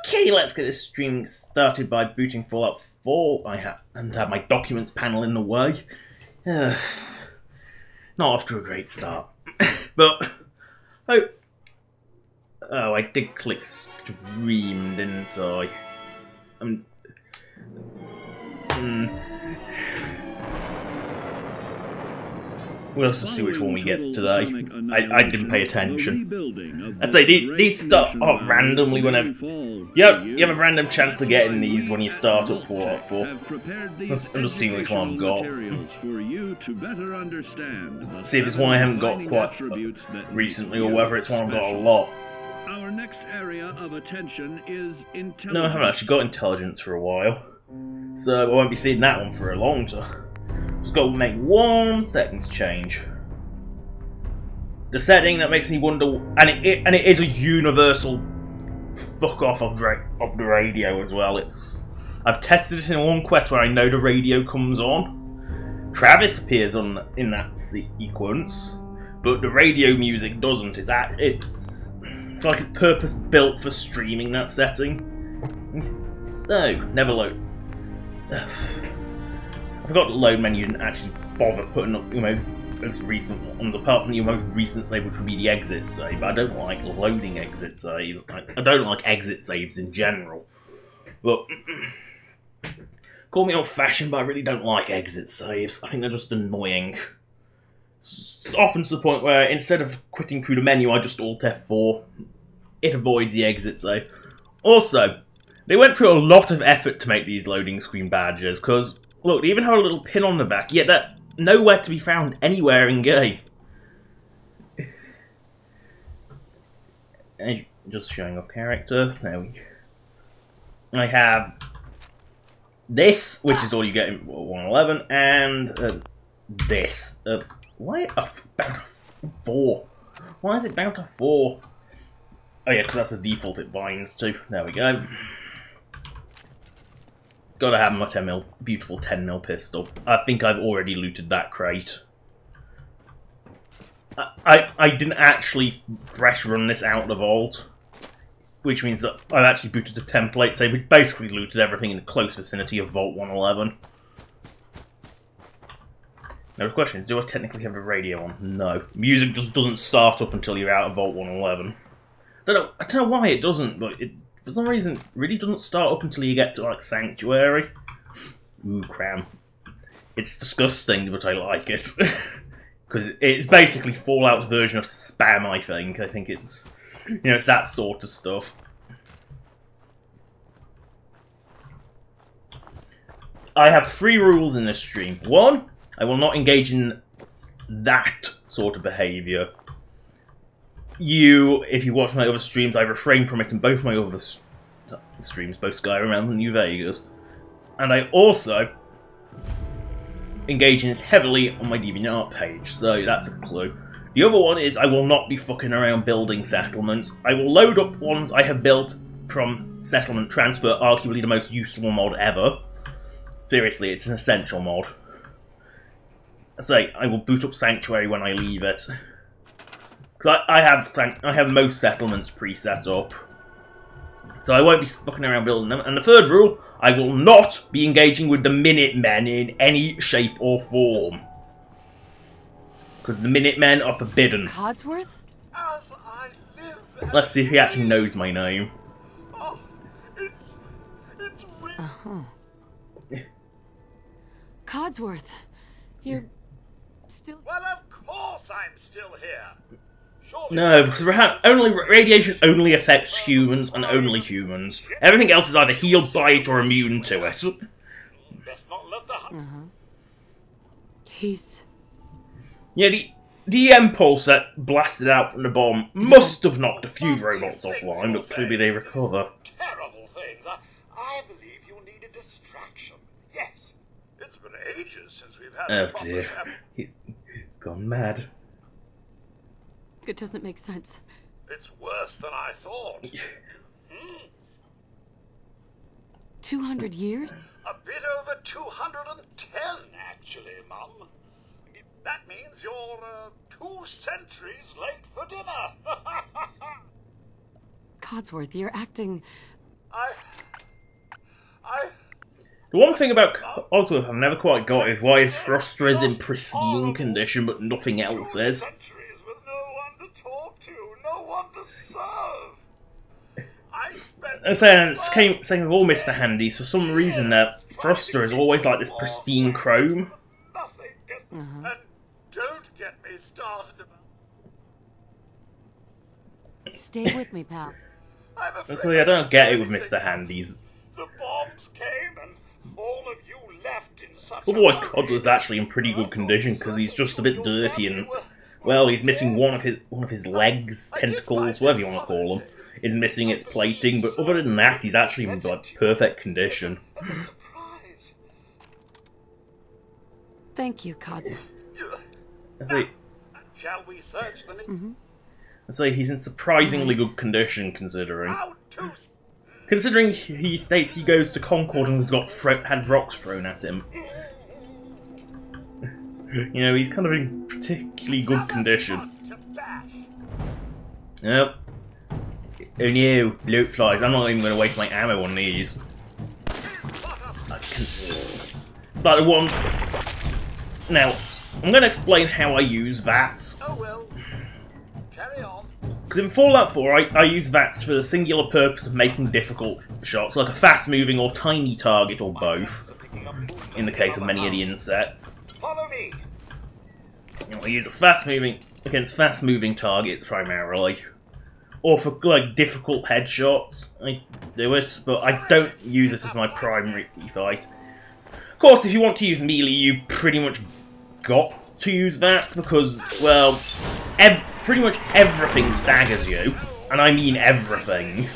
Okay, let's get this stream started by booting Fallout 4. I have my documents panel in the way. Not off to a great start. But, oh, I did click stream, didn't I? We'll also see which one we get today. I didn't pay attention. I'd say these start off randomly whenever... You have a random chance of getting these when you start up Fallout 4. I'm just seeing which one I've got. See if it's one I haven't got quite recently or whether it's one I've got a lot. Our next area of attention is intelligence. No, I haven't actually got intelligence for a while. So I won't be seeing that one for a long time. Just got to make one settings change. The setting that makes me wonder, and it is a universal fuck off of the radio as well. I've tested it in one quest where I know the radio comes on. Travis appears in that sequence, but the radio music doesn't. It's like it's purpose built for streaming that setting. So never load. I forgot the load menu didn't actually bother putting up, most recent ones, apart from the most recent save, which would be the exit save. I don't like loading exit saves. I don't like exit saves in general. But, call me old-fashioned, but I really don't like exit saves. I think they're just annoying. It's often to the point where, instead of quitting through the menu, I just Alt F4. It avoids the exit save. Also, they went through a lot of effort to make these loading screen badges, because... look, they even have a little pin on the back, yet they're nowhere to be found anywhere in game. And just showing off character. I have this, which is all you get in 111, and this. Why? Bound to 4. Why is it bound to 4? Oh yeah, because that's the default it binds to. There we go. Gotta have my beautiful 10mm pistol. I think I've already looted that crate. I didn't actually fresh run this out of the vault, which means that I've actually booted a template, so we basically looted everything in the close vicinity of Vault 111. Now the question is, do I technically have a radio on? No. Music just doesn't start up until you're out of Vault 111. I don't know why it doesn't, but for some reason, it really doesn't start up until you get to, like, Sanctuary. Ooh, cram. It's disgusting, but I like it. Because it's basically Fallout's version of spam, I think. I think it's, it's that sort of stuff. I have 3 rules in this stream. 1, I will not engage in that sort of behaviour. If you watch my other streams, I refrain from it in both my other streams, both Skyrim and New Vegas. And I also engage in it heavily on my DeviantArt page, so that's a clue. The other one is I will not be fucking around building settlements. I will load up ones I have built from Settlement Transfer, arguably the most useful mod ever. Seriously, it's an essential mod. I will boot up Sanctuary when I leave it. I have most settlements pre-set up, so I won't be fucking around building them. And the third rule, I will not be engaging with the Minutemen in any shape or form, because the Minutemen are forbidden. Codsworth? As I live. Let's see if he actually knows my name. Oh, it's Codsworth, you're still... Well, of course I'm still here. Surely No, because radiation only affects humans and only humans. Everything else is either healed by it or immune to it. Best not let the He's... Yeah, the impulse that blasted out from the bomb must have knocked a few robots offline, but clearly they recover. terrible things. I believe you need a distraction. Yes. It's been ages since we've had a Oh proper dear. He's gone mad. It doesn't make sense. It's worse than I thought. 200 years? A bit over 210, actually, Mum. That means you're 2 centuries late for dinner. Codsworth, you're acting The one thing about Osworth I've never quite got is why his thruster is in pristine condition but nothing else is. Centuries with no one to talk to, no one to serve. Same with all Mr. Handys, for some reason their thruster is always like this pristine chrome. Nothing gets... And don't get me started about... Stay with me, pal. I'm afraid So I don't get it with Mr. Handys. the bombs came and all of you left in such Otherwise, a hurry. Codsworth's actually in pretty good condition because he's just a bit dirty and, well, he's missing one of his legs, tentacles, whatever you want to call them. Is missing its plating, but other than that, he's actually in like perfect condition. It's a surprise. Thank you, Codsworth. Shall we search for He's in surprisingly good condition considering. How to... Considering he states he goes to Concord and has had rocks thrown at him. You know, he's kind of in particularly good condition. Yep. Oh no, loot flies. I'm not even going to waste my ammo on these. It's like the one... Now, I'm going to explain how I use VATS. Oh well. Carry on. Because in Fallout 4, I use VATS for the singular purpose of making difficult shots, like a fast-moving or tiny target, or both, in the case of many of the insects. Follow me. You know, I use a fast-moving against fast-moving targets primarily, or for like difficult headshots. I do it, but I don't use it as my primary fight. Of course, if you want to use melee, you pretty much got to use VATS because, well, pretty much everything staggers you, and I mean everything.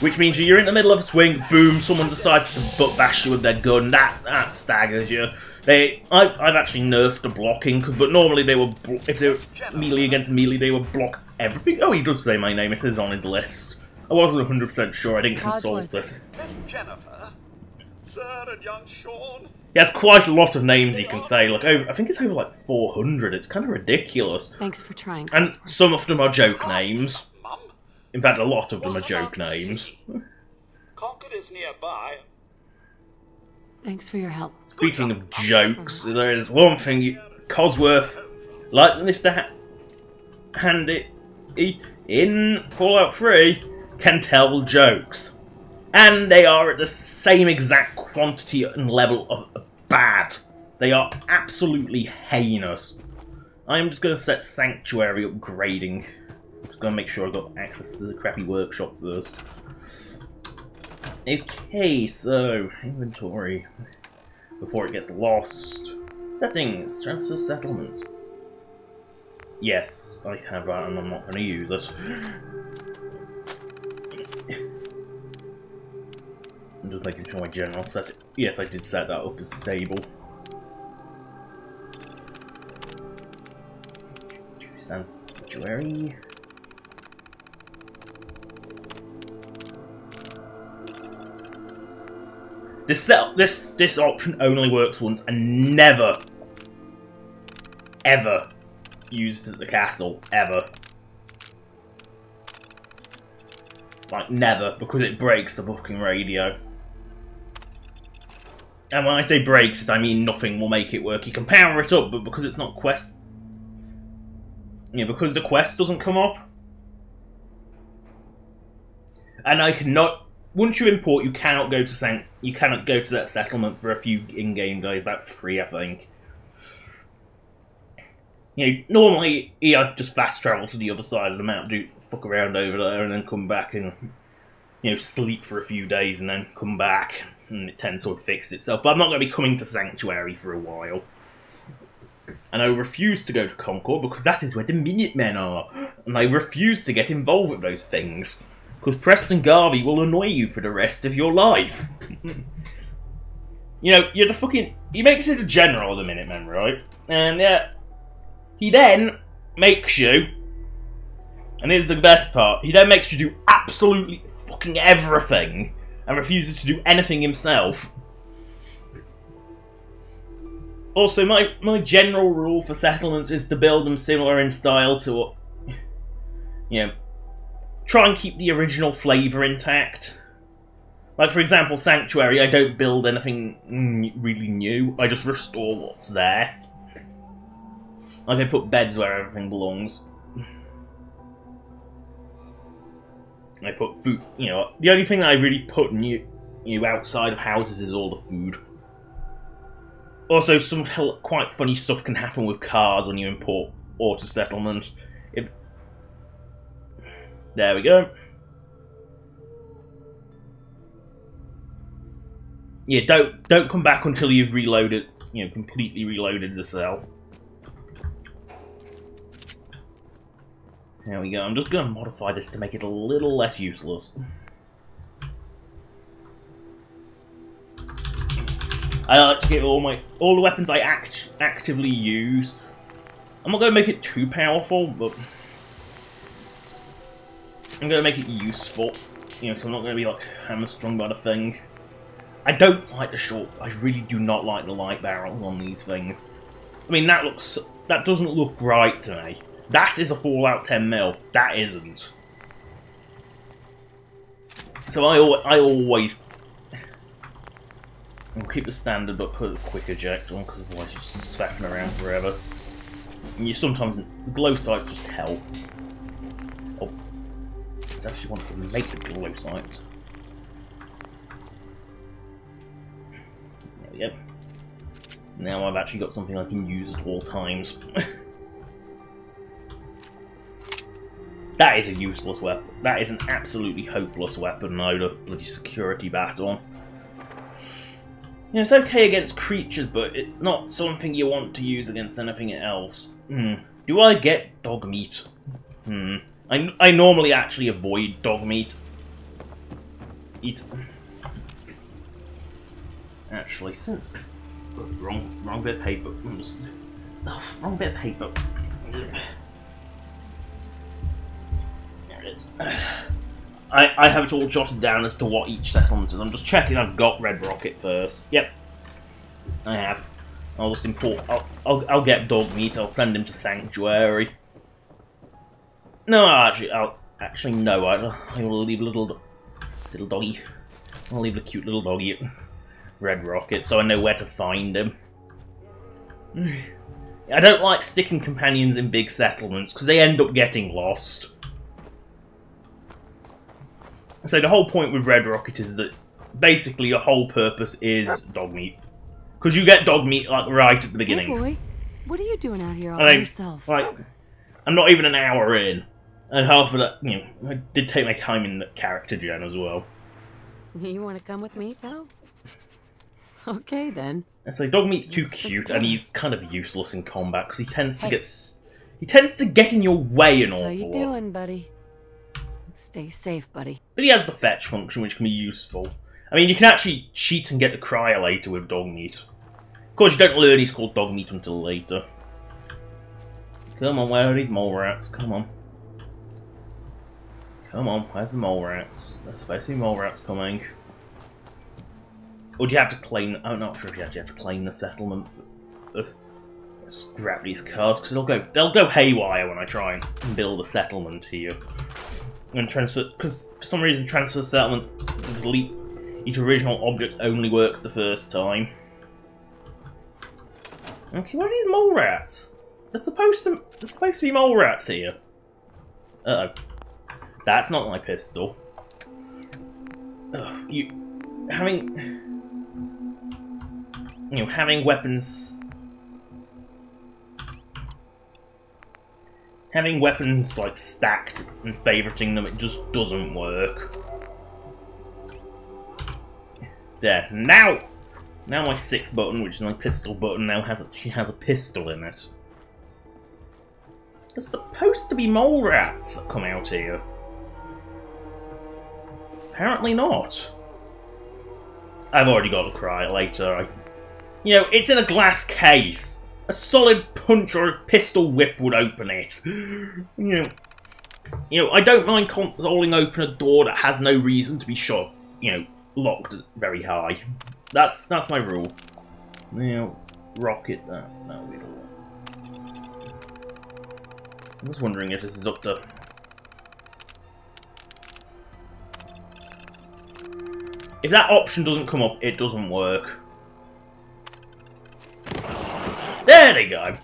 Which means you're in the middle of a swing, boom, someone decides to butt bash you with their gun, that staggers you. I've actually nerfed the blocking, but normally they were, if they were melee against melee, they would block everything. Oh, he does say my name, it is on his list. I wasn't 100% sure, I didn't consult it. Miss Jennifer, Sir and young Sean. He has quite a lot of names he can say, like, I think it's over like 400, it's kind of ridiculous. Thanks for trying, And Codsworth. some of them are joke names. Mum, In fact, a lot of them are joke names. Concord is nearby. Thanks for your help. Speaking of jokes, there is one thing Codsworth, like Mr. Handy in Fallout 3, can tell jokes. And they are at the same exact quantity and level of bad. They are absolutely heinous. I am just going to set Sanctuary upgrading. Just going to make sure I've got access to the crappy workshop first. Okay, so inventory before it gets lost. Settings, transfer settlements. Yes, I have that, and I'm not going to use it. I'm just making sure my general set it. Yes, I did set that up as stable. Sanctuary. This option only works once and never, ever used at the castle, ever. Like, never, because it breaks the booking radio. And when I say breaks it, I mean nothing will make it work. You can power it up, but because it's not quest... You know, because the quest doesn't come up. And I cannot... Once you import, you cannot go to that settlement for a few in-game days, about 3, I think. You know, normally, I just fast travel to the other side of the map, do fuck around over there, and then come back and, you know, sleep for a few days, and then come back, and it tends to have fixed itself. But I'm not going to be coming to Sanctuary for a while. And I refuse to go to Concord, because that is where the Minutemen are. And I refuse to get involved with those things. Because Preston Garvey will annoy you for the rest of your life. You know, you're the fucking... He makes you the general of the Minutemen, right? And, yeah... He then makes you... And here's the best part. He then makes you do absolutely fucking everything. And refuses to do anything himself. Also, my general rule for settlements is to build them similar in style to what... You know... Try and keep the original flavour intact. Like, for example, Sanctuary, I don't build anything really new. I just restore what's there. Like, I put beds where everything belongs. I put food, you know, the only thing that I really put new outside of houses is all the food. Also, some quite funny stuff can happen with cars when you import auto settlement. There we go. Yeah, don't come back until you've reloaded, you know, completely reloaded the cell. There we go. I'm just going to modify this to make it a little less useless. I like to get all the weapons I actively use. I'm not going to make it too powerful, but I'm going to make it useful. You know, so I'm not going to be like hamstrung by the thing. I don't like the short. I really do not like the light barrels on these things. I mean, that doesn't look right to me. That is a Fallout 10mm. That isn't. So I always. I'll keep the standard, but put a quick eject on, because otherwise you're just faffing around forever. And you sometimes glow sights just help. Oh, I actually want to make the glow sights. Yep. Now I've actually got something I can use at all times. That is a useless weapon. That is an absolutely hopeless weapon. I would have bloody security bat on. You know, it's okay against creatures, but it's not something you want to use against anything else. Do I get dog meat? I normally actually avoid dog meat. Actually, since wrong bit of paper. Wrong bit of paper. There it is. I have it all jotted down as to what each settlement is. I'm just checking I've got Red Rocket first. Yep, I have. I'll just import. I'll get dog meat. I'll send him to Sanctuary. No, actually no. I will leave a little doggy. I'll leave the cute little doggy at Red Rocket, so I know where to find him. I don't like sticking companions in big settlements because they end up getting lost. So the whole point with Red Rocket is that basically your whole purpose is dog meat, because you get dog meat like right at the beginning. Hey boy, what are you doing out here all by yourself? Like, I'm not even an hour in, and half of that, you know, I did take my time in the character gen as well. You want to come with me, pal? Okay then. And so dog meat's too cute, and he's kind of useless in combat because he tends to get in your way an awful lot. How you doing, buddy? Stay safe, buddy. But he has the fetch function, which can be useful. I mean, you can actually cheat and get the Cryolator with dog meat. Of course, you don't learn he's called dog meat until later. Come on, where are these mole rats? Come on. Come on, where's the mole rats? There's supposed to be mole rats coming. Or do you have to claim... I'm not sure if you actually have to claim the settlement. Let's grab these cars, because they'll go haywire when I try and build a settlement here. And transfer... Because for some reason transfer settlements delete each original object only works the first time. Okay, what are these mole rats? There's supposed to be mole rats here. Uh-oh. That's not my pistol. Ugh, having weapons... Having weapons, like, stacked and favoriting them, it just doesn't work. There. Now my 6 button, which is my pistol button, now has a pistol in it. There's supposed to be mole rats that come out here. Apparently not. I've already got the Cryolator. You know, it's in a glass case. A solid punch or a pistol whip would open it. You know, I don't mind holding open a door that has no reason to be shot. You know, locked very high. That's my rule. You know, rocket that. No, we don't. I was wondering if this is up to... If that option doesn't come up, it doesn't work. There they go.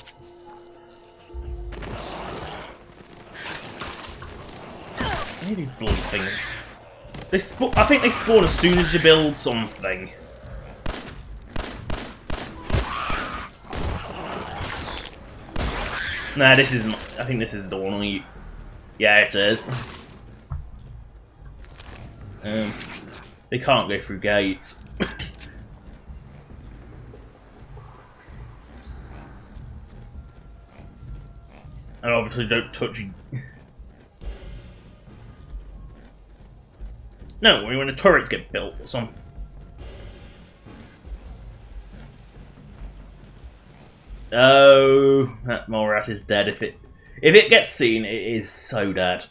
These bloody things. I think they spawn as soon as you build something. Nah, this isn't. I think this is the one we. Yeah, it is. They can't go through gates. And obviously don't touch. No, when the turrets get built or something. Oh, that mole rat is dead. If it gets seen, it is so dead.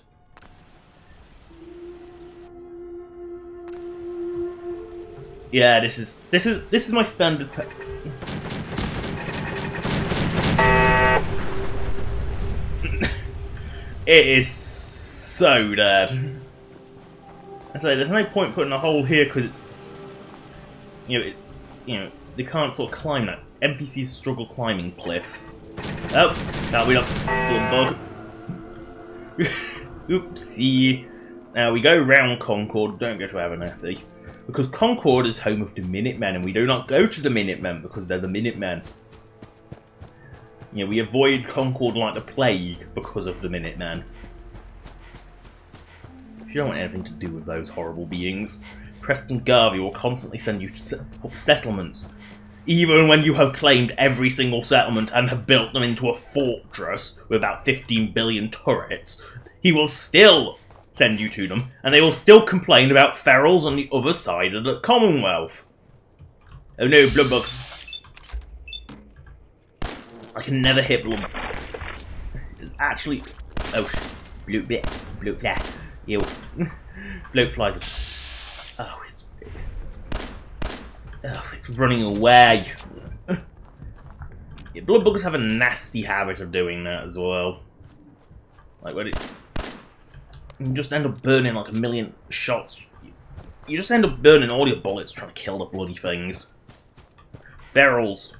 Yeah, this is my standard pick. It is so dead. I say there's no point putting a hole here because it's they can't sort of climb that. NPCs struggle climbing cliffs. Oh, that'll be up. Bug. Oopsie. Now we go round Concord. Don't go to Abernethy. Because Concord is home of the Minutemen, and we do not go to the Minutemen because they're the Minutemen. We avoid Concord like the plague because of the Minutemen. If you don't want anything to do with those horrible beings, Preston Garvey will constantly send you to set up settlements. Even when you have claimed every single settlement and have built them into a fortress with about 15 billion turrets, he will still send you to them, and they will still complain about ferals on the other side of the Commonwealth. Oh no, bloodbugs. I can never hit blood. It's actually... Oh, blue flat. Ew. Bloat flies. Oh, it's running away. Yeah, bloodbugs have a nasty habit of doing that as well. Like when you just end up burning like a million shots. You just end up burning all your bullets trying to kill the bloody things. Ferals.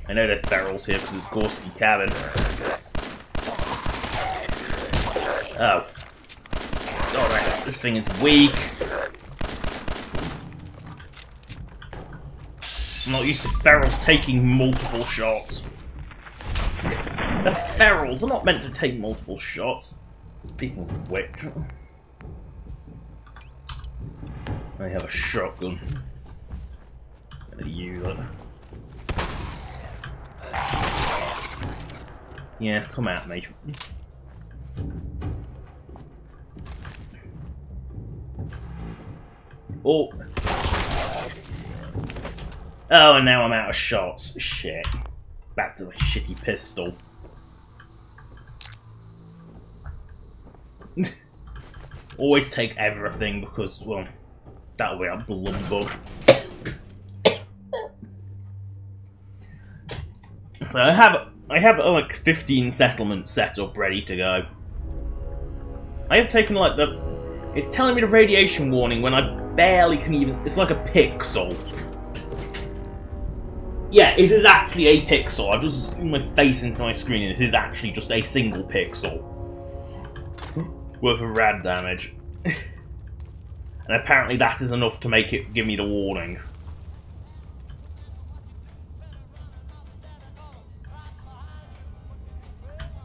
I know there's ferals here because it's Gorski Cabin. Oh. God, this thing is weak. I'm not used to ferals taking multiple shots. The ferals are not meant to take multiple shots. Speaking of which, I have a shotgun. I'm gonna use it. Yes, come at me. Oh. Oh, and now I'm out of shots. Shit. Back to the shitty pistol. Always take everything because, well, that'll be a blood bug. So I have like 15 settlements set up ready to go. I have taken like it's telling me the radiation warning when I barely can even, it's like a pixel. Yeah, it is actually a pixel. I've just zoomed my face into my screen and it is actually just a single pixel worth of rad damage. And apparently that is enough to make it give me the warning.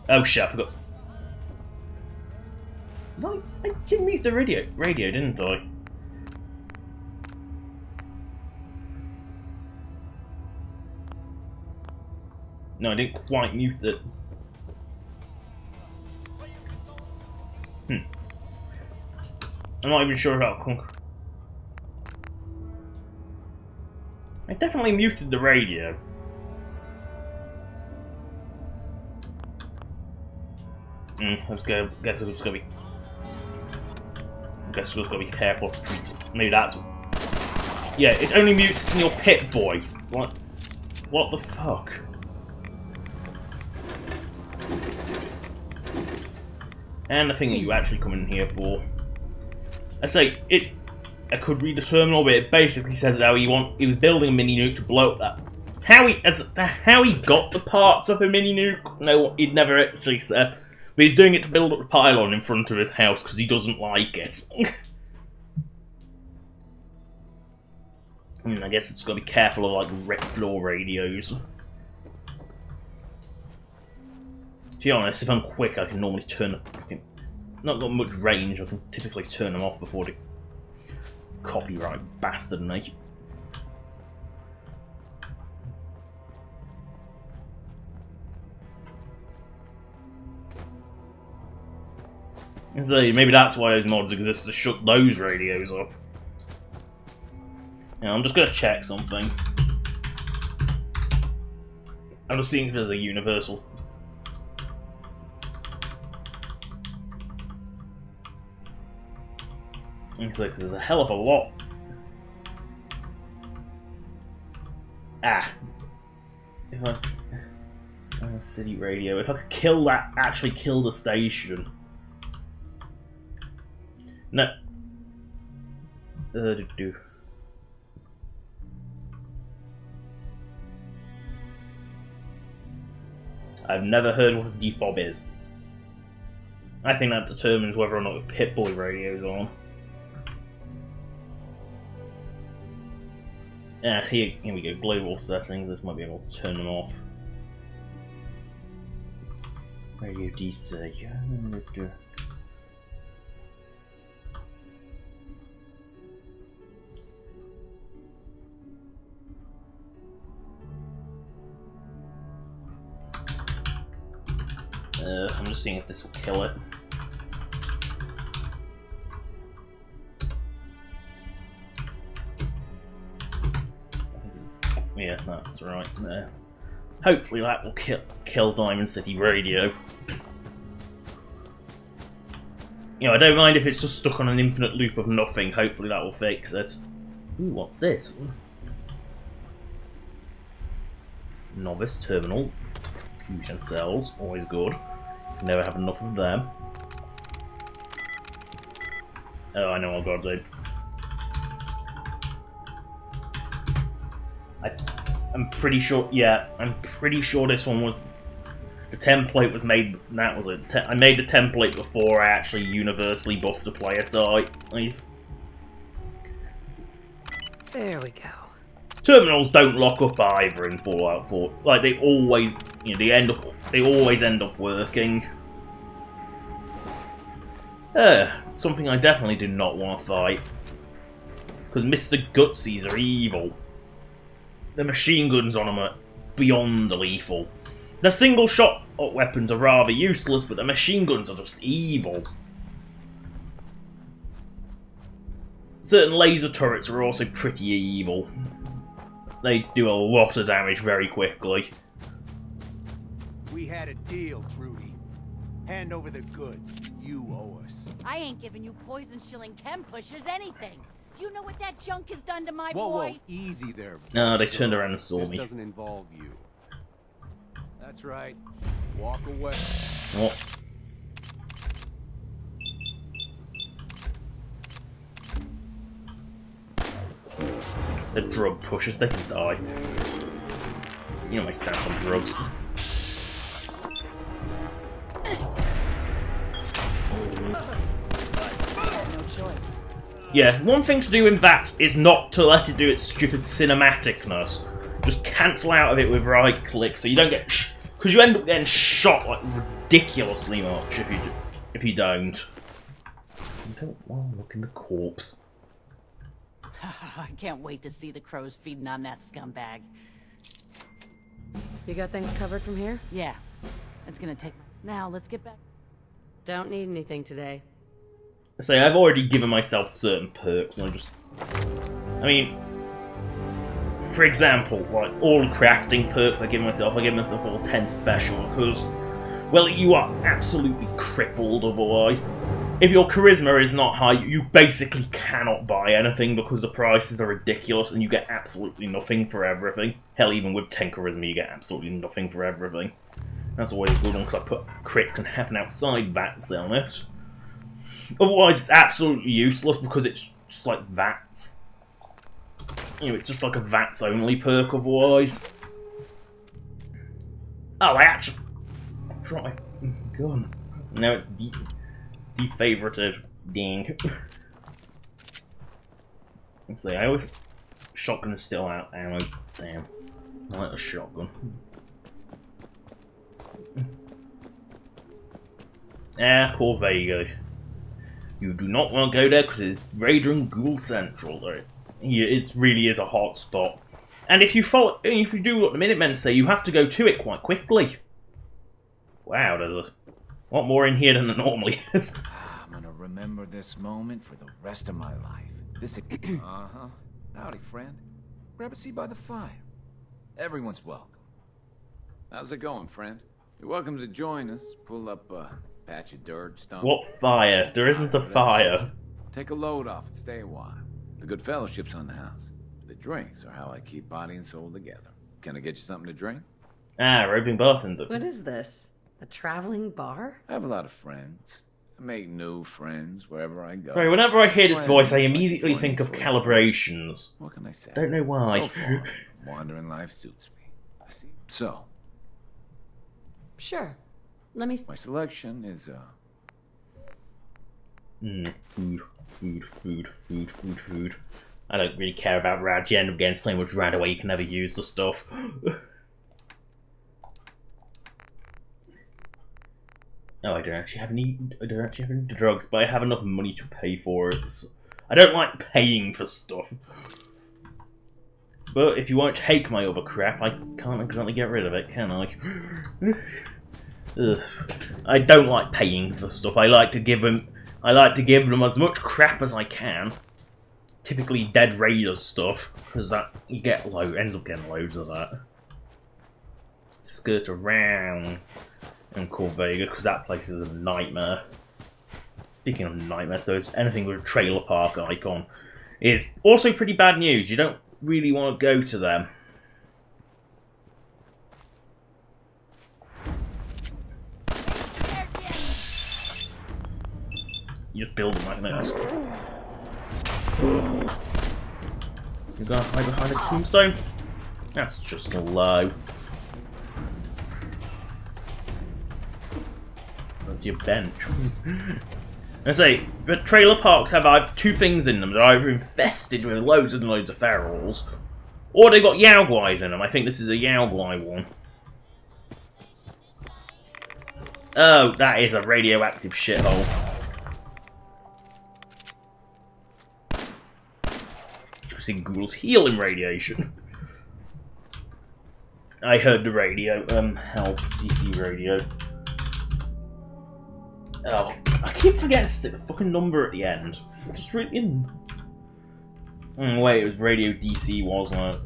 Oh shit, I forgot. I didn't mute the radio, didn't I? No, I didn't quite mute it. I'm not even sure how to I definitely muted the radio. Let's go. Guess we're just gonna be. Guess we're just gonna be careful. Maybe that's. Yeah, it only mutes in your Pit Boy. What? What the fuck? and the thing that you actually come in here for. I say I could read the terminal, but it basically says how he was building a mini nuke to blow up that. How he got the parts of a mini nuke? No, he'd never actually said. But he's doing it to build up the pylon in front of his house because he doesn't like it. I guess it's got to be careful of like rip floor radios. To be honest, if I'm quick, I can normally turn the fucking. Not got much range. I can typically turn them off before the copyright bastard me. So maybe that's why those mods exist, to shut those radios up. Now I'm just gonna check something. I'm just seeing if there's a universal. It's like there's a hell of a lot. If I city radio, if I could kill that, actually kill the station. No. I've never heard what a defob is. I think that determines whether or not the Pip-Boy radio is on. Here we go. Global settings. This might be able to turn them off. Radio DC. I'm just seeing if this will kill it. Yeah, that's right there. Hopefully that will kill Diamond City Radio. You know, I don't mind if it's just stuck on an infinite loop of nothing. Hopefully that will fix it. Ooh, what's this? Novice terminal. Fusion cells, always good. Can never have enough of them. Oh, I know what I've got to do. I'm pretty sure. Yeah, I'm pretty sure this one was. The template was made. That was it. I made the template before I actually universally buffed the player site. Please. There we go. Terminals don't lock up either in Fallout 4. Like they always, you know, they always end up working. Something I definitely do not want to fight. Because Mr. Gutsies are evil. The machine guns on them are beyond lethal. The single shot weapons are rather useless, but the machine guns are just evil. Certain laser turrets are also pretty evil. They do a lot of damage very quickly. We had a deal, Trudy. Hand over the goods. You owe us. I ain't giving you poison-shilling chem pushers anything. Do you know what that junk has done to my whoa, boy? Whoa, easy there. No, they turned around and saw me. This doesn't involve you. That's right. Walk away. What? The drug pushers, they can die. You know my stance on drugs. No choice. Yeah, one thing to do in that is not to let it do its stupid cinematicness. Just cancel out of it with right click so you don't get because you end up getting shot like ridiculously much if you don't. I don't want to look in the corpse. I can't wait to see the crows feeding on that scumbag. You got things covered from here? Yeah, it's gonna take. Now let's get back. Don't need anything today. Say I've already given myself certain perks, and I mean, for example, like all crafting perks I give myself all 10 special because, well, you are absolutely crippled otherwise. If your charisma is not high, you basically cannot buy anything because the prices are ridiculous and you get absolutely nothing for everything. Hell, even with 10 charisma, you get absolutely nothing for everything. That's always a good one, because I put crits can happen outside VATS on it. Otherwise, it's absolutely useless, because it's just like VATS. You know, it's just like a VATS only perk otherwise. Oh, I actually dropped my gun. Now it's defavorited. Ding. Let's see, I always... Shotgun is still out ammo. Damn. I like a shotgun. Ah, poor Vega. You do not want to go there because it's Raider and Ghoul Central, though. It really is a hot spot. And if you do what the Minutemen say, you have to go to it quite quickly. Wow, there's a lot more in here than there normally is. I'm gonna remember this moment for the rest of my life. This uh-huh. Howdy, friend. Grab a seat by the fire. Everyone's welcome. How's it going, friend? You're welcome to join us. Pull up a patch of dirt, stump. What fire? There isn't a fire. Take a load off and stay a while. The good fellowship's on the house. The drinks are how I keep body and soul together. Can I get you something to drink? Ah, roving bartender. What is this? A traveling bar? I have a lot of friends. I make new friends wherever I go. Sorry, whenever I hear this voice, I immediately think of Calibrations. What can I say? Don't know why. So far, wandering life suits me. I see. So, Sure. Let me... my selection is, Food. I don't really care about rad. You end up getting so much rad away you can never use the stuff. No, I don't actually have any drugs, but I have enough money to pay for it. So I don't like paying for stuff. But if you won't take my other crap, I can't exactly get rid of it, can I? Ugh. I don't like paying for stuff. I like to give them as much crap as I can. Typically Dead Raider stuff, because that ends up getting loads of that. Skirt around and Corvega, because that place is a nightmare. Speaking of nightmare, so it's anything with a trailer park icon is also pretty bad news. You don't really want to go to them. You just build them like this. You're gonna hide behind a tombstone? That's just low. That's your bench. I say, but trailer parks have two things in them. They're either infested with loads and loads of ferals, or they've got Yaoguais in them. I think this is a Yaoguai one. Oh, that is a radioactive shithole. Using ghouls healing radiation. I heard the radio. Help, DC radio. Oh, I keep forgetting to stick the fucking number at the end. Just right in. Wait, it was Radio DC, wasn't it?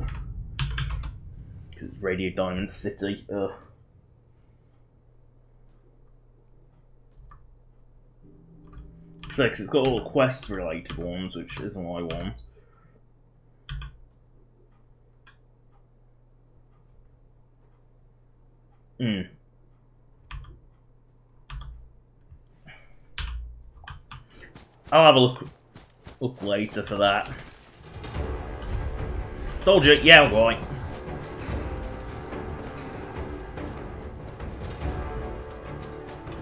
Because it's Radio Diamond City. Ugh. So, because it's got all the quest related ones, which isn't what I want. I'll have a look later for that. Told you, yeah, right.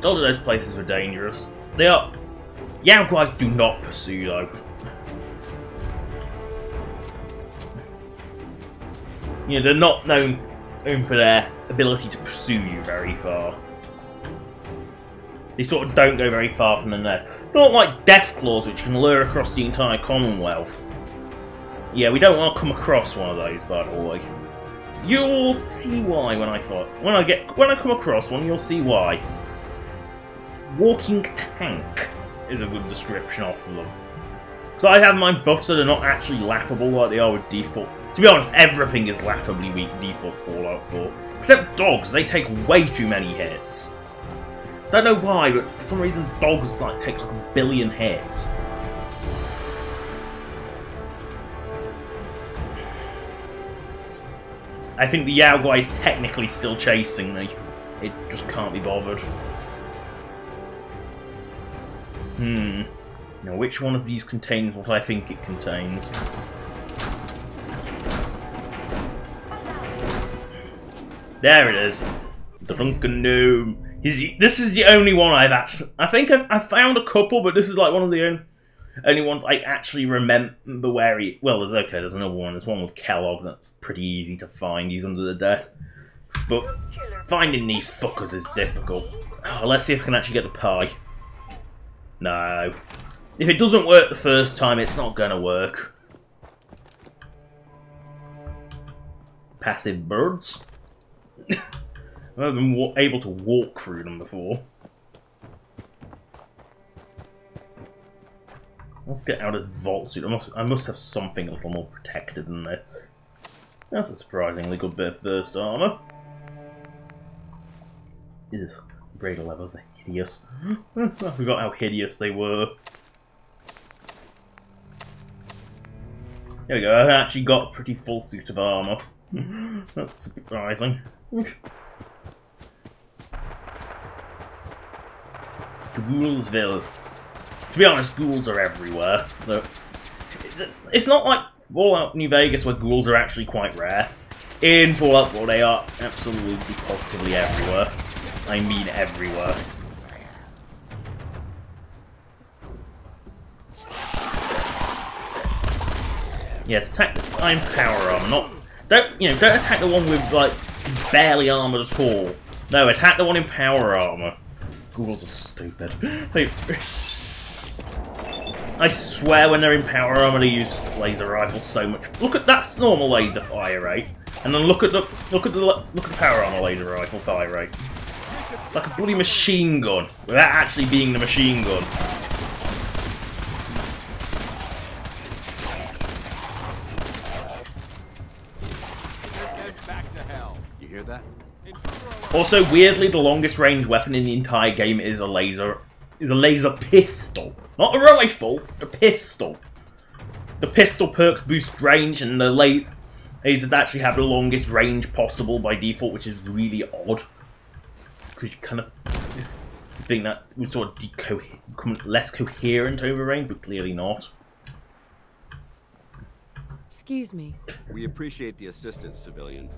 Told you those places were dangerous. They are. Yaoguais do not pursue though. You know, they're not known for their ability to pursue you very far. They sort of don't go very far from the net. Not like Deathclaws, which can lure across the entire Commonwealth. Yeah, we don't want to come across one of those, by the way. You'll see why when I come across one, you'll see why. Walking tank is a good description of them. So I have mine buffed so they're not actually laughable like they are with default. To be honest, everything is laughably weak default Fallout 4. Except dogs, they take way too many hits. Don't know why, but for some reason dogs take like 1 billion hits. I think the Yaoguai is technically still chasing me. it just can't be bothered. Now which one of these contains what I think it contains? There it is. The Drunken Gnome. This is the only one I've actually... I think I've found a couple, but this is like one of the only ones I actually remember where he... Well, there's another one. There's one with Kellogg that's pretty easy to find. He's under the desk. But finding these fuckers is difficult. Oh, let's see if I can actually get the pie. No. If it doesn't work the first time, it's not gonna work. Passive birds. I've been able to walk through them before. Let's get out of this vault suit. I must have something a little more protected than this. That's a surprisingly good bit of first armor. Ugh, Raider levels are hideous. I forgot how hideous they were. There we go, I've actually got a pretty full suit of armor. That's surprising. Ghoulsville. To be honest, ghouls are everywhere. It's not like Fallout New Vegas where ghouls are actually quite rare. In Fallout 4 they are absolutely positively everywhere. I mean everywhere. Yes, attack the Iron Power Armor, don't attack the one with like barely armored at all. No, attack the one in power armor. Ghouls are stupid. I swear when they're in power armor they use laser rifles so much. Look at that's normal laser fire rate. And then look at the power armor laser rifle fire rate. Like a bloody machine gun, without actually being the machine gun. Also, weirdly, the longest range weapon in the entire game is a laser pistol. Not a rifle, a pistol. The pistol perks boost range, and the lasers actually have the longest range possible by default, which is really odd. Because you kind of think that would sort of become less coherent over range, but clearly not. Excuse me. We appreciate the assistance, civilian.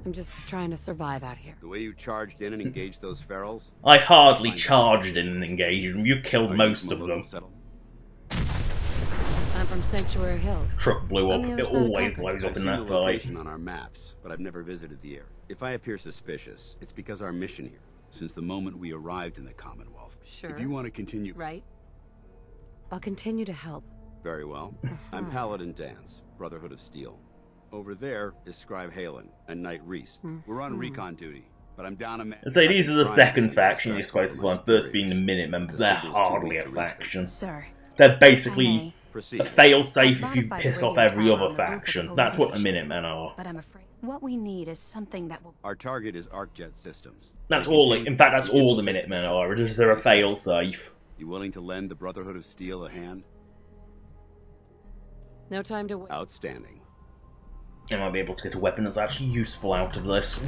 I'm just trying to survive out here. The way you charged in and engaged those ferals? I hardly charged in and engaged them. You killed most of them. I'm from Sanctuary Hills. Truck blew up. It always blows up in that fight. On our maps, but I've never visited the area. If I appear suspicious, it's because our mission here, since the moment we arrived in the Commonwealth. Sure. If you want to continue... Right. I'll continue to help. Very well. I'm Paladin Dance, Brotherhood of Steel. Over there is Scribe Halen and Knight Reese. We're on recon duty, but I'm down a man. So these are the second faction you're supposed to find, first being the Minutemen, but they're hardly a faction. Sir. They're basically a fail-safe if you piss off every other faction. That's what the Minutemen are. But I'm afraid what we need is something that will... Our target is ArcJet Systems. That's all, in fact, that's all the Minutemen are, just they're a fail-safe. You willing to lend the Brotherhood of Steel a hand? No time to wait. Outstanding. I might be able to get a weapon that's actually useful out of this.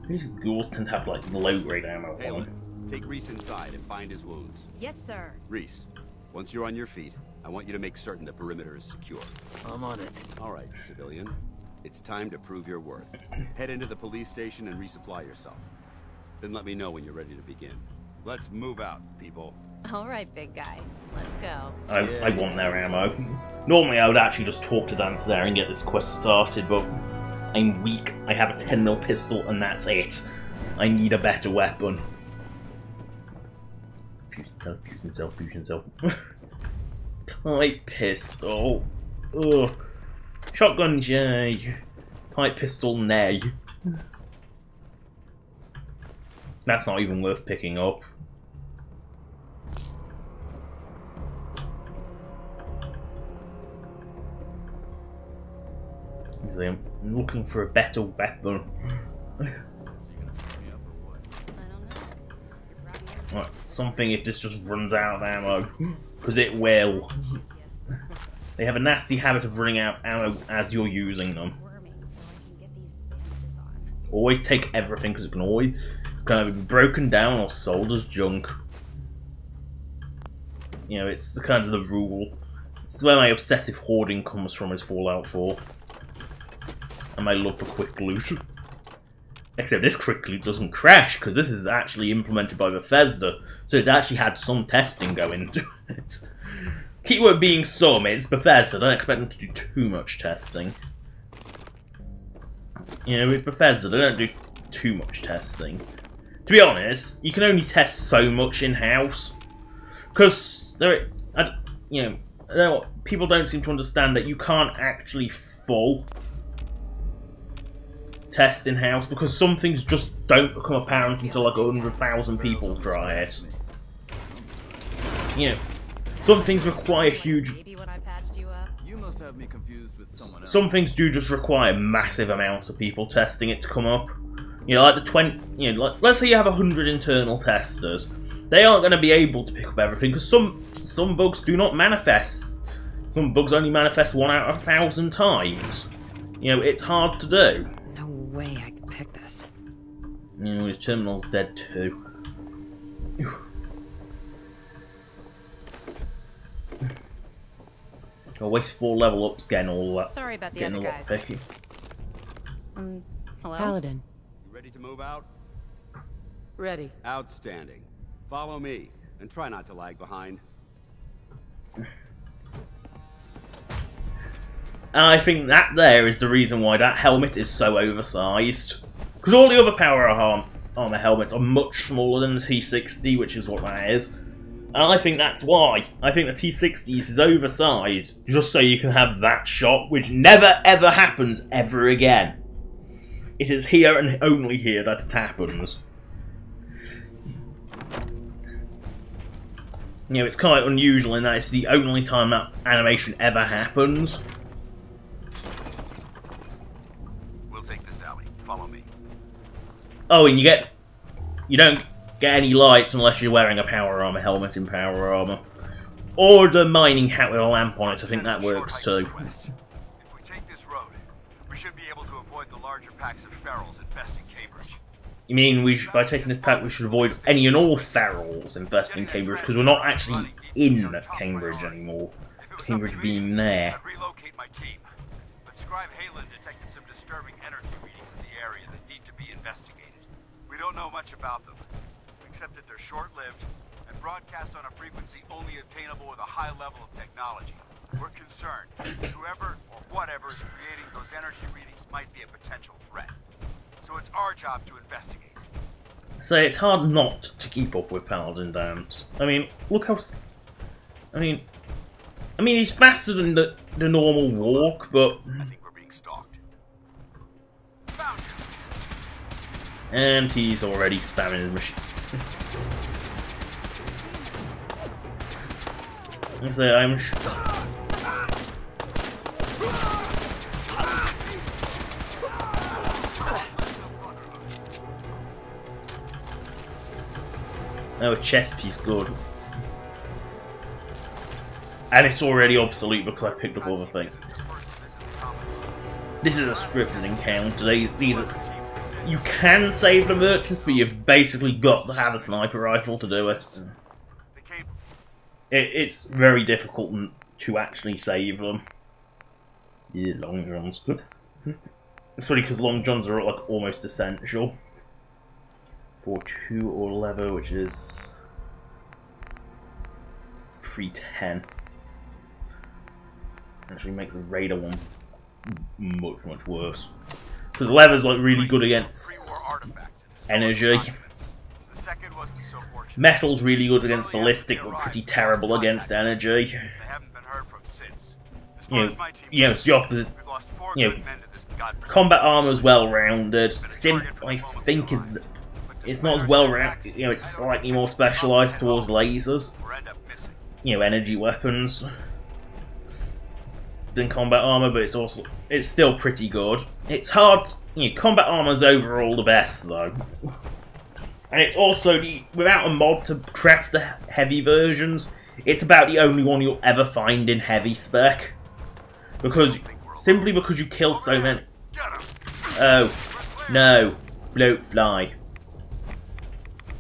These ghouls tend to have like low-grade ammo on them. Take Reese inside and bind his wounds. Yes, sir. Reese, once you're on your feet, I want you to make certain the perimeter is secure. I'm on it. All right, civilian. It's time to prove your worth. Head into the police station and resupply yourself. Then let me know when you're ready to begin. Let's move out, people. All right, big guy. Let's go. I want their ammo. Normally I would actually just talk to Dance there and get this quest started, but I'm weak. I have a 10mm pistol and that's it. I need a better weapon. Fusion cell. Pipe pistol. Ugh. Shotgun J. Pipe pistol nay. That's not even worth picking up. I'm looking for a better weapon. Right, something if this just runs out of ammo. Because it will. They have a nasty habit of running out of ammo as you're using them. Always take everything because it can always kind of be broken down or sold as junk. You know, it's the kind of the rule. It's where my obsessive hoarding comes from, is Fallout 4. And my love for quick loot. Except this quick loot doesn't crash, because this is actually implemented by Bethesda, so it actually had some testing going into it. Keyword being some, it's Bethesda, don't expect them to do too much testing. You know, with Bethesda, they don't do too much testing. To be honest, you can only test so much in-house. Because, people don't seem to understand that you can't actually full test in-house, because some things just don't become apparent until like 100,000 people try it. You know, some things require huge... Must have me confused with someone else. Some things do just require massive amounts of people testing it to come up. You know, like the 20... You know, let's say you have 100 internal testers. They aren't going to be able to pick up everything, because some bugs do not manifest. Some bugs only manifest 1 out of 1,000 times. You know, it's hard to do. No way I could pick this. You know, his terminal's dead too. I'll waste 4 level ups getting all that. Sorry about the getting other a lot guys. picky. Hello? Paladin. You ready to move out? Ready. Outstanding. Follow me, and try not to lag behind. And I think that there is the reason why that helmet is so oversized. Because all the other power armor helmets are much smaller than the T60, which is what that is. And I think that's why. I think the T60s is oversized, just so you can have that shot, which never ever happens ever again. It is here and only here that it happens. You know, it's quite unusual in that it's the only time that animation ever happens. We'll take this alley. Follow me. Oh, and you don't get any lights unless you're wearing a power armor helmet in power armor. Or the mining hat with a lamp on it, I think that works too. If we take this road, we should be able to avoid the larger packs of ferals infesting Cambridge. You mean by taking this pack we should avoid any and all ferals infesting Cambridge, because we're not actually in Cambridge anymore. Cambridge being there. I'd relocate my team. But Scribe Halen detected some disturbing energy readings in the area that need to be investigated. We don't know much about them, except that they're short-lived and broadcast on a frequency only obtainable with a high level of technology. We're concerned whoever or whatever is creating those energy readings might be a potential threat. So it's our job to investigate. So it's hard not to keep up with Paladin Dance. I mean, look how... I mean, he's faster than the normal walk, but... I think we're being stalked. Found you. And he's already spamming his machine. I say I'm... Oh, a chest piece, good. And it's already obsolete because I picked up other things. This is a scripted encounter. These are... You can save the merchants, but you've basically got to have a sniper rifle to do it. It's very difficult to actually save them. Yeah, long johns. It's funny because long johns are like almost essential. For 2 or leather, which is 310. Actually makes the Raider one much worse. Because leather's like really good against energy. Metal's really good against ballistic, but pretty terrible against energy. You know, it's the opposite. You know, combat armor's well-rounded. Synth, I think, is... It's not as well-rounded, you know, it's slightly more specialised towards lasers. You know, energy weapons. Than combat armor, but it's still pretty good. It's hard, you know, combat armor's overall the best, though. And it's also, without a mod to craft the heavy versions, it's about the only one you'll ever find in heavy spec. Simply because you kill so many... Oh. No. Bloat fly.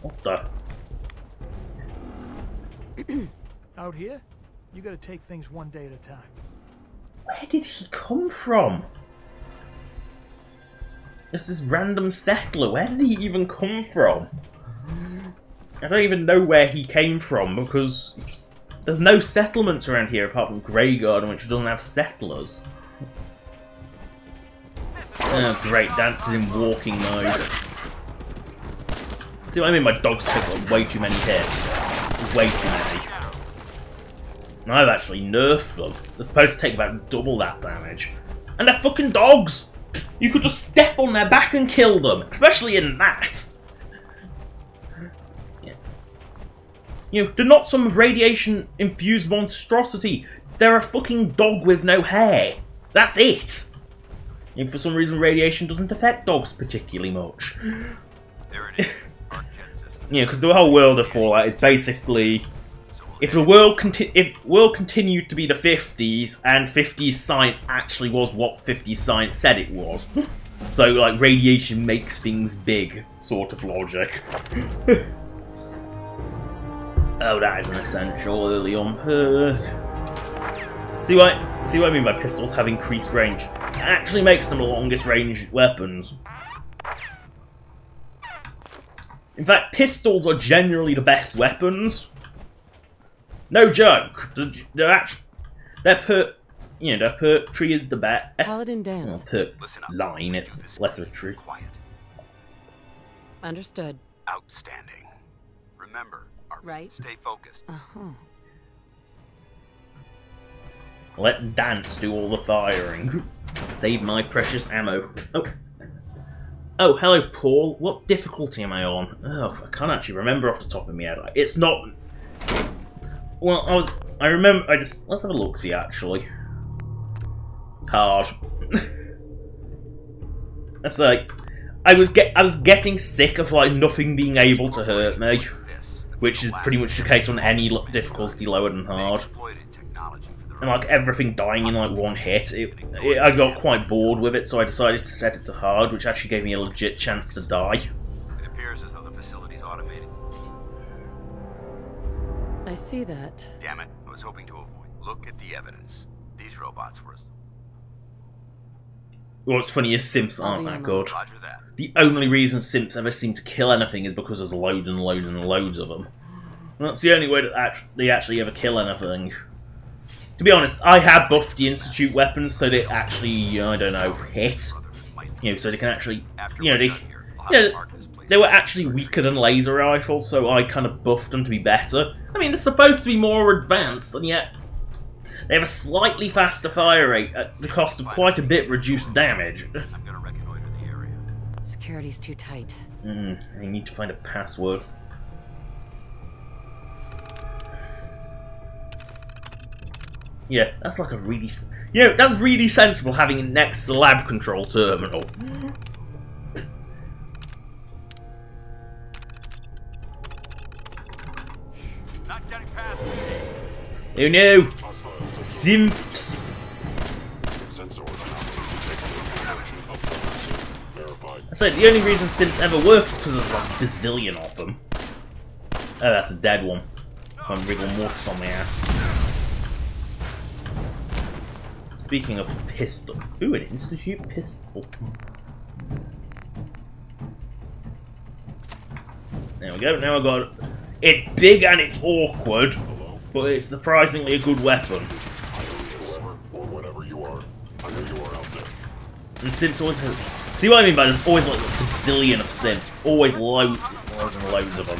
What the? Out here, you gotta take things one day at a time. Where did he come from? Just this random settler. Where did he even come from? I don't even know where he came from because there's no settlements around here apart from Grey Garden, which doesn't have settlers. Oh great, dances in walking mode. See what I mean? My dogs pick up way too many hits. Way too many. And I've actually nerfed them. They're supposed to take about double that damage. And they're fucking dogs! You could just step on their back and kill them, especially in that. Yeah. You know, they're not some radiation-infused monstrosity. They're a fucking dog with no hair. That's it. And for some reason, radiation doesn't affect dogs particularly much. There it is. Arc jet system. Yeah, because the whole world of Fallout is basically, if the world continued to be the 50s, and 50s science actually was what 50s science said it was, so like radiation makes things big, sort of logic. Oh, that is an essential early on perk. See what I mean by pistols have increased range? It actually makes them the longest range weapons. In fact, pistols are generally the best weapons. No joke. Their perk tree is the best. Paladin dance. Well, perk line, it's less of a tree. Quiet. Understood. Outstanding. Remember, Right. Stay focused. Let Dance do all the firing. Save my precious ammo. Oh, hello, Paul. What difficulty am I on? Oh, I can't actually remember off the top of my head. It's not. Well, I remember. Let's have a look. See, actually, hard. That's like, I was getting sick of like nothing being able to hurt me, which is pretty much the case on any difficulty lower than hard. And like everything dying in like one hit, I got quite bored with it, so I decided to set it to hard, which actually gave me a legit chance to die. It appears as though the facility's automated. I see that. Damn it, I was hoping to avoid. Look at the evidence. These robots were... What's funny is simps aren't that good. Roger that. The only reason simps ever seem to kill anything is because there's loads and loads and loads of them. And that's the only way that they actually ever kill anything. To be honest, I have buffed the Institute weapons so they actually, I don't know, hit. You know, so they can actually, you know, they were actually weaker than laser rifles, so I kind of buffed them to be better. I mean, they're supposed to be more advanced, and yet they have a slightly faster fire rate at the cost of quite a bit reduced damage. I'm gonna reconnoiter the area. Security's too tight. I need to find a password. Yeah, that's like a really... You know, that's really sensible having it next to the lab control terminal. Not getting past me. Who knew? Simps. I said the only reason simps ever work is because there's like a bazillion of them. Oh, that's a dead one. I'm wriggle mortis on my ass. Speaking of pistol. Ooh, an Institute pistol. There we go, now I got it. It's big and it's awkward, but it's surprisingly a good weapon. And simps always have... See what I mean by there's always like a bazillion of simps. Always loads and loads of them.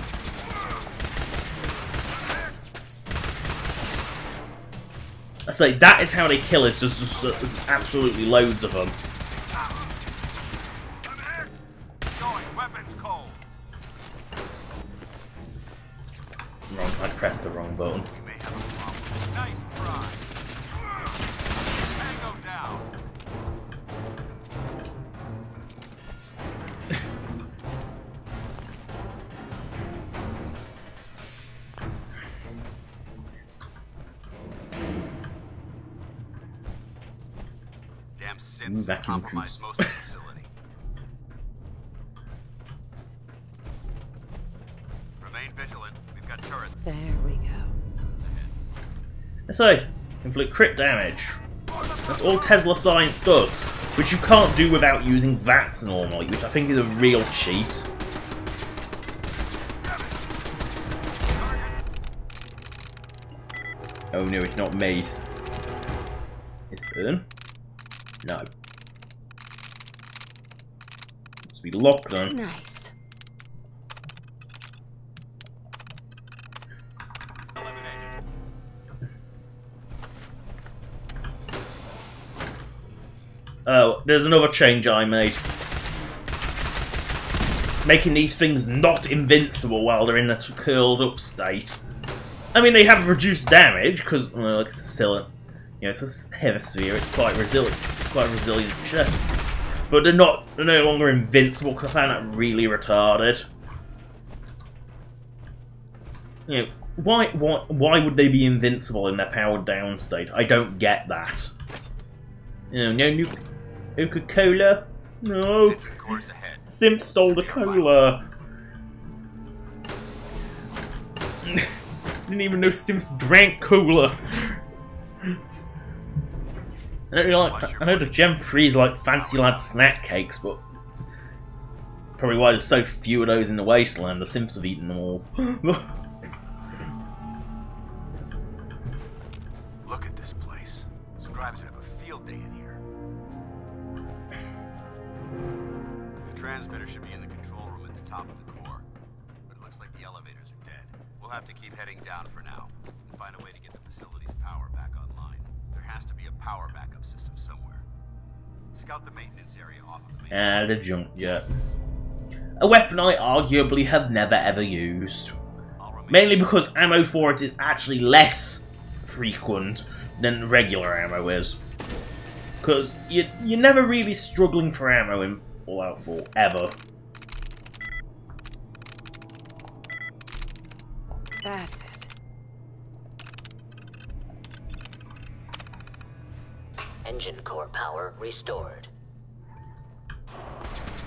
I say, that is how they kill us, just there's absolutely loads of them. Wrong, I pressed the wrong button. Nice try. Tango down. Damn synths compromised most of the facility. Got turrets. There we go. So, inflict crit damage. That's all Tesla science does, which you can't do without using VATS normally, which I think is a real cheat. Oh no, it's not mace. It's burn? No. Must be locked on. Nice. Oh, there's another change I made. Making these things not invincible while they're in a curled up state. I mean, they have reduced damage, because, well, it's still, it's a hemisphere, it's quite resilient. It's quite a resilient ship. But they're no longer invincible, because I found that really retarded. Why would they be invincible in their powered down state? I don't get that. No Coca-Cola? No. Sim stole the cola. Didn't even know Sims drank cola. I know the Gem 3 is like fancy lad snack cakes, but probably why there's so few of those in the wasteland. The Sims have eaten them all. Look at this place. Scribes would have a field day in here. The transmitter should be in the control room at the top of the core, but it looks like the elevators are dead. We'll have to keep heading down for now and find a way to get the facility's power back online. There has to be a power backup system somewhere. Scout the maintenance area off of the main. The junk jet. A weapon I arguably have never ever used. Mainly because ammo for it is actually less frequent than regular ammo is. Because you're never really struggling for ammo in Fallout 4, ever. That's it. Engine core power restored.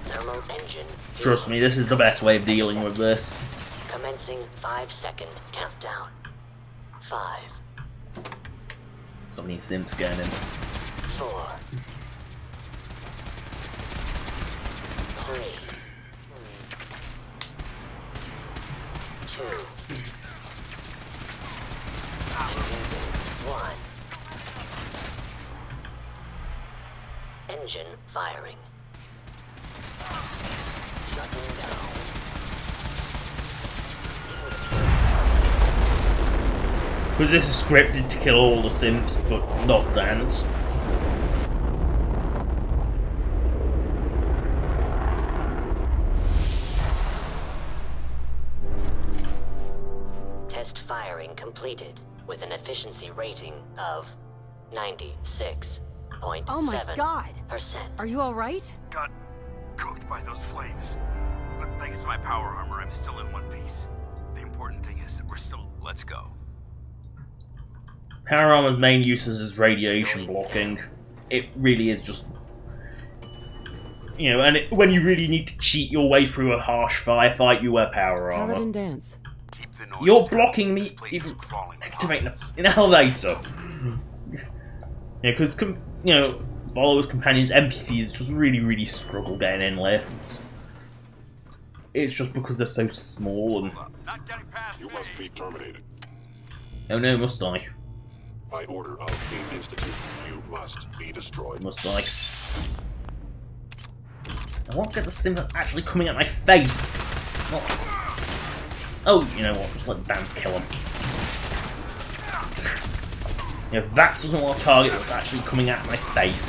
Thermal engine. Trust me, this is the best way of dealing with this. Commencing 5-second countdown. 5. Got any sim scanning. 4. 3. 2. 1. Engine firing. Shutting down. Because this is scripted to kill all the Sims, but not dance. Test firing completed with an efficiency rating of 96.7%. Oh my god! Are you alright? Got cooked by those flames. But thanks to my power armor, I'm still in one piece. The important thing is that we're still... Let's go. Power armor's main uses is radiation blocking. It really is just... and when you really need to cheat your way through a harsh firefight, you wear power armor. Paladin dance. You're blocking me even activating an elevator. Because, followers, companions, NPCs just really struggle getting in lifts. It's just because they're so small and... You must be terminated. Oh no, must I? By order of the Institute, you must be destroyed. Must I? I won't get the sim actually coming at my face! Oh, you know what, just let Dance kill him. That doesn't want a target that's actually coming at my face.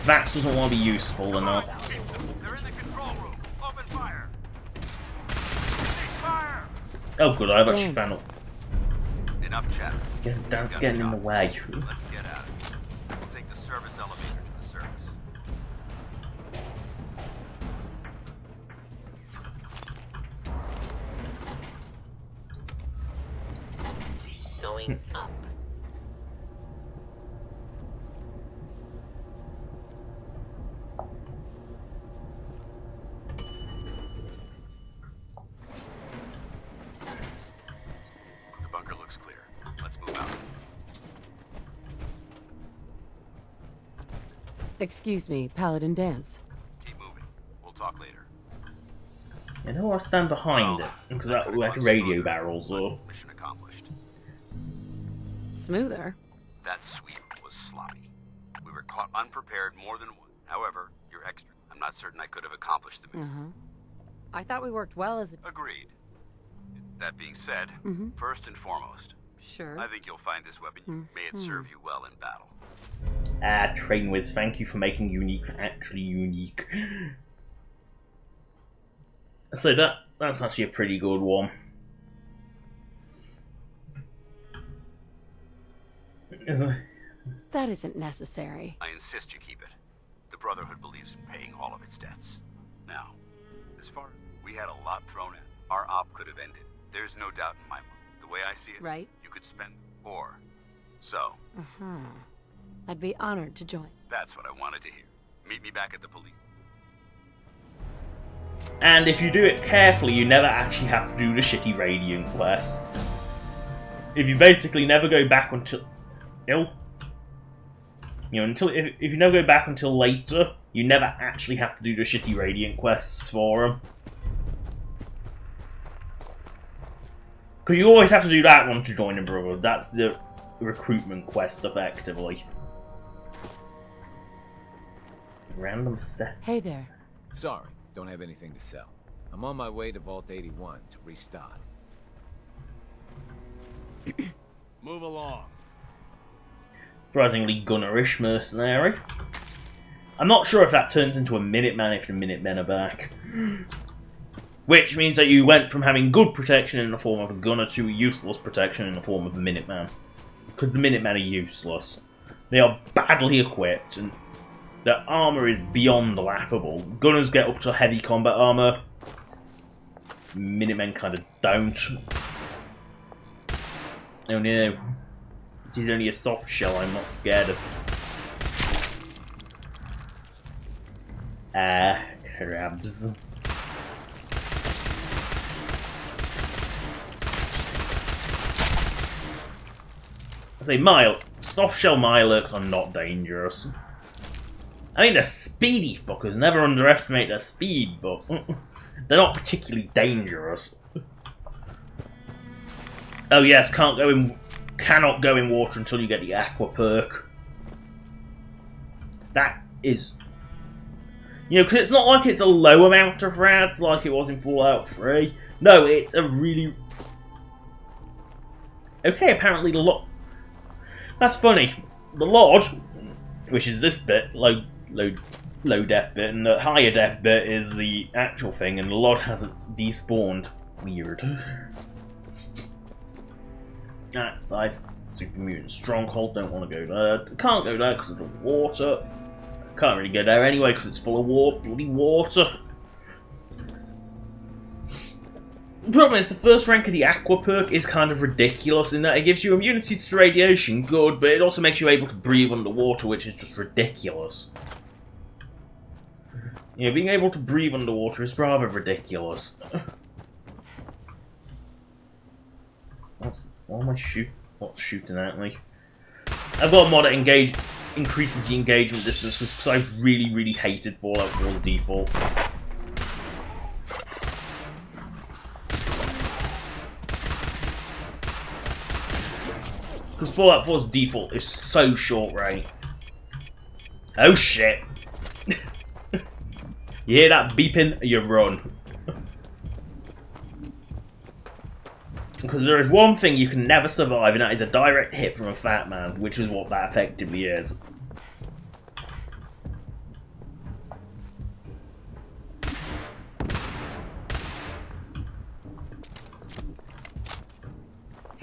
That doesn't want to be useful enough. They're in the control room. Open fire. Oh good, I've actually found out. Enough chat. Dance getting in the way. Let's get out of here. We'll take the service elevator to the surface. Going up. Excuse me, Paladin Dance. Keep moving. We'll talk later. I don't want to stand behind it, because that would like radio barrels or... Mission accomplished. Smoother. That sweep was sloppy. We were caught unprepared more than once. However, you're extra. I'm not certain I could have accomplished the mission. I thought we worked well as a... Agreed. That being said, first and foremost, Sure. I think you'll find this weapon. May it serve you well in battle. Ah, Train Whiz, thank you for making uniques actually unique. So that's actually a pretty good one. That isn't necessary. I insist you keep it. The Brotherhood believes in paying all of its debts. Now, as far as we had a lot thrown at, our op could have ended. There's no doubt in my mind. The way I see it, Right. you could spend or so. I'd be honored to join. That's what I wanted to hear. Meet me back at the police. And if you do it carefully, you never actually have to do the shitty Radiant quests. If you basically never go back until... if you never go back until later, you never actually have to do the shitty Radiant quests for them. Because you always have to do that one to join a Brotherhood. That's the recruitment quest, effectively. Random set. Hey there. Sorry, don't have anything to sell. I'm on my way to Vault 81 to restock. Move along. Surprisingly Gunnerish mercenary. I'm not sure if that turns into a Minuteman if the Minutemen are back. Which means that you went from having good protection in the form of a gunner to useless protection in the form of a Minuteman. Because the Minutemen are useless. They are badly equipped, and their armour is beyond laughable. Gunners get up to heavy combat armour. Minutemen kind of don't. Oh no. It is only a soft shell I'm not scared of. Ah, crabs. I say soft shell Mirelurks are not dangerous. I mean, they're speedy fuckers. Never underestimate their speed, but they're not particularly dangerous. Oh yes, cannot go in water until you get the aqua perk. That is, because it's not like it's a low amount of rads like it was in Fallout 3. No, it's a really... Okay, apparently the lot. That's funny. The Lord, which is this bit, low def bit, and the higher def bit is the actual thing, and the Lord hasn't despawned. Weird. Outside Super Mutant Stronghold, don't want to go there. Can't go there because of the water. Can't really go there anyway because it's full of bloody water. The problem is the first rank of the Aqua perk is kind of ridiculous in that it gives you immunity to radiation, good, but it also makes you able to breathe underwater, which is just ridiculous. Being able to breathe underwater is rather ridiculous. What am I what's shooting at me? I've got a mod that increases the engagement distance because I've really hated Fallout 4's default. Because Fallout 4's default is so short range. Oh shit! You hear that beeping? You run. Because there is one thing you can never survive, and that is a direct hit from a fat man, which is what that effectively is.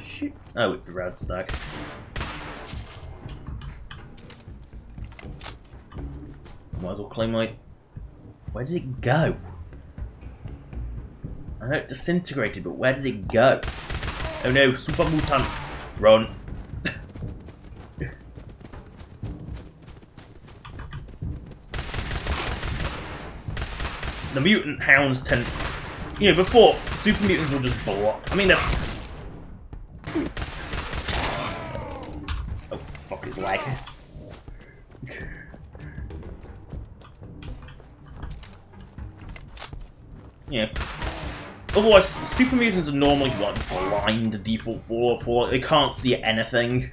Shit. Oh, it's a rad stack. Might as well claim my... Where did it go? I know it disintegrated, but where did it go? Oh no, super mutants! Run! The mutant hounds tend... before, super mutants will just block. I mean, they're... Oh, fuck, it's lag. you know. Otherwise, super mutants are normally like blind default for like, they can't see anything.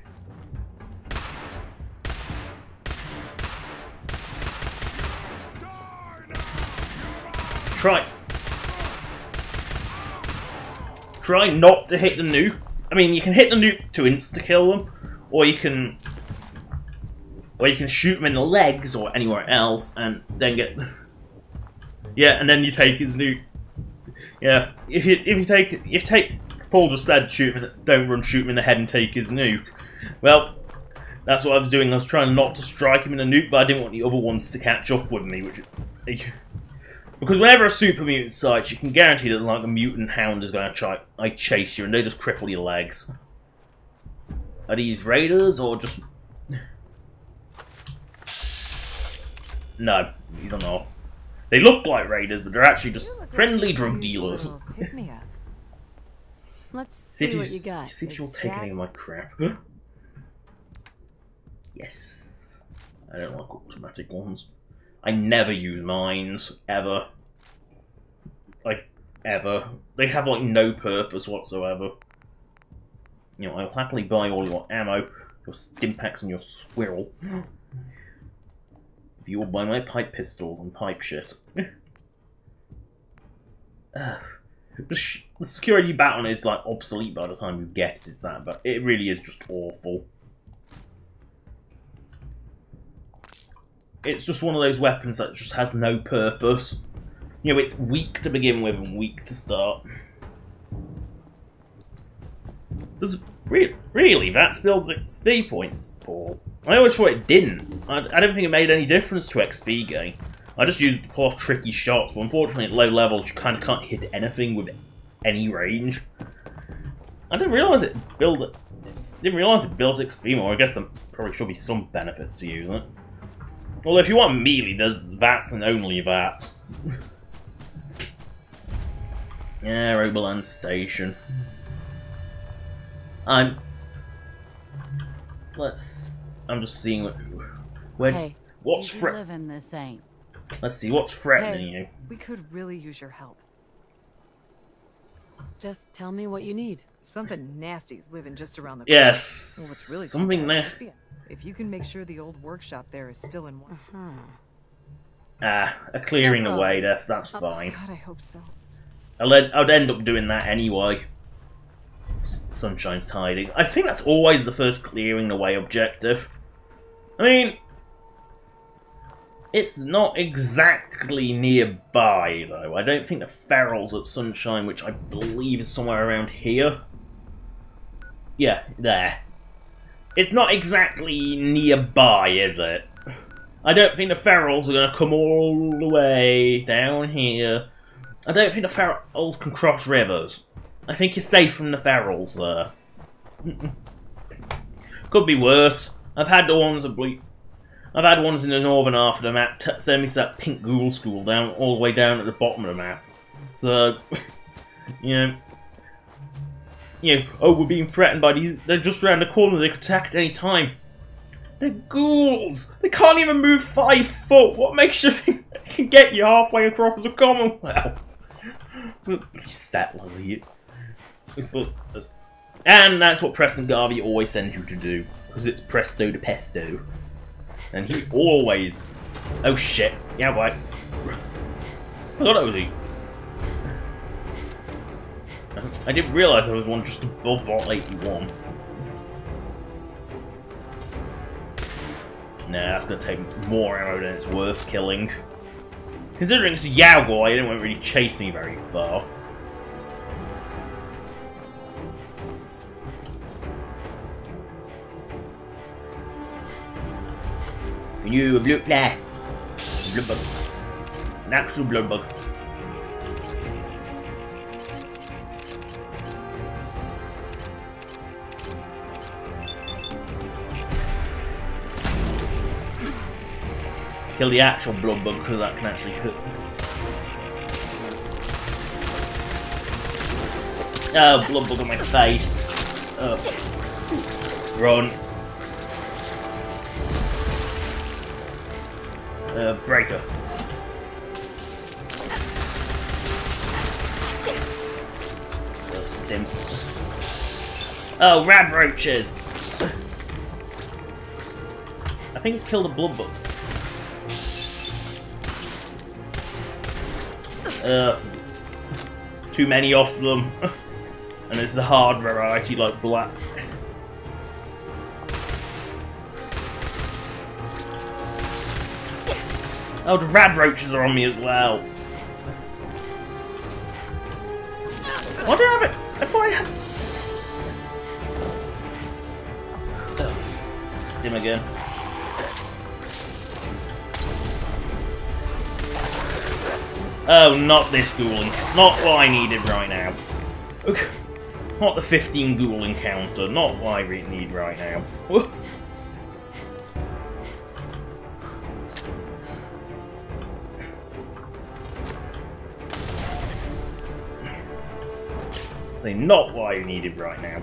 Try not to hit the nuke. I mean, you can hit the nuke to insta-kill them, or you can shoot them in the legs or anywhere else, and then get and then you take his nuke. Yeah, if you take Paul just said shoot him in the head and take his nuke. Well, that's what I was doing. I was trying not to strike him in the nuke, but I didn't want the other ones to catch up with me, because whenever a super mutant sights, you can guarantee that like a mutant hound is going to try chase you, and they just cripple your legs. Are these raiders or just? No, these are not. They look like raiders, but they're actually just friendly drug dealers. Pick me up. Let's see what you got. See if you'll take any of my crap. Yes. I don't like automatic ones. I never use mines, ever. Like, ever. They have, like, no purpose whatsoever. You know, I'll happily buy all your ammo, your stimpaks, and your squirrel. If you will buy my pipe pistols and pipe shit. The security baton is, like, obsolete by the time you get it, it's that, but it really is just awful. It's just one of those weapons that just has no purpose. You know, it's weak to begin with and weak to start. Does really that builds XP points, Paul? I always thought it didn't. I don't think it made any difference to XP gain. I just used it to pull off tricky shots, but unfortunately at low levels you kind of can't hit anything with any range. I didn't realise it built XP more. I guess there probably should be some benefits to using it. Although if you want melee, there's VATs and only VATs. Yeah, Oberland Station. I'm just seeing what's living this ain't. Let's see what's threatening you. We could really use your help. Just tell me what you need. Something nasty's living just around the corner. Yes. Well, what's really something there. If you can make sure the old workshop there is still in one. A clearing away there. That's fine. God, I hope so. I'd end up doing that anyway. Sunshine's tidying. I think that's always the first clearing away objective. I mean, it's not exactly nearby though. I don't think the ferals at Sunshine, which I believe is somewhere around here. Yeah, there. It's not exactly nearby, is it? I don't think the ferals are going to come all the way down here. I don't think the ferals can cross rivers. I think you're safe from the ferals there. Could be worse. I've had ones in the northern half of the map send me to that pink ghoul school down all the way down at the bottom of the map. So, oh, we're being threatened by these. They're just around the corner. They could attack at any time. They're ghouls. They can't even move 5 foot. What makes you think they can get you halfway across the Commonwealth? Settlers here. And that's what Preston Garvey always sends you to do, because it's presto de pesto. And he always... Oh shit. Yeah, right. I thought that was he. I didn't realise there was one just above Vault 81. Nah, that's going to take more ammo than it's worth killing. Considering it's a Yaogoi, it didn't really chase me very far. You blue there. Blue bug. An actual blue bug. Kill the actual blood bug because that can actually hurt. Oh, blood bug on my face. Oh. Run. Breaker. missed him. Oh, rad roaches! I think it killed a blood bug. Too many of them. And it's a hard variety like black. Oh, the rad roaches are on me as well. Why do I have it? I thought I had... Oh, stim again. Oh, not this ghoul. Not what I needed right now. Okay. Not the 15 ghoul encounter. Not what I need right now. Say not what I needed right now.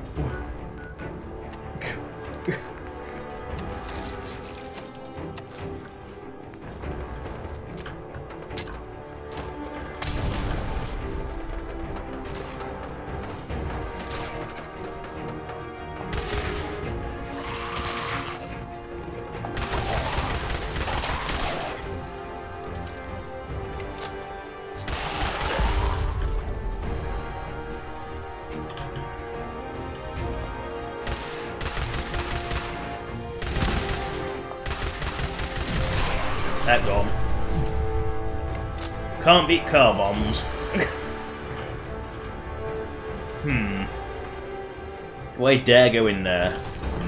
That gone. Can't beat car bombs. Do I dare go in there?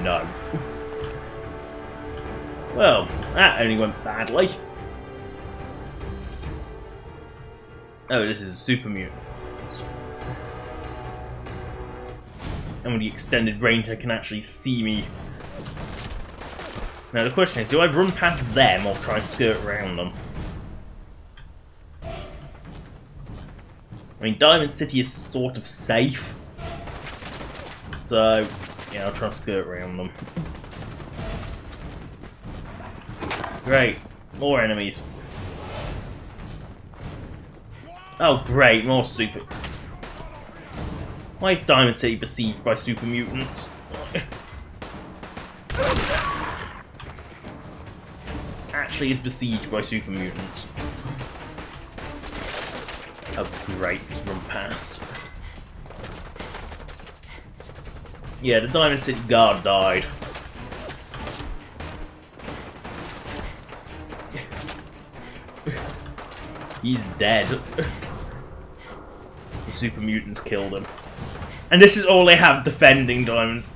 No. Well, that only went badly. Oh, this is a super mutant. And with the extended range, I can actually see me. Now the question is, do I run past them or try and skirt around them? I mean, Diamond City is sort of safe. So, yeah, I'll try and skirt around them. Great. More enemies. Oh, great. More super... Why is Diamond City besieged by super mutants? Actually is besieged by super mutants. Oh great, just run past. Yeah, the Diamond City guard died. He's dead. The super mutants killed him. And this is all they have defending Diamonds.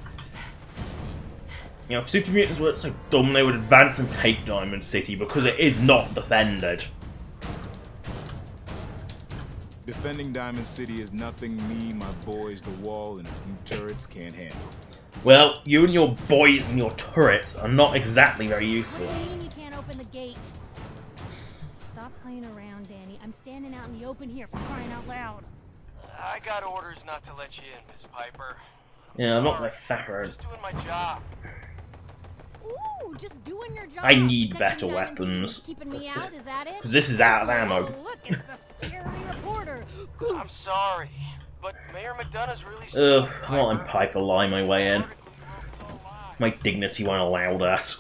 You know, if super mutants weren't so dumb, they would advance and take Diamond City because it is not defended. Defending Diamond City is nothing me, my boys, the wall, and a few turrets can't handle. Well, you and your boys and your turrets are not exactly very useful. What do you mean you can't open the gate? Stop playing around, Danny. I'm standing out in the open here for crying out loud. I got orders not to let you in, Miss Piper. Yeah, I'm not like Thapper. Just doing my job. Ooh, just doing your job. I need better weapons. Keeping me out, is that it? Because this is out of ammo. Oh, look, it's the scary reporter. I'm sorry, but Mayor McDonough's really Ugh, I'm not letting Piper lie my way in. My dignity won't allow that.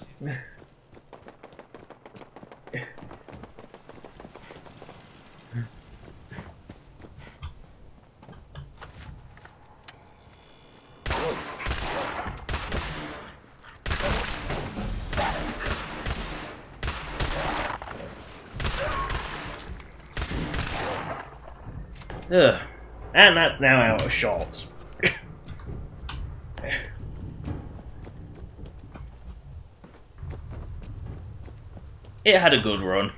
Ugh. And that's now out of shot. It had a good run.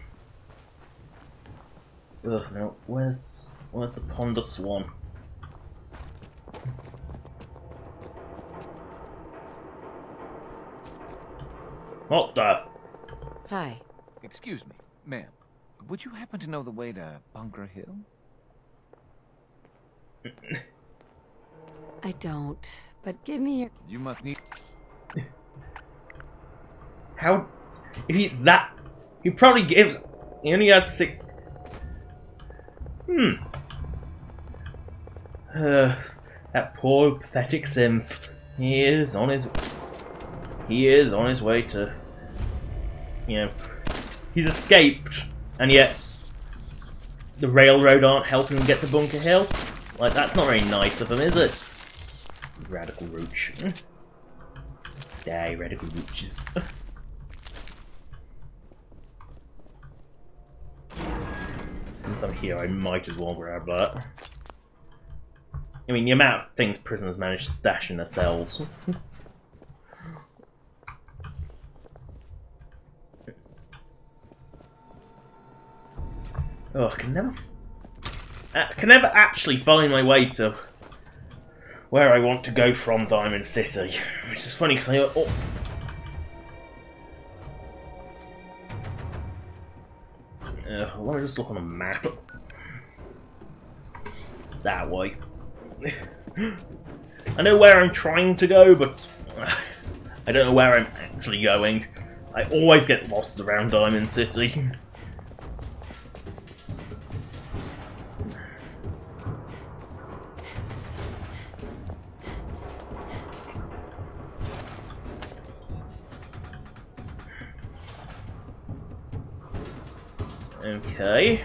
Ugh, no, where's the Ponder Swan? What the? Hi. Excuse me, ma'am. Would you happen to know the way to Bunker Hill? I don't, but give me your... You must need... How... If he's that... He probably gives... He only has 6... That poor, pathetic synth. He is on his way to, you know, he's escaped, and yet the railroad aren't helping him get to Bunker Hill. Like, that's not very nice of him, is it? Radical Roach. Die, Radical Roaches. Since I'm here, I might as well grab that. I mean, the amount of things prisoners manage to stash in their cells. Oh, I can never actually find my way to where I want to go from Diamond City, which is funny because let me just look on a map. That way. I know where I'm trying to go, but I don't know where I'm actually going. I always get lost around Diamond City. Okay,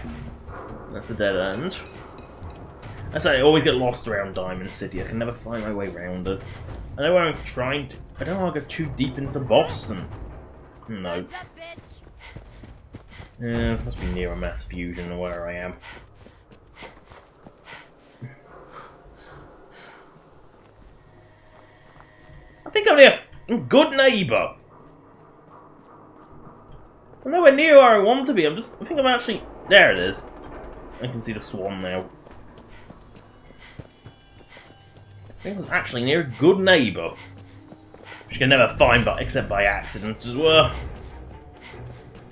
that's a dead end. That's why I always get lost around Diamond City. I can never find my way around it. I know where I'm trying to. I don't want to go too deep into Boston. No. Yeah, it must be near a mass fusion or where I am. I think I'm a good neighbour. I'm nowhere near where I want to be. I think I'm actually. There it is. I can see the swan now. I think I was actually near a good neighbour, which you can never find, but except by accident as well.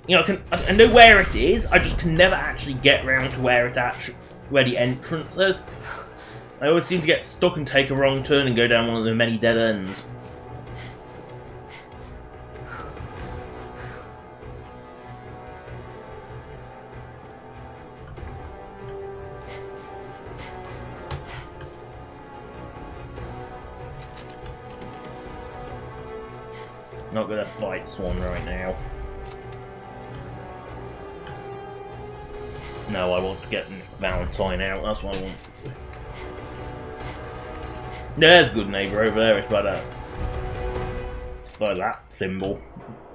You know, I know where it is. I just can never actually get round to where the entrance is. I always seem to get stuck and take a wrong turn and go down one of the many dead ends. Not gonna fight Swan right now. No, I want to get Valentine out, that's what I want. There's good neighbour over there, it's by that symbol.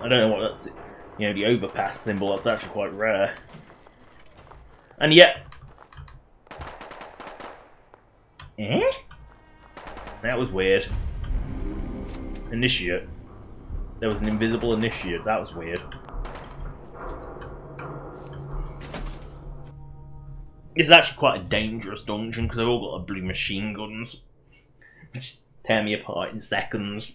I don't know what that's, you know, the overpass symbol, that's actually quite rare. And yet... Eh? That was weird. Initiate. There was an invisible initiate, that was weird. This is actually quite a dangerous dungeon because they've all got blue machine guns, which tear me apart in seconds.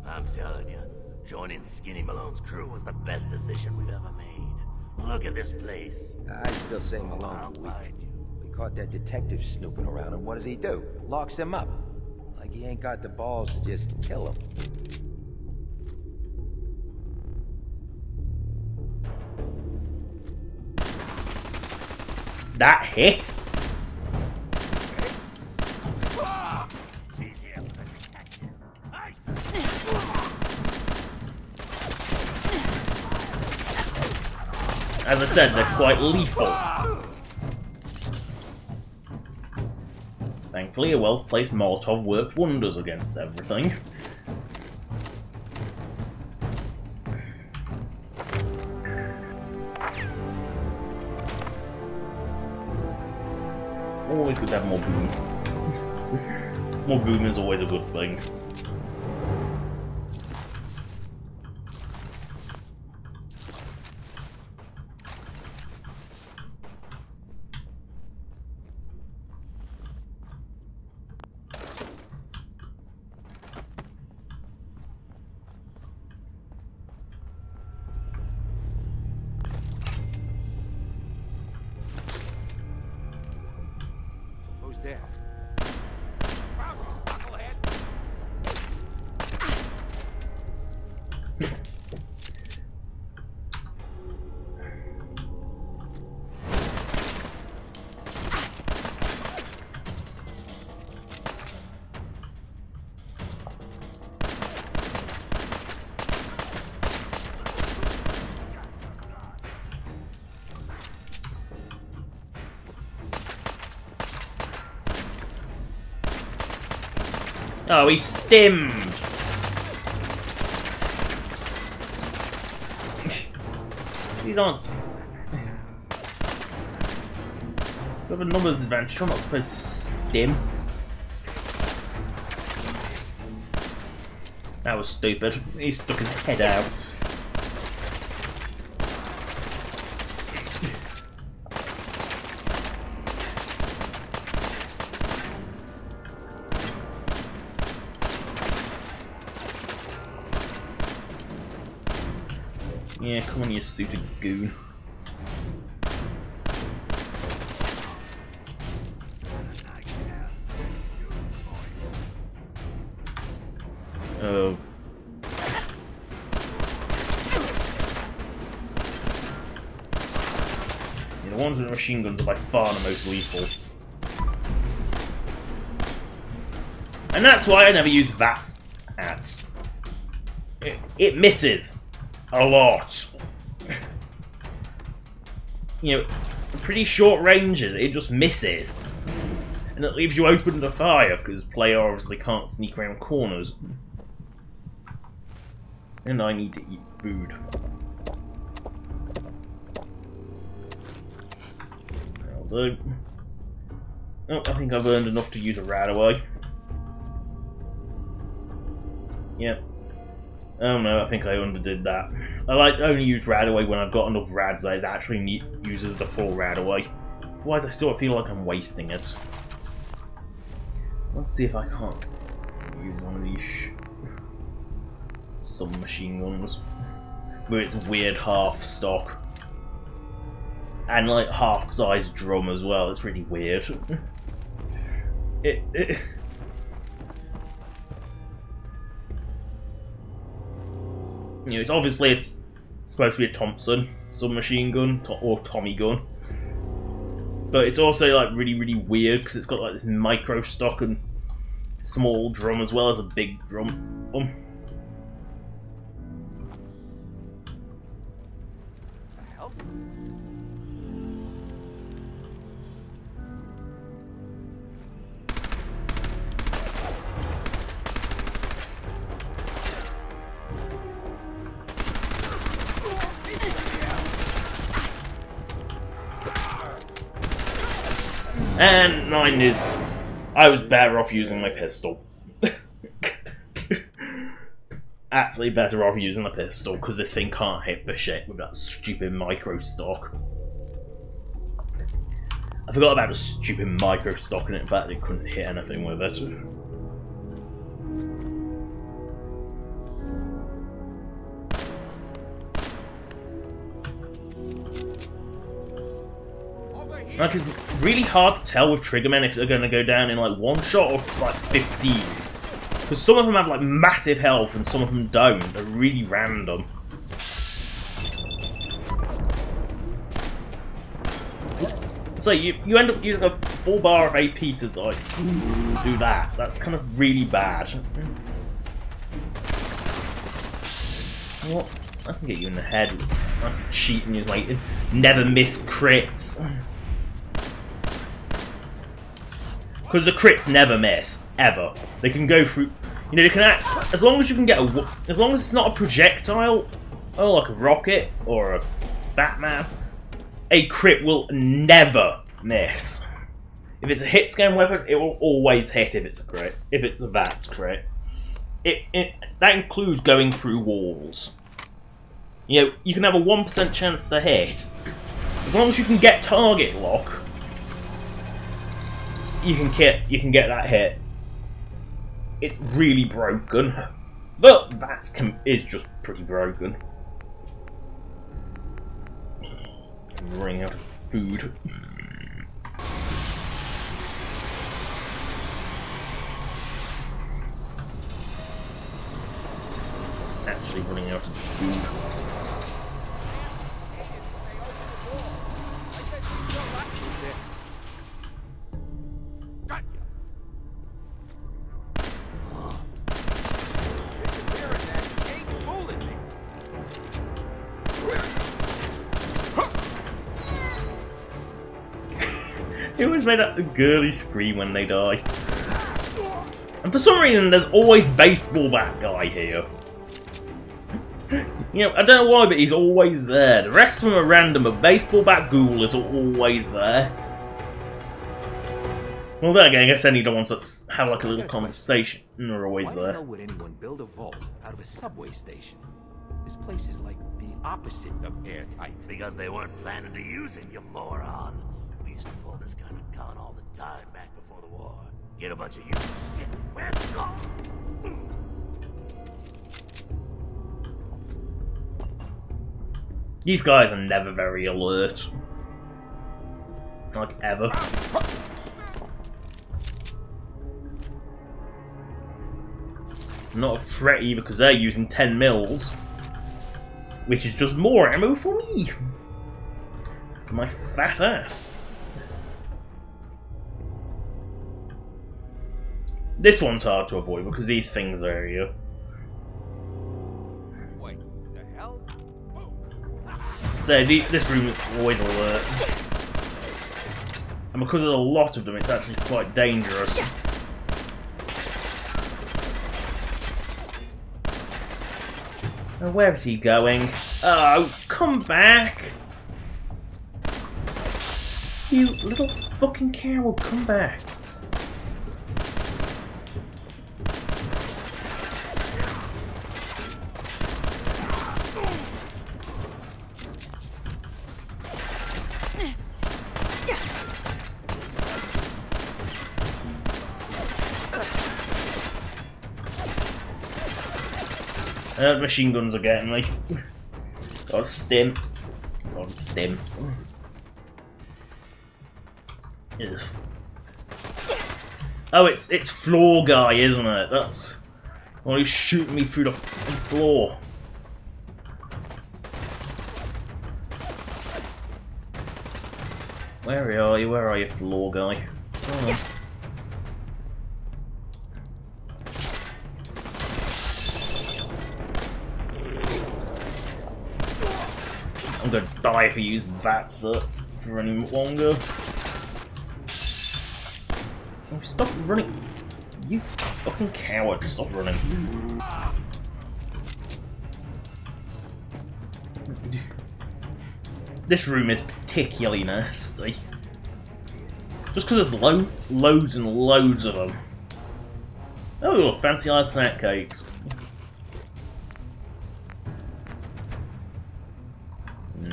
I'm telling you, joining Skinny Malone's crew was the best decision we've ever made. Look at this place. I still say Malone's weak. We caught that detective snooping around, and what does he do? Locks him up. Like he ain't got the balls to just kill him. That hit? As I said, they're quite lethal. Thankfully, a well-placed Molotov worked wonders against everything. Always good to have more boom. More boom is always a good thing. There. Oh, he's stimmed! These aren't... We have a numbers advantage, I'm not supposed to stim. That was stupid. He stuck his head out. Yeah, come on, you stupid goon. Oh. Yeah, the ones with the machine guns are by far the most lethal. And that's why I never use VATS hats. It misses a lot. You know, pretty short ranges, it just misses. And it leaves you open to fire, because player obviously can't sneak around corners. And I need to eat food. That'll do. Oh, I think I've earned enough to use a rad away. Yep. Oh no, I think I underdid that. I like to only use rad away when I've got enough rads that it actually uses the full rad away. Otherwise I sort of feel like I'm wasting it. Let's see if I can't use one of these submachine guns with its weird half stock and like half size drum as well. It's really weird. You know, it's obviously supposed to be a Thompson submachine gun or Tommy gun, but it's also like really weird because it's got like this micro stock and small drum as well as a big drum. And 9 is... I was better off using my pistol. Actually better off using the pistol, because this thing can't hit for shit with that stupid micro stock. I forgot about the stupid micro stock, and in fact it couldn't hit anything with it. Like, it's really hard to tell with Triggermen if they're going to go down in like one shot or like 15. Because some of them have like massive health and some of them don't. They're really random. So you end up using a full bar of AP to like do that. That's kind of really bad. What? I can get you in the head. I'm cheating you like never miss crits. Because the crits never miss, ever. They can go through, you know, they can act, as long as you can get as long as it's not a projectile, or like a rocket, or a Batman, a crit will never miss. If it's a hit scan weapon, it will always hit if it's a crit, if it's a VATS crit. That includes going through walls. You know, you can have a 1% chance to hit. As long as you can get target lock, you can get that hit. It's really broken, but that is just pretty broken. I'm running out of food. Actually running out of food. It always made that girly scream when they die. And for some reason, there's always baseball bat guy here. You know, I don't know why, but he's always there. The rest of them are random, but baseball bat ghoul is always there. Well, then again, I guess anyone wants to have like a little conversation, and they're always Why there. the hell would anyone build a vault out of a subway station? This place is like the opposite of airtight. Because they weren't planning to use it, you moron. We used to pull this kind of gun all the time back before the war. Get a bunch of you shit. Where's it gone? These guys are never very alert. Like, ever. Not a threat either, because they're using 10 mils. Which is just more ammo for me. For my fat ass. This one's hard to avoid because these things are here. Wait, the hell? So this room is always alert. And because there's a lot of them, it's actually quite dangerous. Now, where is he going? Oh, come back! You little fucking coward, come back. Machine guns are getting me. Got a stim. Got a stim. Ugh. Oh, it's floor guy, isn't it? That's why he's shooting me through the floor. Where are you? Where are you, floor guy? Oh. I'm gonna die if I use VATS for any longer. Oh, stop running! You fucking coward! Stop running! This room is particularly nasty. Just because there's loads and loads of them. Oh, look, fancy hard snack cakes.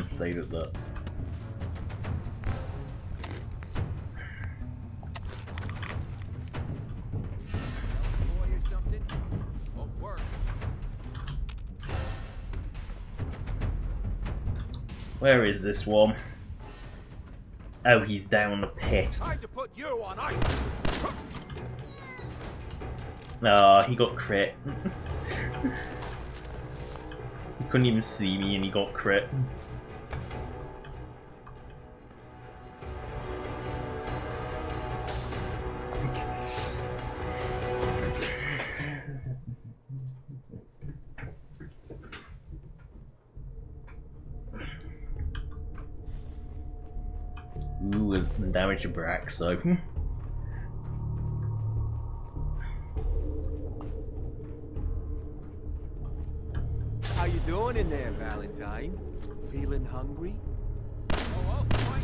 Save it that. Where is this one? Oh, he's down the pit. Ah, he got crit. He couldn't even see me and he got crit. Ooh, and damage your brack, so. How you doing in there, Valentine? Feeling hungry? Oh, I'll fight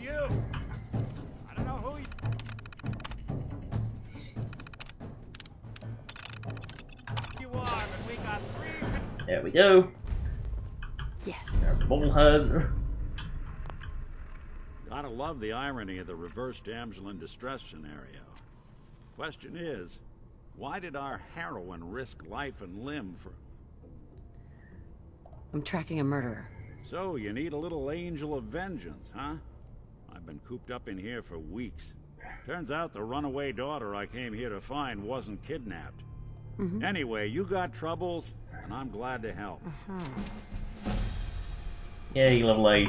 you. There we go. Yes. Bullhead. Gotta love the irony of the reverse damsel in distress scenario. Question is, why did our heroine risk life and limb for... I'm tracking a murderer. So, you need a little angel of vengeance, huh? I've been cooped up in here for weeks. Turns out the runaway daughter I came here to find wasn't kidnapped. Anyway, you got troubles, and I'm glad to help. Yay, level 8.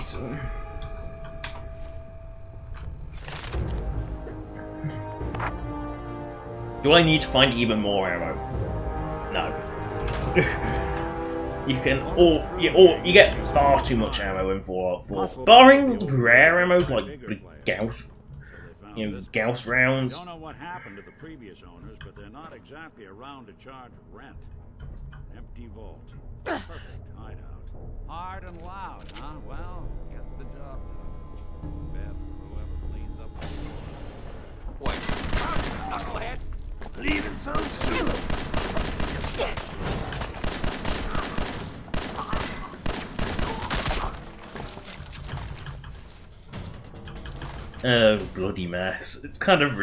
Do I need to find even more ammo? No. You can, or you get far too much ammo in Fallout 4. Barring the rare ammos like the Gauss, Gauss rounds. Don't know what happened to the previous owners, but they're not exactly around to charge rent. Empty vault. Perfect hideout. Hard and loud, huh? Well, gets the job done. Bad for whoever cleans up the floor. What? Knucklehead! Leaving so soon! Oh, bloody mess. It's kind of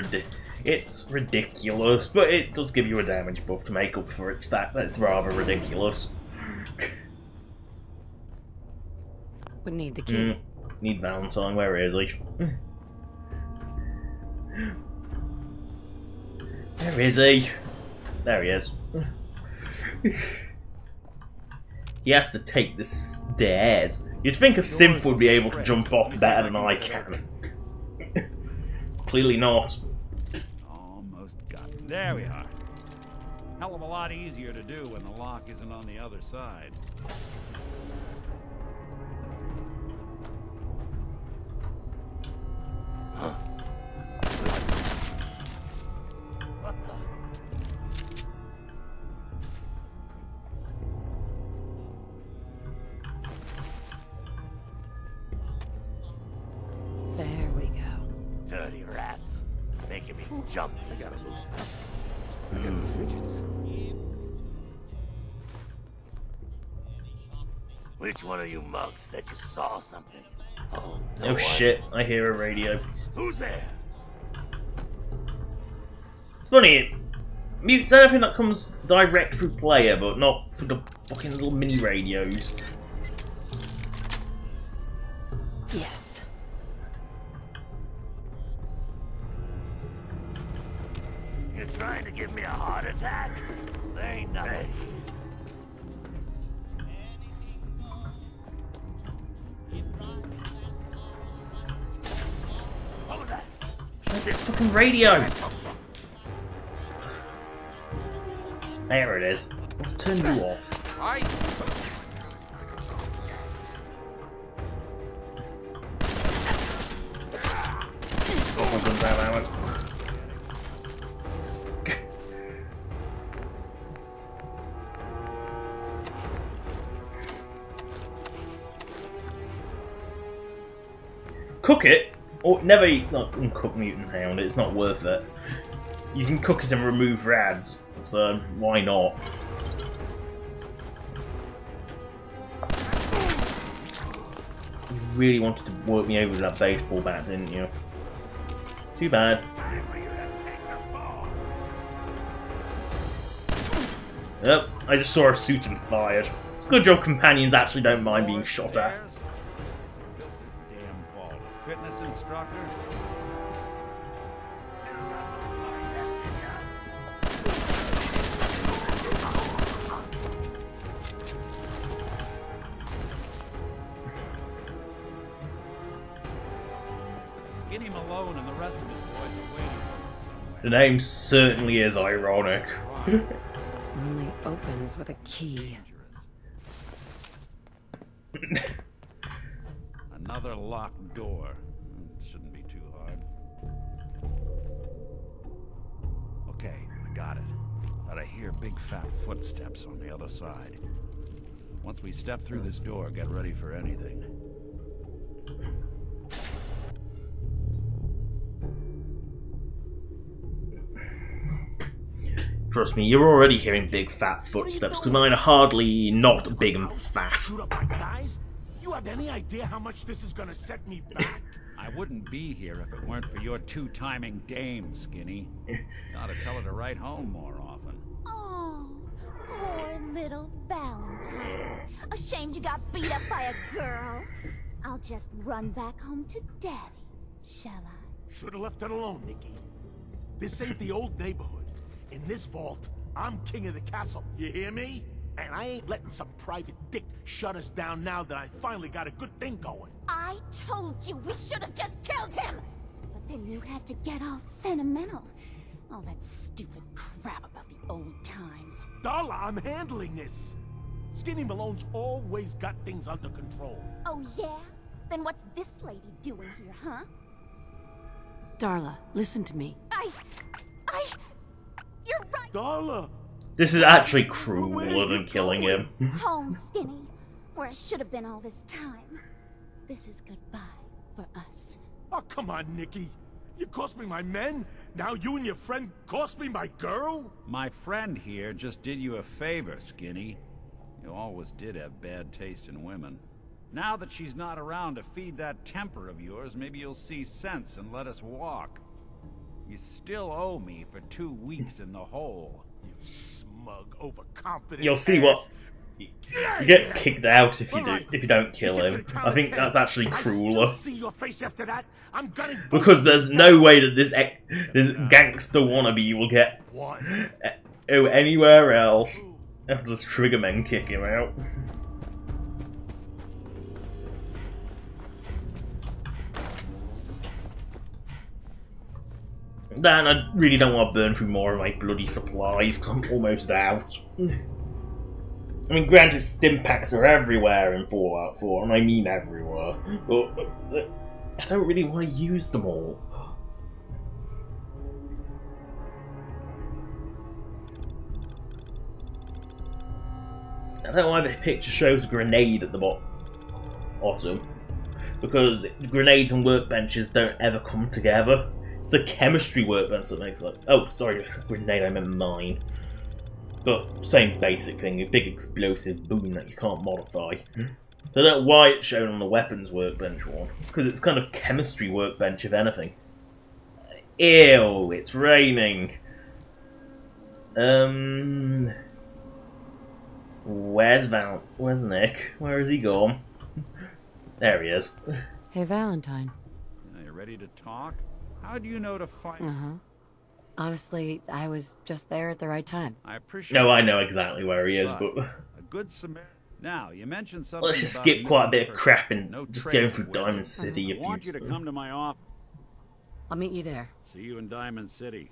ridiculous, but it does give you a damage buff to make up for its fact that it's rather ridiculous. We need the key. Need Valentine, where is he? Where is he? There he is. He has to take the stairs. You'd think a simp would be able to jump off better than I can. Clearly not. Almost got it. There we are. Hell of a lot easier to do when the lock isn't on the other side. Huh? What the? There we go. Dirty rats. Making me jump. I gotta loosen up. I got the fidgets. Which one of you mugs said you saw something? Oh, no Shit, I hear a radio. Who's there? It's funny, it mutes anything that comes direct through player, but not for the fucking little mini radios. Yes. You're trying to give me a heart attack? There ain't nothing. What was that? Where's this fucking radio? There it is. Let's turn you off. Oh my god, that ammo. Cook it, or never eat, not uncooked mutant hound, it's not worth it. You can cook it and remove rads, so why not? You really wanted to work me over with that baseball bat, didn't you? Too bad. Yep, I just saw a suit and fired. It's a good job companions actually don't mind being shot at. Fitness instructor? Skinny Malone and the rest of his boys are waiting for us somewhere. The name certainly is ironic. Only opens with a key. Another locked door. Shouldn't be too hard. Okay, I got it. But I hear big fat footsteps on the other side. Once we step through this door, get ready for anything. Trust me, you're already hearing big fat footsteps, because mine are hardly not big and fat. Shoot up my guys? You have any idea how much this is gonna set me back? I wouldn't be here if it weren't for your two-timing dame, Skinny. You ought to tell her to write home more often. Oh, poor little Valentine. Ashamed you got beat up by a girl. I'll just run back home to Daddy, shall I? Should have left it alone, Nikki. This ain't the old neighborhood. In this vault, I'm king of the castle. You hear me? And I ain't letting some private dick shut us down now that I finally got a good thing going. I told you we should have just killed him! But then you had to get all sentimental. All that stupid crap about the old times. Darla, I'm handling this. Skinny Malone's always got things under control. Oh, yeah? Then what's this lady doing here, huh? Darla, listen to me. You're right. Darla! This is actually crueler than killing him. Home, Skinny. Where I should have been all this time. This is goodbye for us. Oh, come on, Nikki. You cost me my men, now you and your friend cost me my girl? My friend here just did you a favor, Skinny. You always did have bad taste in women. Now that she's not around to feed that temper of yours, maybe you'll see sense and let us walk. You still owe me for 2 weeks in the hole. You smug, overconfident. You'll see what he gets kicked out if you don't kill him. I think that's actually crueler. See your face after that? I'm gonna Because there's no way that this gangster wannabe will get anywhere else. I'll just trigger men kick him out. Then I really don't want to burn through more of my bloody supplies because I'm almost out. I mean, granted, stim packs are everywhere in Fallout 4, and I mean everywhere, but I don't really want to use them all. I don't know why the picture shows a grenade at the bottom, because grenades and workbenches don't ever come together. It's the chemistry workbench that makes like... Oh, sorry, grenade, I meant mine. But same basic thing, a big explosive boom that you can't modify. So I don't know why it's shown on the weapons workbench one, because it's kind of chemistry workbench, if anything. Ew, it's raining. Where's Nick? Where has he gone? There he is. Hey, Valentine. Are you ready to talk? How do you know to fight? Honestly, I was just there at the right time. I appreciate. No, I know exactly where he is, but a good Samaritan. Now you mentioned something. Let's just about skip quite a bit of person. crap and No just trace going of through weapons. Diamond City. I want you to come to my office. I'll meet you there. See you in Diamond City.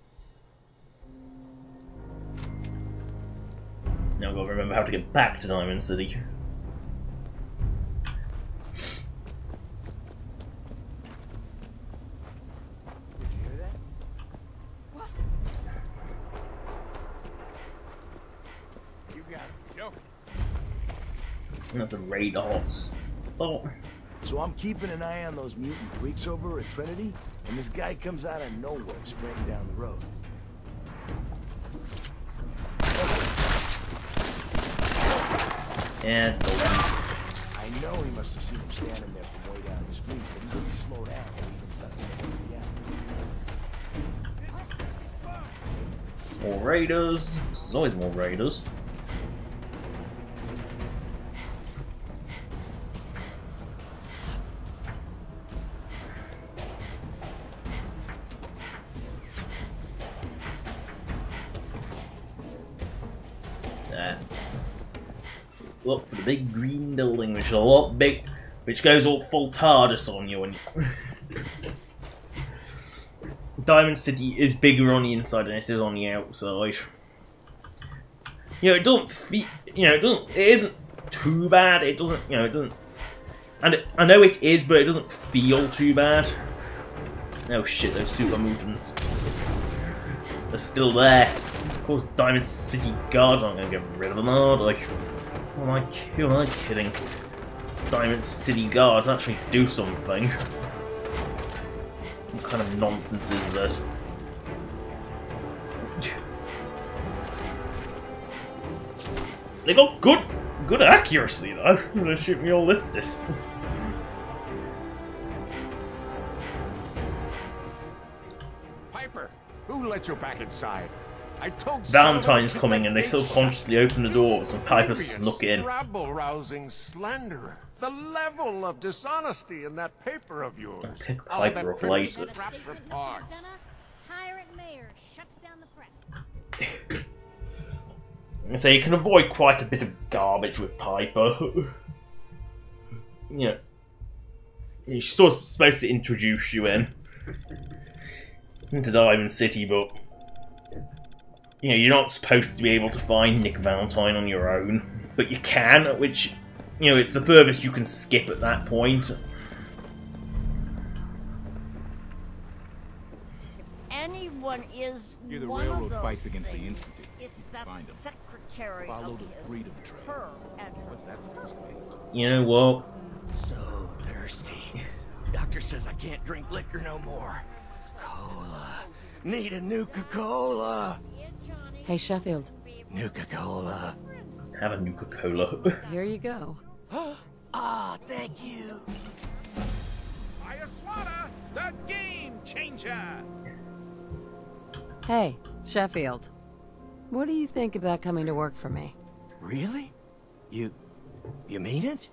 Now I've got to remember how to get back to Diamond City. And that's a radars. Oh. So I'm keeping an eye on those mutant freaks over at Trinity, and this guy comes out of nowhere spraying down the road. Yeah, dolphins. I know he must have seen him standing there from way down the street, but he didn't slow down or even More raiders. There's always more raiders. Look for the big green building, which is a lot big, which goes all full TARDIS on you. And Diamond City is bigger on the inside than it is on the outside. You know, it doesn't feel. You know, it isn't too bad. It doesn't. You know, it doesn't. And I know it is, but it doesn't feel too bad. Oh shit! Those super mutants. They're still there. Of course, Diamond City guards aren't going to get rid of them, are they? Who am I kidding? Diamond City guards actually do something. What kind of nonsense is this? They got good accuracy though. They shoot me all this. Piper, who let you back inside? I told Valentine's coming and they subconsciously open the doors and Piper snuck in. Rabble-rousing slanderer. The level of dishonesty in that paper of yours. Pick Piper up later. Tyrant mayor shuts down the press. So you can avoid quite a bit of garbage with Piper. You know, she's sort of supposed to introduce you into Diamond City, but you know, you're not supposed to be able to find Nick Valentine on your own, but you can, which, you know, it's the furthest you can skip at that point. Anyone is You're the one railroad of those fights against the things. Institute. It's that Find 'em. secretary Follow of the his, freedom trail. her and her. What's that supposed to mean? You know what? So thirsty. Doctor says I can't drink liquor no more. Cola. Need a Nuka-Cola. Hey, Sheffield. Nuka-Cola. Have a Nuka-Cola. Here you go. Ah, thank you. Fire Swatter, the game changer. Hey, Sheffield. What do you think about coming to work for me? Really? You mean it?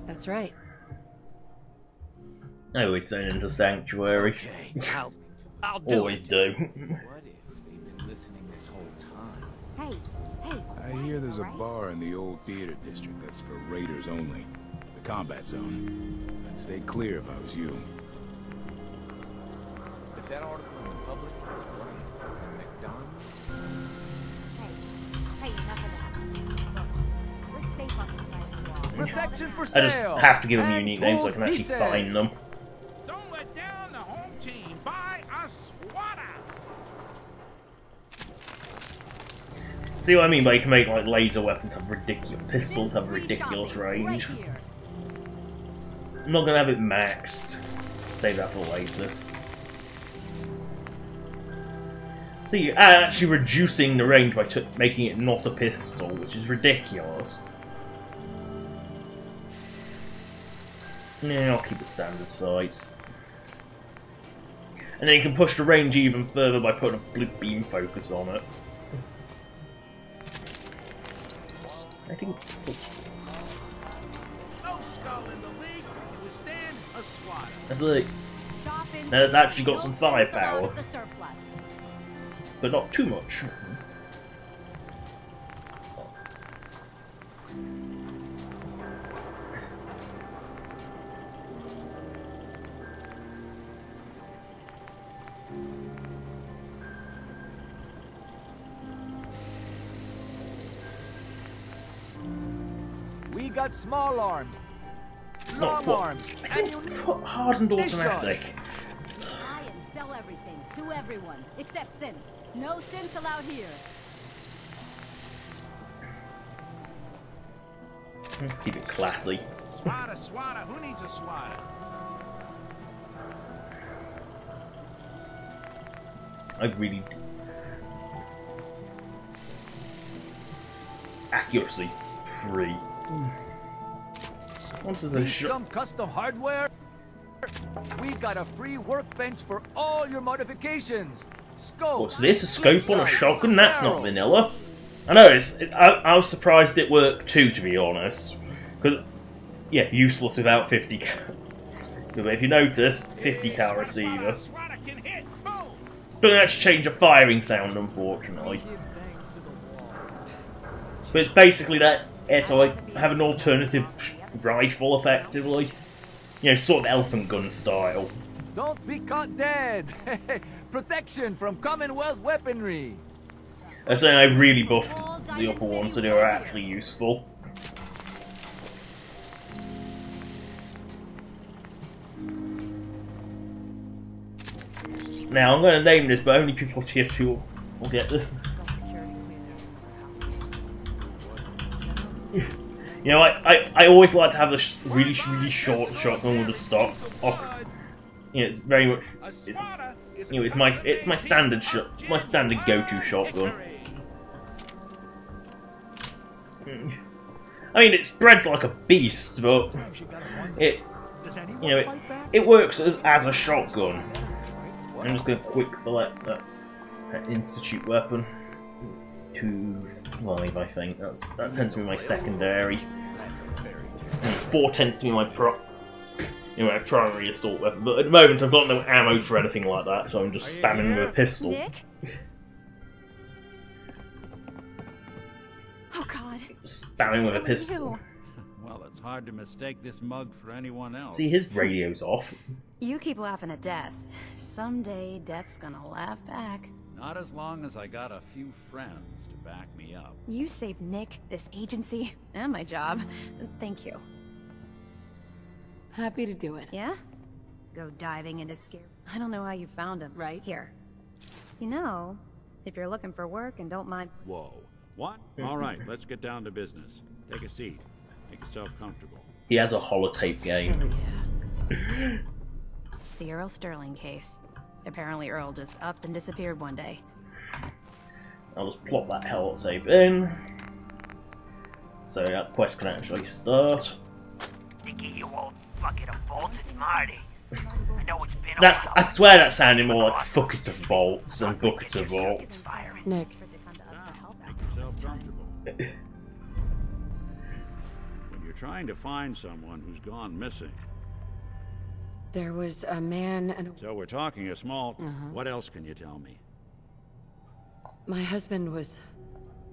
That's right. I always send into Sanctuary. Okay, I'll do Always do. What if they've been listening this whole time? Hey, I hear there's a bar in the old theater district that's for raiders only. The combat zone. I'd stay clear if I was you. If that article in the public was right, McDonald's. hey, enough of that. Look, we're safe on this side of the wall. Protection for I sale. just have to give them unique names so I can actually pieces. find them. Don't let down the home team. Buy a Swatter. See what I mean by you can make like laser weapons have ridiculous, pistols have ridiculous range. I'm not gonna have it maxed. Save that for later. See, you're actually reducing the range by making it not a pistol, which is ridiculous. Yeah, I'll keep it standard size. And then you can push the range even further by putting a blue beam focus on it. I think... No skull in the league can withstand a Swatter. That's like... Now it's actually got some firepower. But not too much. We got small arms, Not long what? arms, Put hardened automatic. Buy and sell everything to everyone except synths. No synths allowed here. Let's keep it classy. Swatter. Who needs a Swatter? I really... Accuracy 3. What is a Need shot? some custom hardware? We got a free workbench for all your modifications. Scope. What's this? A scope on a shotgun? That's not vanilla. I know I was surprised it worked too, to be honest. Because, yeah, useless without 50 cal. But if you notice, 50 cal receiver. Doesn't actually change the firing sound, unfortunately. But it's basically that. Yeah, so I have an alternative rifle, effectively. You know, sort of elephant gun style. Don't be caught dead. Protection from Commonwealth weaponry. I say I really buffed the upper ones, so they were actually useful. Now, I'm going to name this, but only people tier 2 will get this. You know, I always like to have a really short shotgun with a stock. You know, it's very much, it's my standard go-to shotgun. I mean, it spreads like a beast, but it works as a shotgun. I'm just going to quick select that institute weapon. 2.5, I think. That tends to be my secondary. And 4 tends to be my primary assault weapon. But at the moment, I've got no ammo for anything like that, so I'm just spamming with a pistol. Nick? Oh God! Spamming with a pistol. Well, it's hard to mistake this mug for anyone else. See, his radio's off. You keep laughing at death. Someday, death's gonna laugh back. Not as long as I got a few friends to back me up. You saved Nick, this agency, and my job. Thank you. Happy to do it. Yeah? Go diving into scare. I don't know how you found him. Right here. You know, if you're looking for work and don't mind. Whoa. What? All right, let's get down to business. Take a seat. Make yourself comfortable. He has a holotape game. Yeah. The Earl Sterling case. Apparently Earl just up and disappeared one day. I'll just plop that holotape in. So that quest can actually start. Nicky, you old bucket of bolts, it's Marty. I know it's been That's, I swear that sounded more like bucket of bolts than bucket of bolts. Nick. Make yourself comfortable. When you're trying to find someone who's gone missing. There was a man and... So we're talking a small... What else can you tell me? My husband was...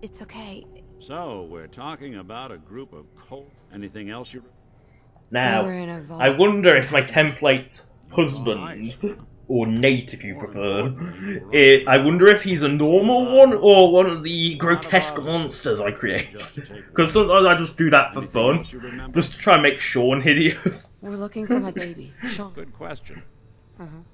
It's okay. So we're talking about a group of cold... Anything else you... Now, We were in a vault. I wonder if my template's husband, or Nate if you prefer, I wonder if he's a normal one or one of the grotesque monsters I create. Because sometimes I just do that for fun, just to try and make Sean hideous. We're looking for my baby, Sean. Good question.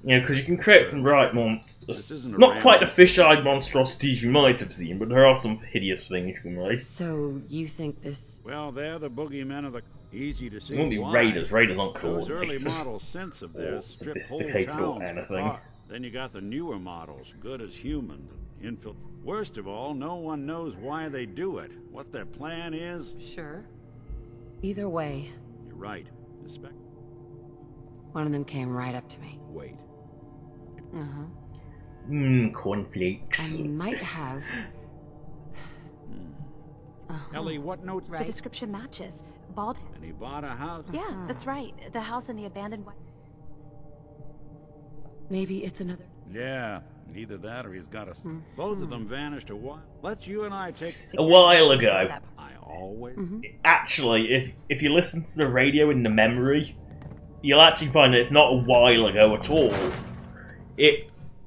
You know, because you can create some right monsters. Not quite the fish-eyed monstrosities you might have seen, but there are some hideous things you can make. So, you think this... Well, they're the boogeymen of the... Easy to see. It won't be why. Raiders. Raiders aren't Those early coordinated. model synths of theirs strip whole Sophisticated or towns anything. apart. Then you got the newer models, good as human. Worst of all, no one knows why they do it. What their plan is. Sure. Either way. You're right. One of them came right up to me. Wait. Cornflakes. I might have... Ellie, what note? The description matches. Bald. And he bought a house? Yeah, that's right. The house in the abandoned... Maybe it's another... Yeah, either that or he's got a... Both of them vanished a while. Let's you and I take... A while ago. I always... Actually, if you listen to the radio in the memory, you'll actually find that it's not a while ago at all.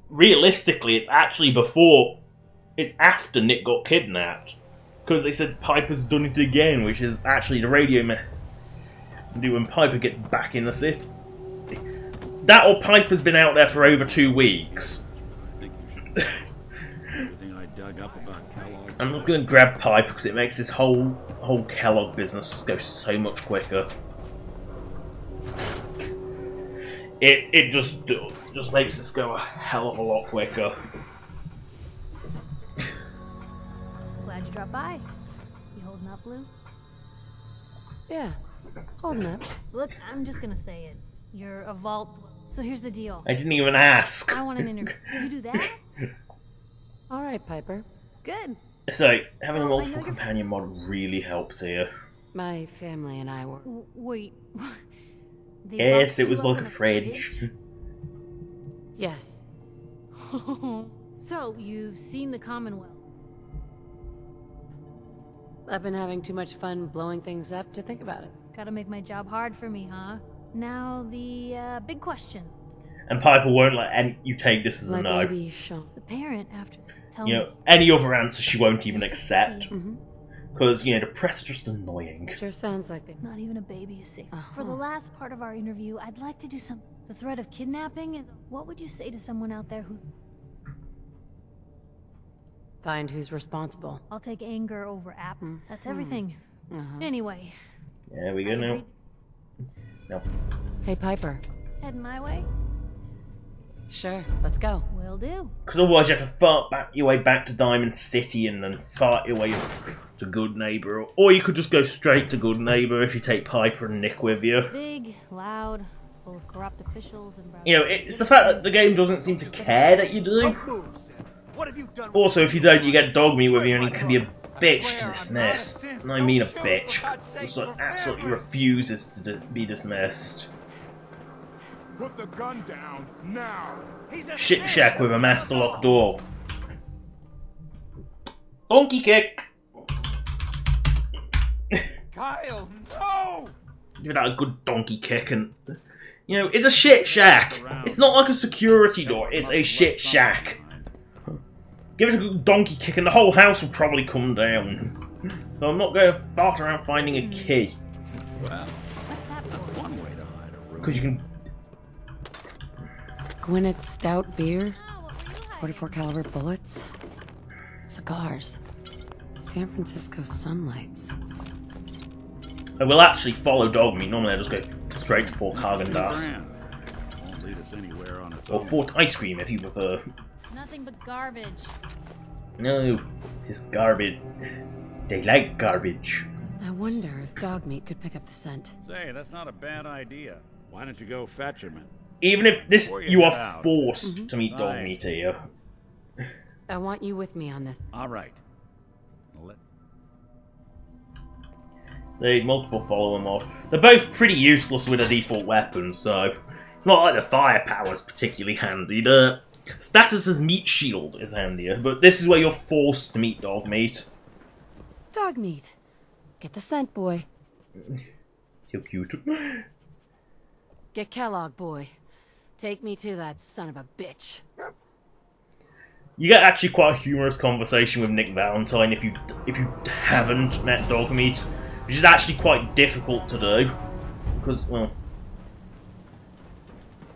Realistically, it's actually before... It's after Nick got kidnapped. Because they said Piper's done it again, which is actually the radio do when Piper gets back in the city. That or Piper's been out there for over 2 weeks. Everything I dug up about Kellogg. I'm not going to grab Piper because it makes this whole Kellogg business go so much quicker. It just makes this go a hell of a lot quicker. Glad you dropped by. You holding up, Blue? Yeah, holding up. Look, I'm just gonna say it. You're a vault. So here's the deal. I didn't even ask. I want an interview. You do that? All right, Piper. Good. So, having a multiple companion mod really helps here. My family and I were... Wait. Yes, it was like a fridge. Yes. So, you've seen the Commonwealth. I've been having too much fun blowing things up to think about it. Gotta make my job hard for me, huh? Now, the big question. And Piper won't let you take this as a no. Baby Sean. The parent, after... Tell you me. know, any other answer she won't even accept. Because, you know, the press are just annoying. Sure sounds like they... Not even a baby is safe. For the last part of our interview, I'd like to do some... The threat of kidnapping is... What would you say to someone out there who's... Find who's responsible. I'll take anger over app. That's everything. Anyway. There we go now. No. Hey, Piper. Heading my way? Sure, let's go. Will do. Because otherwise you have to fart back your way back to Diamond City and then fart your way to Good Neighbor. Or you could just go straight to Good Neighbor if you take Piper and Nick with you. Big, loud, full of corrupt officials and... You know, it's the fact that the game doesn't seem to care that you do. Also, if you don't, you get dog meat with you and you can be a bitch to dismiss. And I mean a bitch. Also, absolutely refuses to be dismissed. Put the gun down now. Shit shack with a master lock door. Donkey kick. Kyle, no! Give that a good donkey kick and... You know, it's a shit shack. It's not like a security door, it's a shit shack. Give it a good donkey kick and the whole house will probably come down. So I'm not going to fart around finding a key. Well, that's one way to hide a room. Because you can... Gwinnett stout beer, 44 caliber bullets, cigars, San Francisco sunlights. I will actually follow Dogmeat. Normally I just go straight for Häagen-Dazs. Won't lead us anywhere on its Or own. Fort Ice Cream if you prefer. Nothing but garbage. No, it's garbage. They like garbage. I wonder if Dogmeat could pick up the scent. Say, that's not a bad idea. Why don't you go fetch him? Even if this, Before you head are out. forced to meet Dogmeat here. I want you with me on this. All right. They multiple follower mod. They're both pretty useless with a default weapon, so it's not like the firepower's particularly handy. The status as meat shield is handier, but this is where you're forced to meet Dogmeat. Dogmeat. Get the scent, boy. So cute. Get Kellogg, boy. Take me to that son of a bitch. You get actually quite a humorous conversation with Nick Valentine if you haven't met Dogmeat, which is actually quite difficult to do because, well,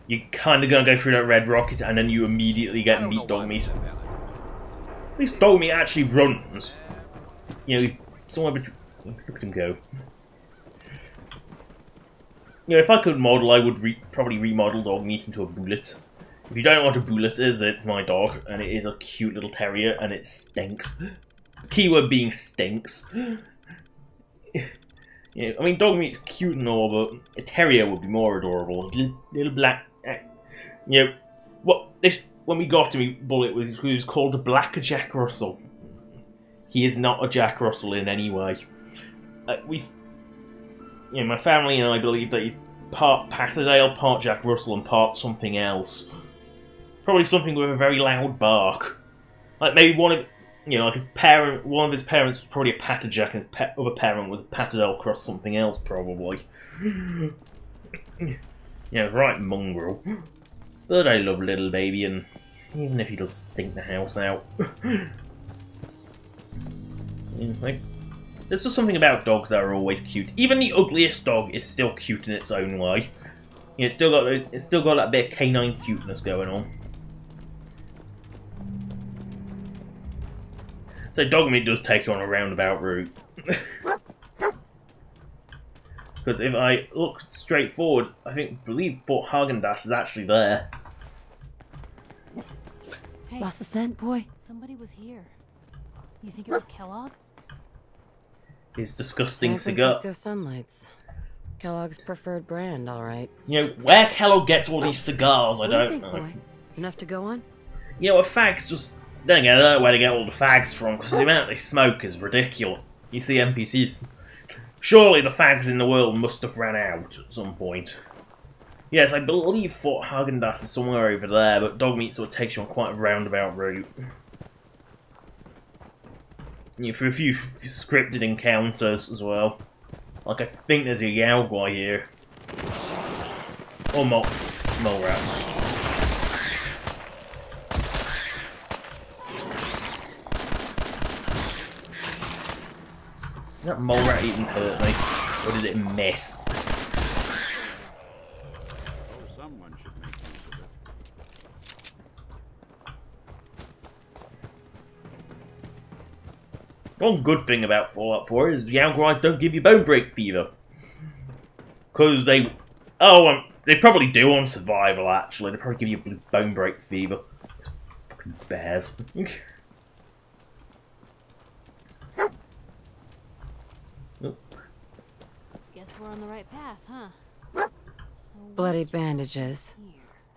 you're kind of gonna go through that red rocket and then you immediately get to meet Dogmeat. At least Dogmeat actually runs. You know, somewhere between. Look at him go. You know, if I could model, I would probably remodel Dogmeat into a bullet. If you don't know what a bullet is, it's my dog, and it is a cute little terrier, and it stinks. Keyword being stinks. Yeah, I mean, Dogmeat's cute and all, but a terrier would be more adorable. Little black. You know, when we got him, Bullet he was called a Black Jack Russell. He is not a Jack Russell in any way. My family and I believe that he's part Patterdale, part Jack Russell, and part something else. Probably something with a very loud bark. Like maybe one of his parent, one of his parents was probably a Patterjack, and his other parent was a Patterdale cross something else, probably. Yeah, right mongrel. But I love little baby, and even if he does stink the house out. There's just something about dogs that are always cute. Even the ugliest dog is still cute in its own way. Yeah, it's still got that bit of canine cuteness going on. So Dogmeat does take you on a roundabout route. Because if I look straight forward, I believe Fort Häagen-Dazs is actually there. Hey, lost the scent, boy? Somebody was here. You think it was Kellogg? His disgusting San cigar. Francisco sunlights. Kellogg's preferred brand, all right. You know, where Kellogg gets all these cigars, I don't know. Boy? Enough to go on? You know, a fags just... Then again, I don't know where they get all the fags from, because the amount they smoke is ridiculous. You see NPCs. Surely the fags in the world must have ran out at some point. Yes, I believe Fort Häagen-Dazs is somewhere over there, but Dogmeat sort of takes you on quite a roundabout route. You know, for a few scripted encounters as well. Like, I think there's a Yao Guai here. Or mole rat. Did that mole rat even hurt me? Or did it miss? Someone should make use of it. One good thing about Fallout 4 is Yao Guais don't give you bone break fever. Because they... Oh, they probably do on survival, actually. They probably give you bone break fever. Fucking bears. Guess we're on the right path, huh? Bloody bandages.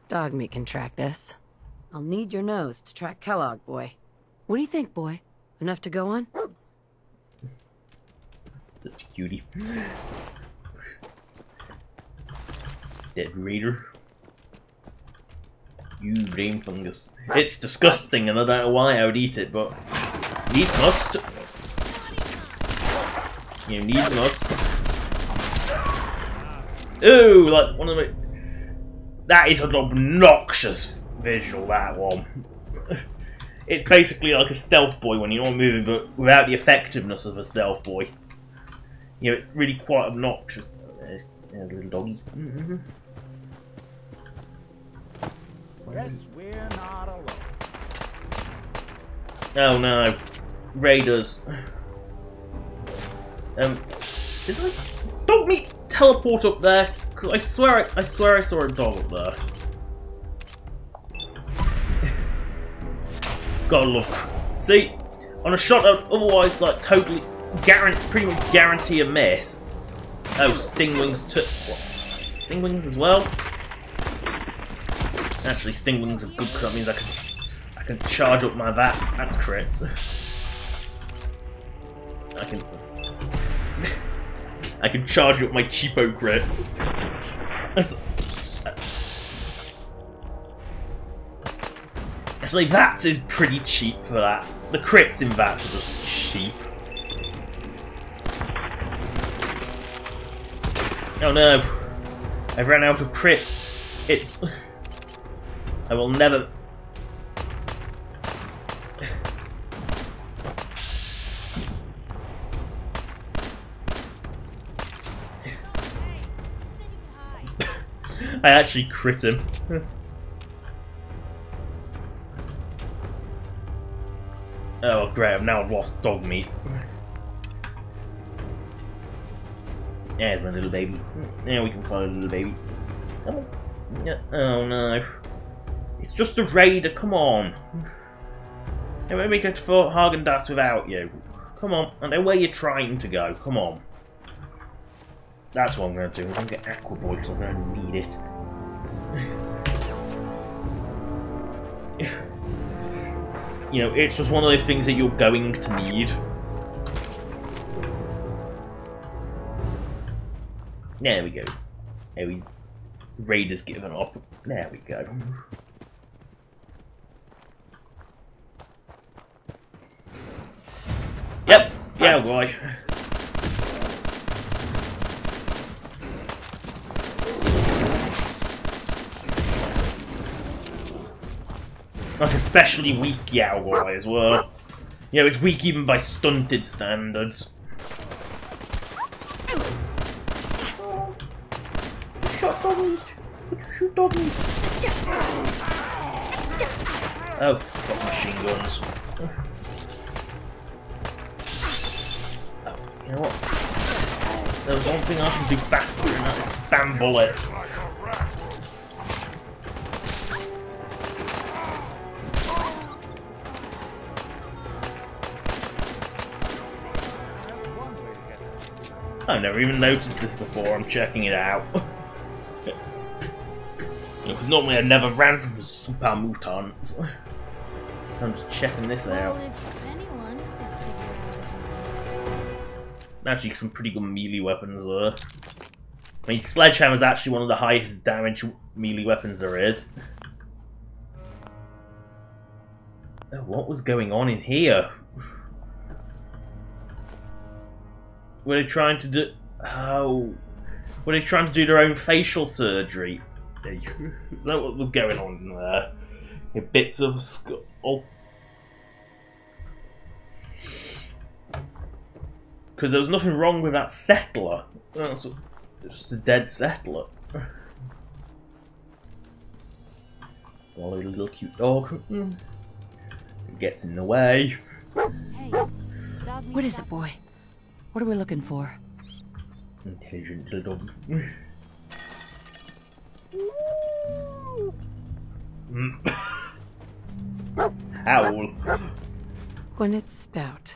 Dogmeat can track this. I'll need your nose to track Kellogg, boy. What do you think, boy? Enough to go on? Such a cutie. Dead reader. You brain fungus. It's disgusting and I don't know why I would eat it, but needs must. You know, needs must. Ooh, like one of the... That is an obnoxious visual, that one. it's basically like a stealth boy when you're not moving, but without the effectiveness of a stealth boy. You know, it's really quite obnoxious. There's a little doggy. Yes, we're not alone. Oh no, raiders. Did I dog meat teleport up there? Because I swear I saw a dog up there. Gotta love. See, on a shot that would otherwise like totally pretty much guarantee a miss. Oh, stingwings too. What? Stingwings as well. Actually, stingwings are good because that means I can charge up my VAT. That's crits. I can charge up my cheapo crits. It's like VATS is pretty cheap for that. The crits in VATS are just cheap. Oh no, I've ran out of crits. I will never. I actually crit him. Oh great, now I've lost dog meat. There's my little baby. Now we can find a little baby. Come on. Yeah. Oh no. It's just a raider, come on. Hey, let me go to Fort Häagen-Dazs without you. Come on, I know where you're trying to go, come on. That's what I'm going to do, I'm going to get Aqua Boy because I'm going to need it. You know, it's just one of those things that you're going to need. There we go. There he's Raider's given up. There we go. Yep. Yeah, boy. Like especially weak Yao boy as well. You know, it's weak even by stunted standards. Shot doggy! Shoot doggy! Oh, got machine guns. Oh, you know what? There's one thing I can do faster, and that is spam bullets. I've never even noticed this before, I'm checking it out. Because normally I never ran from super mutants. I'm just checking this out. Actually, some pretty good melee weapons there. I mean, Sledgehammer is actually one of the highest damage melee weapons there is. Oh, what was going on in here? Were they trying to do... Oh... Were they trying to do their own facial surgery? Is that what was going on in there? Bits of skull. Because there was nothing wrong with that settler. It's just a dead settler. Well, a little cute dog. It gets in the way. What is it, boy? What are we looking for? Intelligent little doggy. Howl. Gwyneth Stout.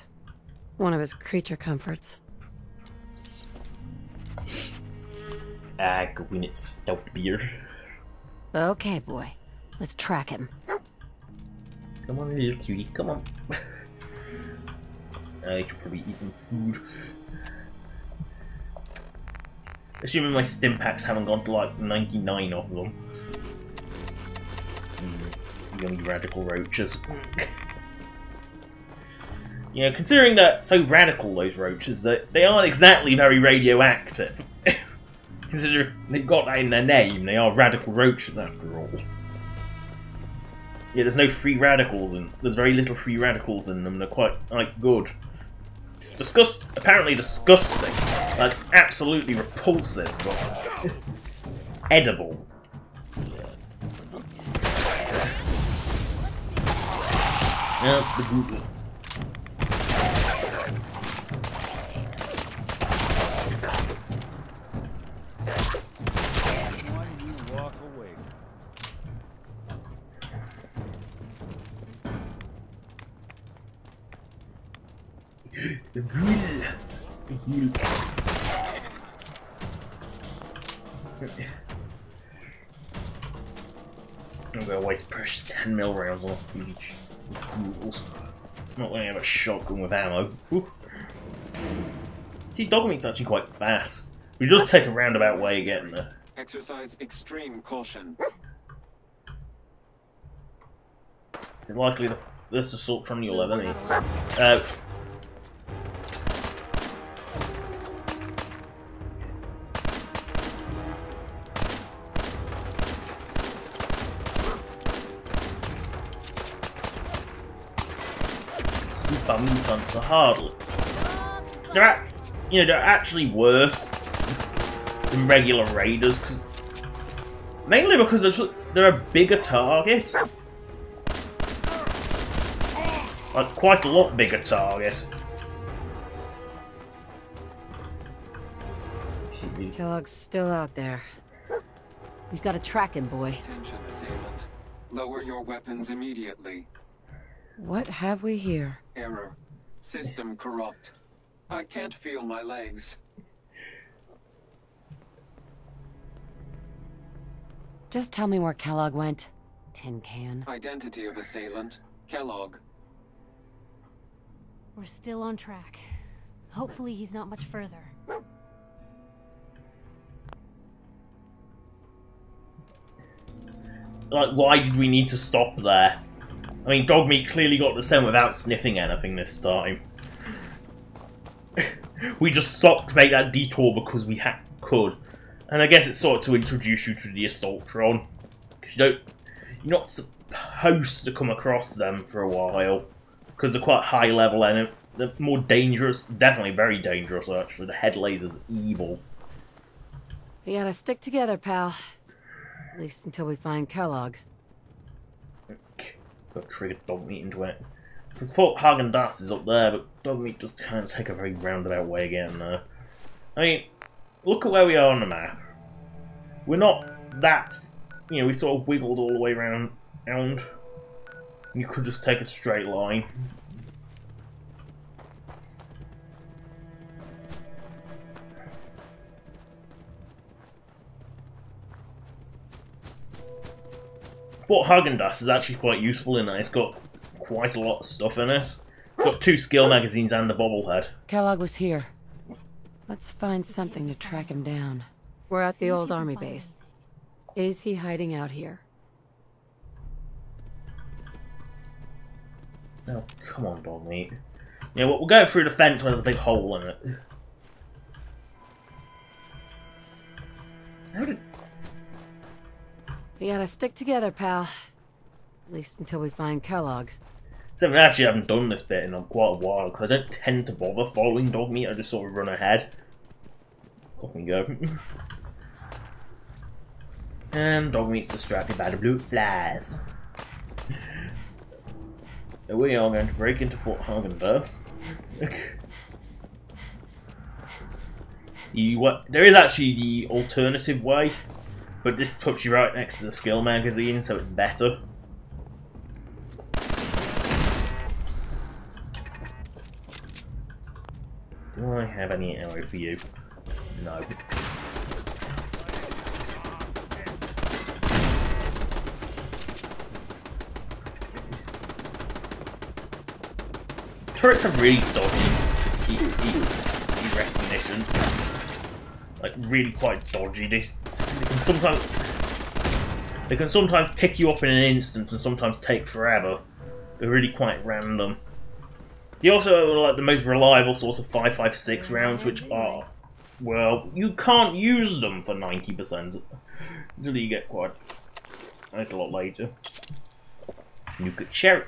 One of his creature comforts. Gwyneth Stout beer. Okay, boy. Let's track him. Come on, little cutie. Come on. I should probably eat some food. Assuming my stim packs haven't gone to like 99 of them. Young radical roaches. You know, considering that so radical those roaches, that they aren't exactly very radioactive. Considering they've got that in their name, they are radical roaches after all. Yeah, there's no free radicals in. There's very little free radicals in them. They're quite like good. It's apparently disgusting, like absolutely repulsive, but edible. Yeah, the Google. Why do you walk away? The Google. The Google. I'm gonna waste precious 10mm rounds on each. Not going to have a shotgun with ammo. Ooh. See, dog meat's actually quite fast. We just take a roundabout way getting there. Exercise extreme caution. It's likely this assault on your level, isn't he? Mutants are hardly. They're actually worse than regular raiders, mainly because they're a bigger target, like quite a lot bigger target. Kellogg's still out there. We've got to track him, boy. Attention, assailant. Lower your weapons immediately. What have we here? Error. System corrupt. I can't feel my legs. Just tell me where Kellogg went. Tin can. Identity of assailant. Kellogg. We're still on track. Hopefully he's not much further. Like, why did we need to stop there? I mean, Dogmeat clearly got the scent without sniffing anything this time. We just stopped to make that detour because we could. And I guess it's sort of to introduce you to the Assaultron. You're not supposed to come across them for a while. Because they're quite high level and they're more dangerous. Definitely very dangerous, actually. The head laser's evil. We gotta stick together, pal. At least until we find Kellogg. Got triggered Dogmeat into it. Because Fort Häagen-Dazs is up there, but Dogmeat just kind of take a very roundabout way getting there. I mean, look at where we are on the map. We're not that, we sort of wiggled all the way around. You could just take a straight line. Fort Häagen-Dazs is actually quite useful in that it's got quite a lot of stuff in it. It's got 2 skill magazines and a bobblehead. Kellogg was here. Let's find something to track him down. We're at the old army base. Is he hiding out here? Oh, come on, Dogmeat. Yeah, we're going through the fence where there's a big hole in it. How did... We gotta stick together, pal. At least until we find Kellogg. So I actually haven't done this bit in quite a while, because I don't tend to bother following Dogmeat, I just sort of run ahead. Off we go. And Dogmeat's distracted by the blue flies. So we are going to break into Fort Häagen-Dazs. There is actually the alternative way, but this puts you right next to the skill magazine, so it's better. Do I have any ammo for you? No. Turrets are really dodgy. Recognition. Like, really quite dodgy. They can sometimes pick you up in an instant and sometimes take forever. They're really quite random. You also have like the most reliable source of 5.56 rounds, which are, well, you can't use them for 90% until you get quite a lot later. Nuka Cherry.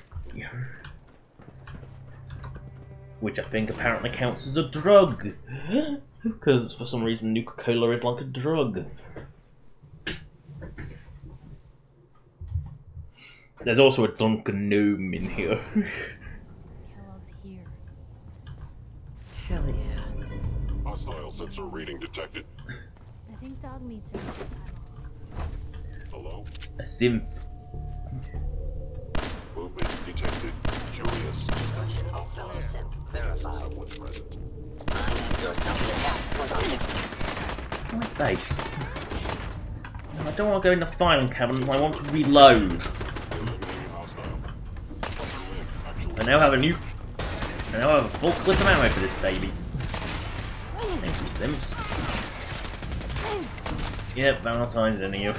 Which I think apparently counts as a drug. Because for some reason Nuka-Cola is like a drug. There's also a Dunkin' Gnome in here. Kellogg's here. Hell yeah. Hostile sensor reading detected. I think dog meats are Hello? A synth. Movement detected. Curious. Destruction of fellow synth verified. Someone present. Your self-attack was on My face. I don't want to go in the filing cabinet, I want to reload. I now have a full clip of ammo for this baby. Thank you, Sims. Yep, Valentine's in here.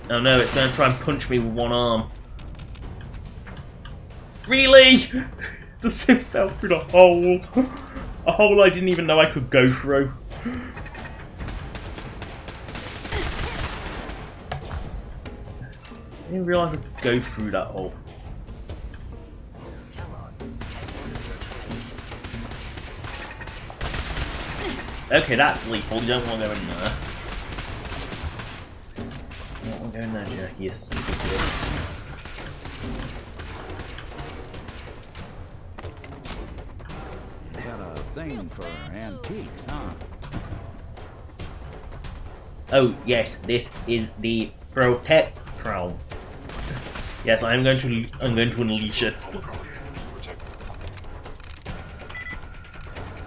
Oh no, it's going to try and punch me with one arm. Really? The sim fell through the hole. A hole I didn't even know I could go through. I didn't realise I could go through that hole. Okay, that's lethal. You don't want to go in there. You don't want to go in there, Jack. You stupid kid. Got a thing for antiques, huh? Oh yes, this is the Protectron. Yes, I'm going to unleash it.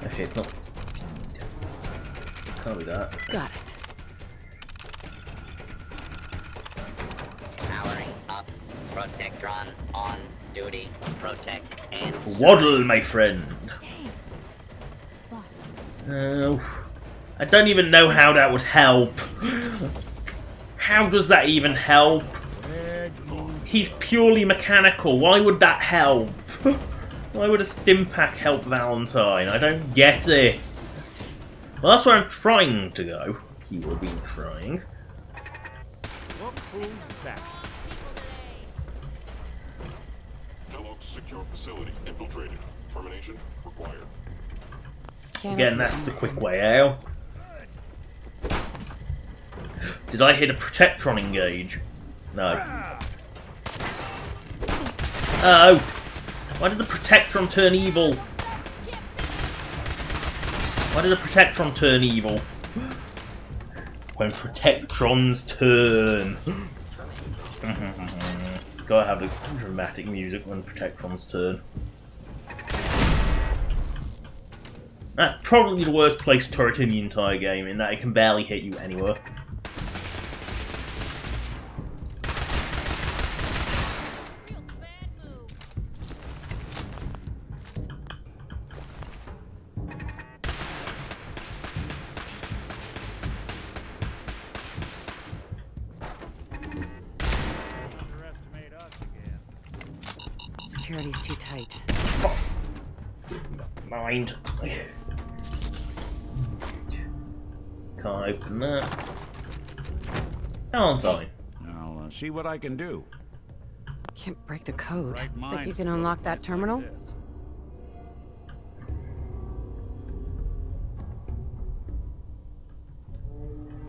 Okay, it's not speed. Can't be that. Got it. powering up. Protectron on duty. Protect and Waddle, my friend. I don't even know how that would help. How does that even help? He's purely mechanical. Why would that help? Why would a stim pack help Valentine? I don't get it. Well, that's where I'm trying to go. He will be trying. Kellogg's secure facility infiltrated. Termination required. Again, that's the quick way out. Did I hit a Protectron engage? No. Oh! Why did the Protectron turn evil? Why did the Protectron turn evil? When Protectrons turn. Gotta have the dramatic music when Protectrons turn. That's probably the worst placed turret in the entire game, in that it can barely hit you anywhere. Security's too tight. Mind. Can't open that. Valentine. I'll see what I can do. Can't break the code. Right Think mind you can unlock that terminal?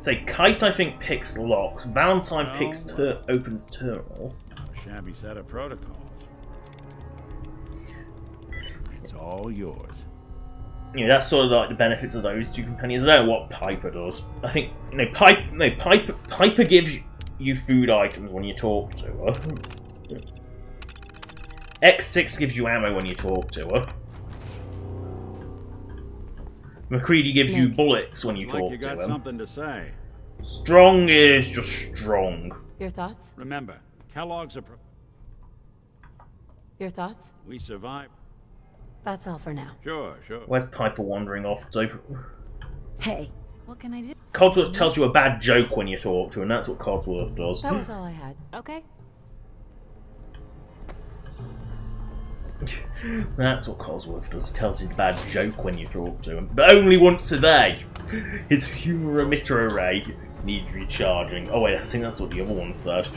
Say, Kite I think picks locks. Valentine picks opens terminals. A shabby set of protocols. It's all yours. Yeah, that's sort of like the benefits of those two companions. I don't know what Piper does. I think Piper gives you food items when you talk to her. X6 gives you ammo when you talk to her. McCready gives you bullets when you talk Like you got to him. something to say. Strong is just strong. Your thoughts? Remember, Kellogg's a. Your thoughts? We survived. That's all for now. Sure. Where's Piper wandering off to? Hey, what can I do? Codsworth tells you a bad joke when you talk to him, and that's what Codsworth does. That was all I had. Okay. That's what Codsworth does. He tells you a bad joke when you talk to him. But only once a day. His humor emitter array needs recharging. Oh wait, I think that's what the other one said.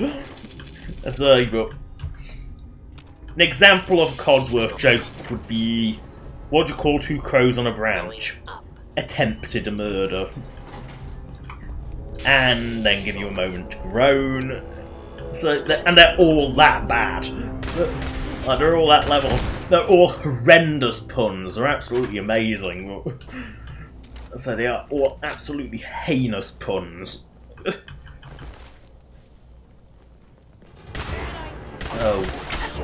That's but an example of a Codsworth joke would be, what do you call two crows on a branch? Attempted a murder. And then give you a moment to groan. So, and they're all that bad. Like, they're all that level. They're all horrendous puns. They're absolutely amazing. So they are all absolutely heinous puns.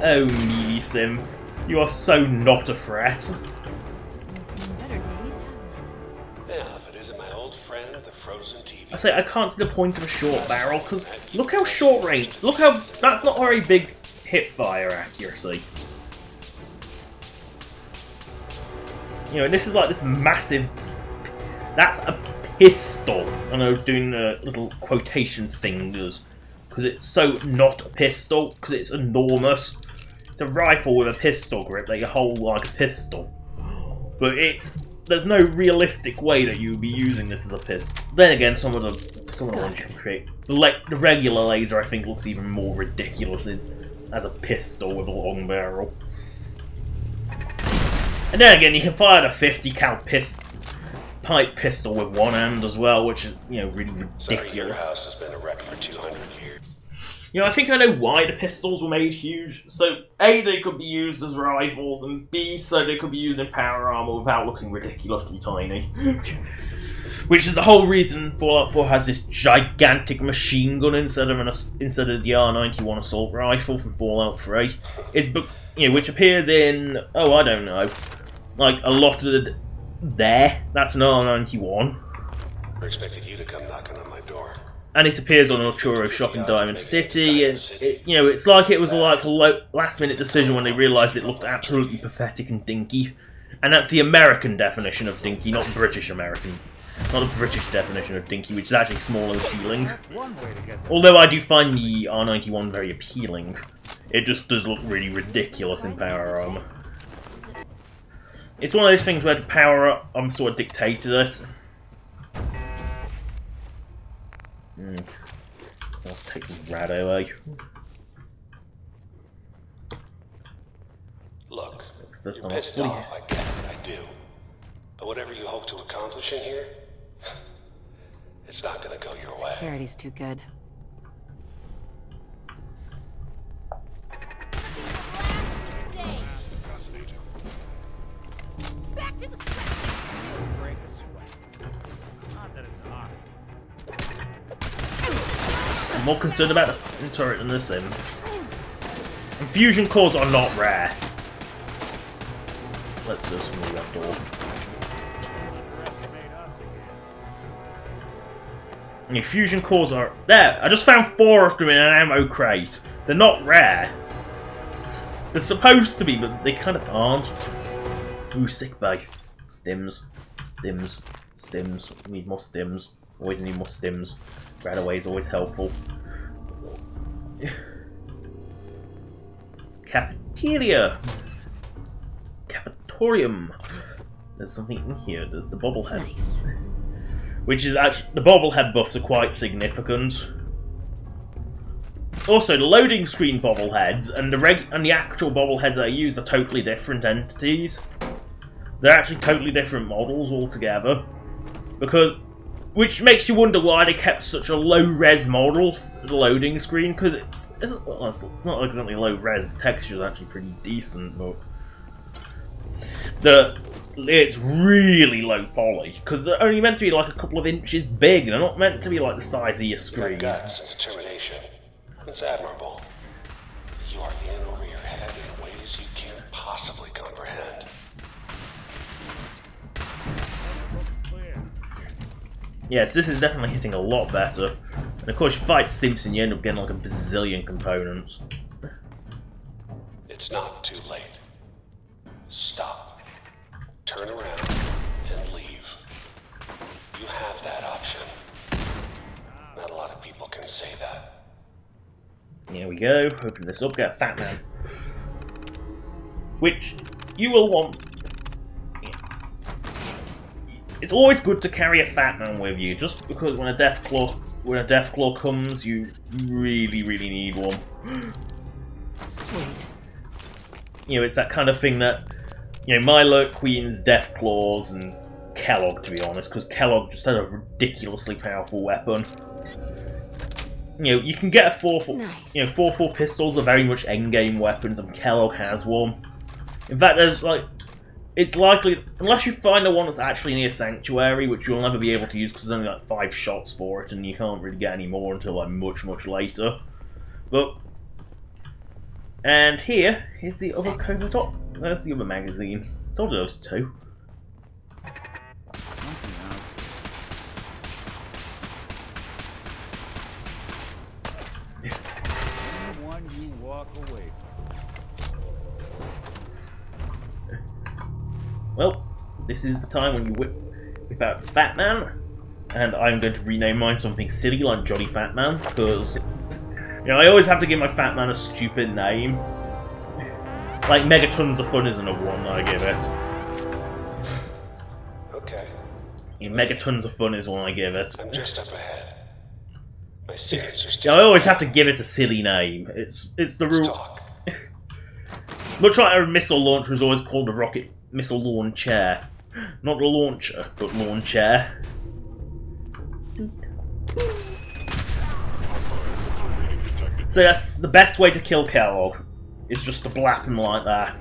Oh, Mealy Sim. You are so not a threat. I say I can't see the point of a short barrel because look how short range. Look how that's not very big hip fire accuracy. You know, this is like this massive. That's a pistol, and I was doing little quotation fingers because it's so not a pistol because it's enormous. It's a rifle with a pistol grip that you hold like a pistol, but there's no realistic way that you would be using this as a pistol. Then again, some of the ones you can create. The regular laser, I think, looks even more ridiculous as a pistol with a long barrel. And then again, you can fire the 50 cal pipe pistol with one hand as well, which is, you know, really ridiculous. Sorry, your house has been a wreck for 200 years. You know, I think I know why the pistols were made huge. So, A, they could be used as rifles, and B, so they could be used in power armor without looking ridiculously tiny. Which is the whole reason Fallout 4 has this gigantic machine gun instead of the R91 assault rifle from Fallout 3. You know, which appears in, oh, I don't know, like a lot of the that's an R91. I expected you to come knocking on my door. And it appears on a churro shop in Diamond City, and you know, it's like it was like a last-minute decision when they realised it looked absolutely pathetic and dinky. And that's the American definition of dinky, not British American. Not a British definition of dinky, which is actually small and appealing. Although I do find the R91 very appealing. It just does look really ridiculous in power armor. It's one of those things where the power armor sort of dictated it. I'll take the rat away. Look, you're pissed off, I get it, I do. But whatever you hope to accomplish in here, it's not gonna go your way. Security's too good. Back to the I'm more concerned about the turret than the sim. Infusion cores are not rare. Let's just move that door. And fusion cores are there. I just found 4 of them in an ammo crate. They're not rare. They're supposed to be, but they kind of aren't. Ooh, sick bag. Stims, stims, stims. We need more stims. Always need more stims. Right away is always helpful. Cafeteria. Cafetorium. There's something in here. There's the bobblehead. Nice. Which is actually, the bobblehead buffs are quite significant. Also, the loading screen bobbleheads and the actual bobbleheads that I use are totally different entities. They're actually totally different models altogether. Which makes you wonder why they kept such a low-res model for the loading screen, because it's not exactly low-res. The texture is actually pretty decent, but it's really low poly, because they're only meant to be like a couple of inches big. They're not meant to be like the size of your screen. Guts and determination. It's admirable. You are in over your head in ways you can't possibly comprehend. Yes, this is definitely hitting a lot better. And of course, you fight Simpson, you end up getting like a bazillion components. It's not too late. Stop. Turn around and leave. You have that option. Not a lot of people can say that. Here we go. Open this up. Get a Fat Man. Which you will want. it's always good to carry a Fat Man with you, just because when a Deathclaw comes, you really, really need one. Sweet. You know, it's that kind of thing that, you know, Milo Queen's Deathclaws and Kellogg, to be honest, because Kellogg just has a ridiculously powerful weapon. You know, you can get a 4-4. Nice. You know, 4-4 pistols are very much endgame weapons, and Kellogg has one. In fact, there's like, it's likely, unless you find the one that's actually near Sanctuary, which you'll never be able to use because there's only like 5 shots for it, and you can't really get any more until like much, much later. But, and here's the other cover top. There's the other magazines. Told you those 2. You walk away. Well, this is the time when you whip out Fat Man, and I'm going to rename mine something silly like Johnny Fat Man, because, you know, I always have to give my Fat Man a stupid name. Like Megatons of Fun is another one that I give it. Okay. Yeah, Megatons of Fun is one I give it. I'm just up ahead. My sensors are still. I always have to give it a silly name. It's the rule. Much like a missile launcher is always called a rocket missile launcher. Not the launcher, but launcher. So that's the best way to kill Kellogg. Is just to blap him like that.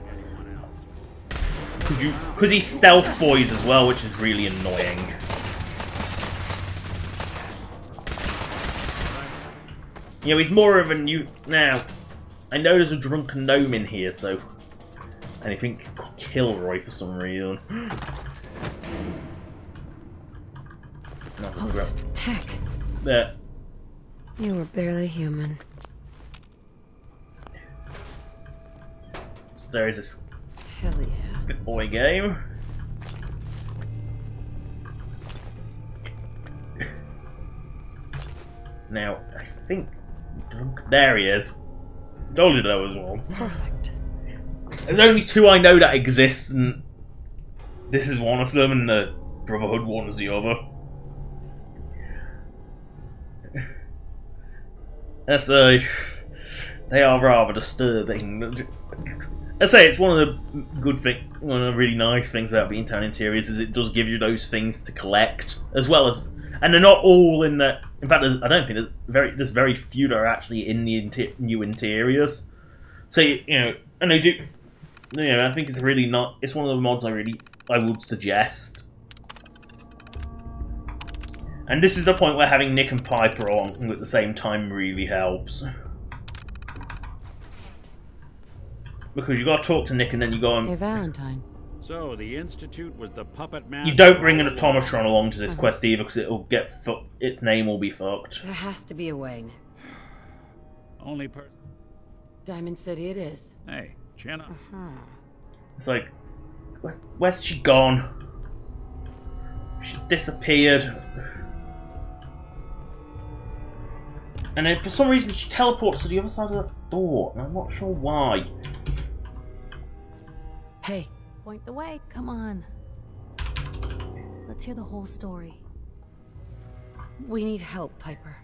Because he's stealth boys as well, which is really annoying. You know, he's more of a new... Now, I know there's a drunken gnome in here, so... And I think he's got Kilroy for some reason. All this tech. There. You were barely human. So there is this... Hell yeah. Good boy game. Now, I think... There he is. Told you that was one. Perfect. There's only 2 I know that exist, and this is one of them, and the Brotherhood one is the other. They are rather disturbing. I say it's one of the one of the really nice things about Beantown Interiors is it does give you those things to collect, as well as, and they're not all in the. In fact, I don't think there's very few that are actually in the new interiors. So you know, and they do. You know, I think it's really not. It's one of the mods I would suggest. And this is the point where having Nick and Piper on at the same time really helps. Because you got to talk to Nick and then you go on. Hey, Valentine. So the Institute was the puppet master. You don't bring an automatron along to this quest either, because it'll get its name will be fucked. There has to be a way. Only person. Diamond City it is. Hey, chin up. It's like, where's she gone? She disappeared. And then for some reason she teleports to the other side of the door, and I'm not sure why. Hey, point the way. Come on. Let's hear the whole story. We need help, Piper.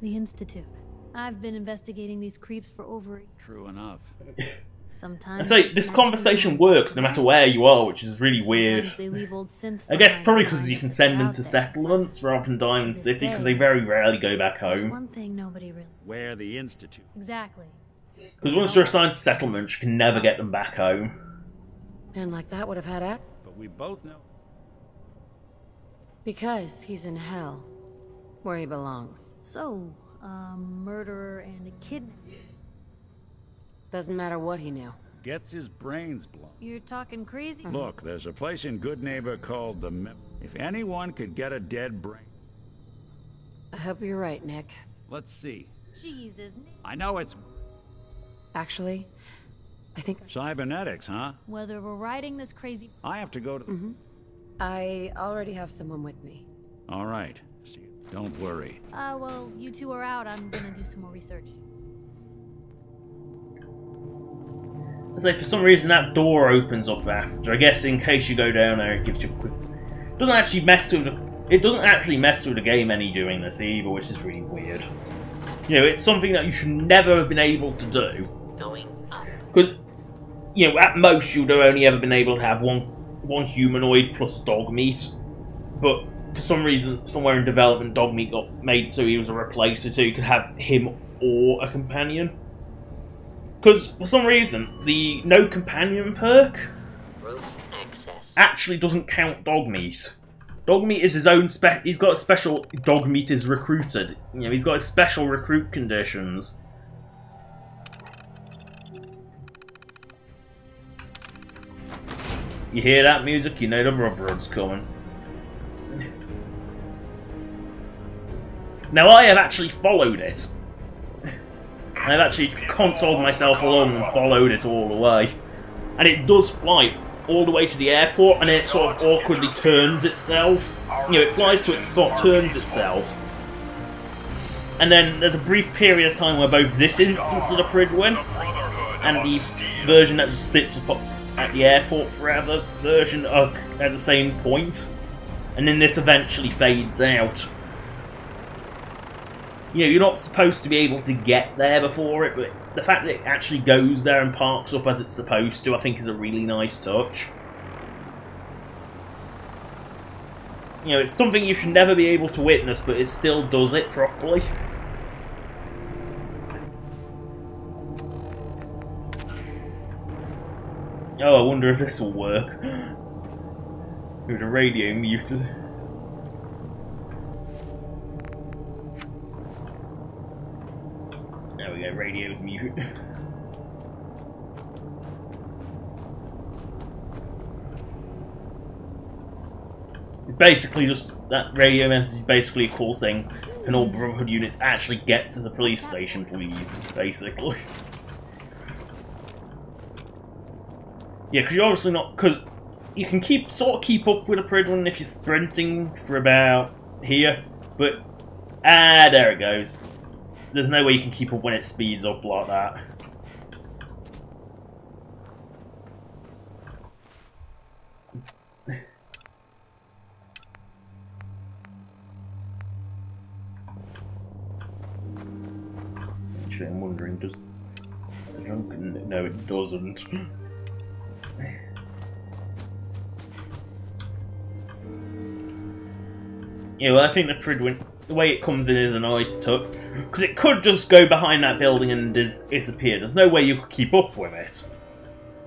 The Institute. I've been investigating these creeps for over... True enough. Sometimes... So this conversation works no matter where you are, which is really weird. They leave old synths I guess probably because you can send them to settlements rather than Diamond City, because they very rarely go back home. One thing nobody really... Where the Institute. Exactly. Because once they're assigned to settlements, you can never get them back home. And like that would have had access. But we both know. Because he's in hell, where he belongs. So, a murderer and a kid. Doesn't matter what he knew. Gets his brains blown. You're talking crazy? Look, there's a place in Good Neighbor called the If anyone could get a dead brain. I hope you're right, Nick. Let's see. Jesus. I know it's... Actually, I think... Cybernetics, huh? Whether we're riding this crazy... I have to go to... I already have someone with me. All right. See, don't worry. Well, you two are out. I'm gonna do some more research. So for some reason that door opens up after. I guess in case you go down there, it gives you a quick... Doesn't actually mess with the, it doesn't actually mess with the game any doing this either, which is really weird. You know, it's something that you should never have been able to do. Because, you know, at most you'd have only ever been able to have one humanoid plus dog meat. But for some reason, somewhere in development, dog meat got made so he was a replacer, so you could have him or a companion. Because for some reason, the no companion perk actually doesn't count dog meat. Dog meat is his own he's got a special dog meat is recruited. You know, he's got his special recruit conditions. You hear that music, you know the Brotherhood's coming. Now I have actually followed it. I've actually consoled myself along and followed it all the way. And it does fly all the way to the airport, and then it sort of awkwardly turns itself. You know, it flies to its spot, turns itself. And then there's a brief period of time where both this instance of the Pridwin and the version that just sits at the airport forever version are at the same point. And then this eventually fades out. You know, you're not supposed to be able to get there before it, but the fact that it actually goes there and parks up as it's supposed to, I think is a really nice touch. You know, it's something you should never be able to witness, but it still does it properly. Oh, I wonder if this will work. With the radio muted. There we go, radio's mute. It's basically just, that radio message is basically a call saying, can all Brotherhood units actually get to the police station, please, basically. Yeah, because you're obviously not, because you can sort of keep up with a Pridwin if you're sprinting for about here, but, there it goes. There's no way you can keep up when it speeds up like that. Actually, I'm wondering, does the Drunken... No, it doesn't. Yeah, well, I think the Pridwin, the way it comes in is a nice touch. Because it could just go behind that building and disappear. There's no way you could keep up with it.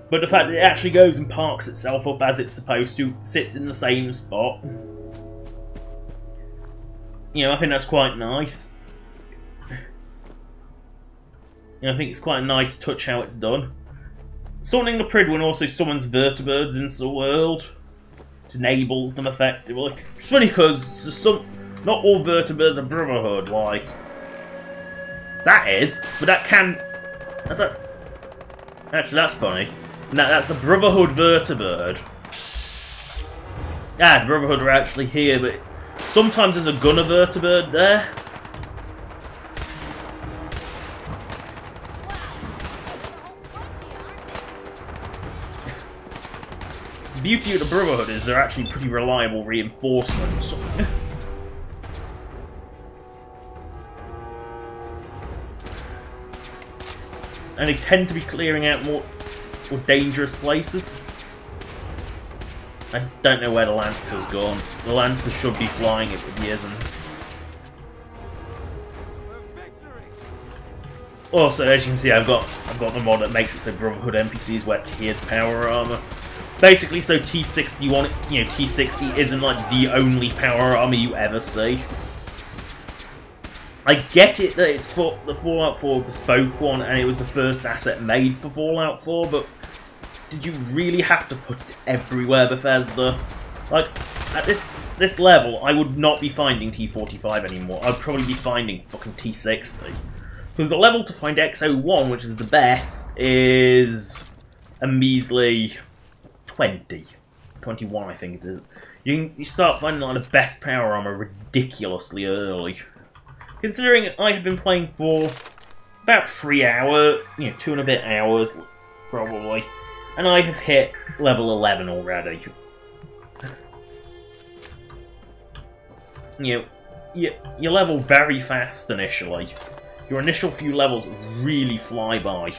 But the fact that it actually goes and parks itself up as it's supposed to, sits in the same spot. You know, I think that's quite nice. You know, I think it's quite a nice touch how it's done. Summoning the Pridwin also summons vertibirds into the world. It enables them effectively. It's funny because not all vertibirds are Brotherhood, like... That is, but that can... Actually, that's funny. That's a Brotherhood vertibird. The Brotherhood are actually here, but sometimes there's a Gunner vertibird there. The beauty of the Brotherhood is they're actually pretty reliable reinforcements. And they tend to be clearing out more dangerous places. I don't know where the Lancer's gone. The Lancer should be flying it, but he isn't. Also, as you can see, I've got the mod that makes it so Brotherhood NPCs wear tiered power armor. Basically, so T60 T60 isn't like the only power armor you ever see. I get it that it's for the Fallout 4 bespoke one, and it was the first asset made for Fallout 4, but did you really have to put it everywhere, Bethesda? Like, at this level, I would not be finding T45 anymore. I'd probably be finding fucking T60. Because the level to find XO1, which is the best, is a measly 20. 21, I think it is. You start finding like the best power armor ridiculously early. Considering I have been playing for about 3 hours, 2 and a bit hours, probably, and I have hit level 11 already. you level very fast initially. Your initial few levels really fly by.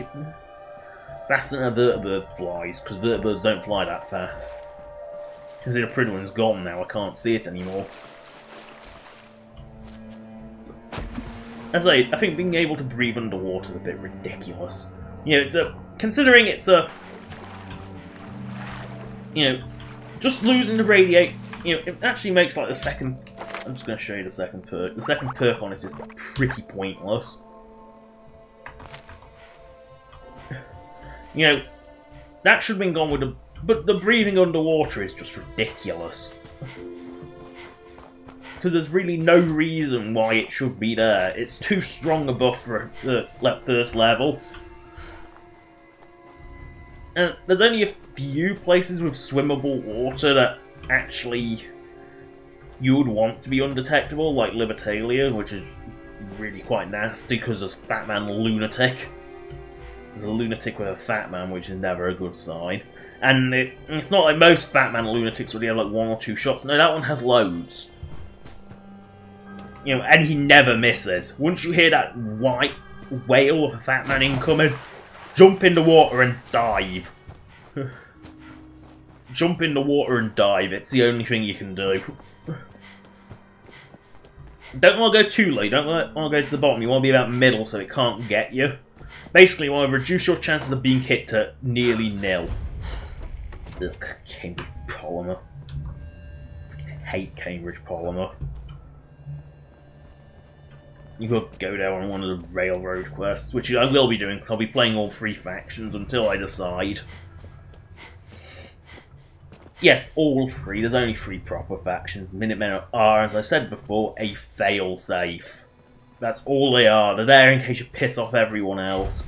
Faster than a vertibird flies, because vertibirds don't fly that fast. Because the pretty one's gone now, I can't see it anymore. As I think being able to breathe underwater is a bit ridiculous. You know, it's considering it's just losing the radiate, it actually makes like the second. I'm just going to show you the second perk. The second perk on it is pretty pointless. That should have been gone with the. But the breathing underwater is just ridiculous. Because there's really no reason why it should be there. It's too strong a buff for the first level. And there's only a few places with swimmable water that actually you would want to be undetectable, like Libertalia, which is really quite nasty because there's Fat Man Lunatic. There's a lunatic with a Fat Man, which is never a good sign. And it's not like most Fat Man Lunatics where they have like 1 or 2 shots. No, that one has loads. And he never misses. Once you hear that white wail of a Fat Man incoming, jump in the water and dive. Jump in the water and dive. It's the only thing you can do. Don't want to go too low. You don't want to go to the bottom. You want to be about middle so it can't get you. Basically, you want to reduce your chances of being hit to nearly nil. Ugh, Cambridge Polymer. I hate Cambridge Polymer. You could go down on one of the railroad quests, which I will be doing, because I'll be playing all 3 factions until I decide. Yes, all 3. There's only 3 proper factions. Minutemen are, as I said before, a fail-safe. That's all they are. They're there in case you piss off everyone else.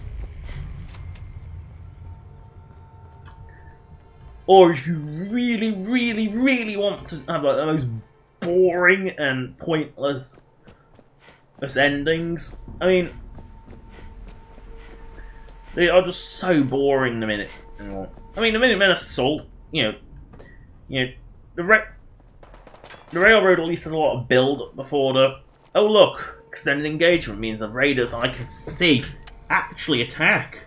Or if you really, really, really want to have like the most boring and pointless endings. I mean, they are just so boring the minute. I mean, the Minutemen Assault, the railroad at least has a lot of build before the. Oh look, extended engagement means the raiders I can see actually attack.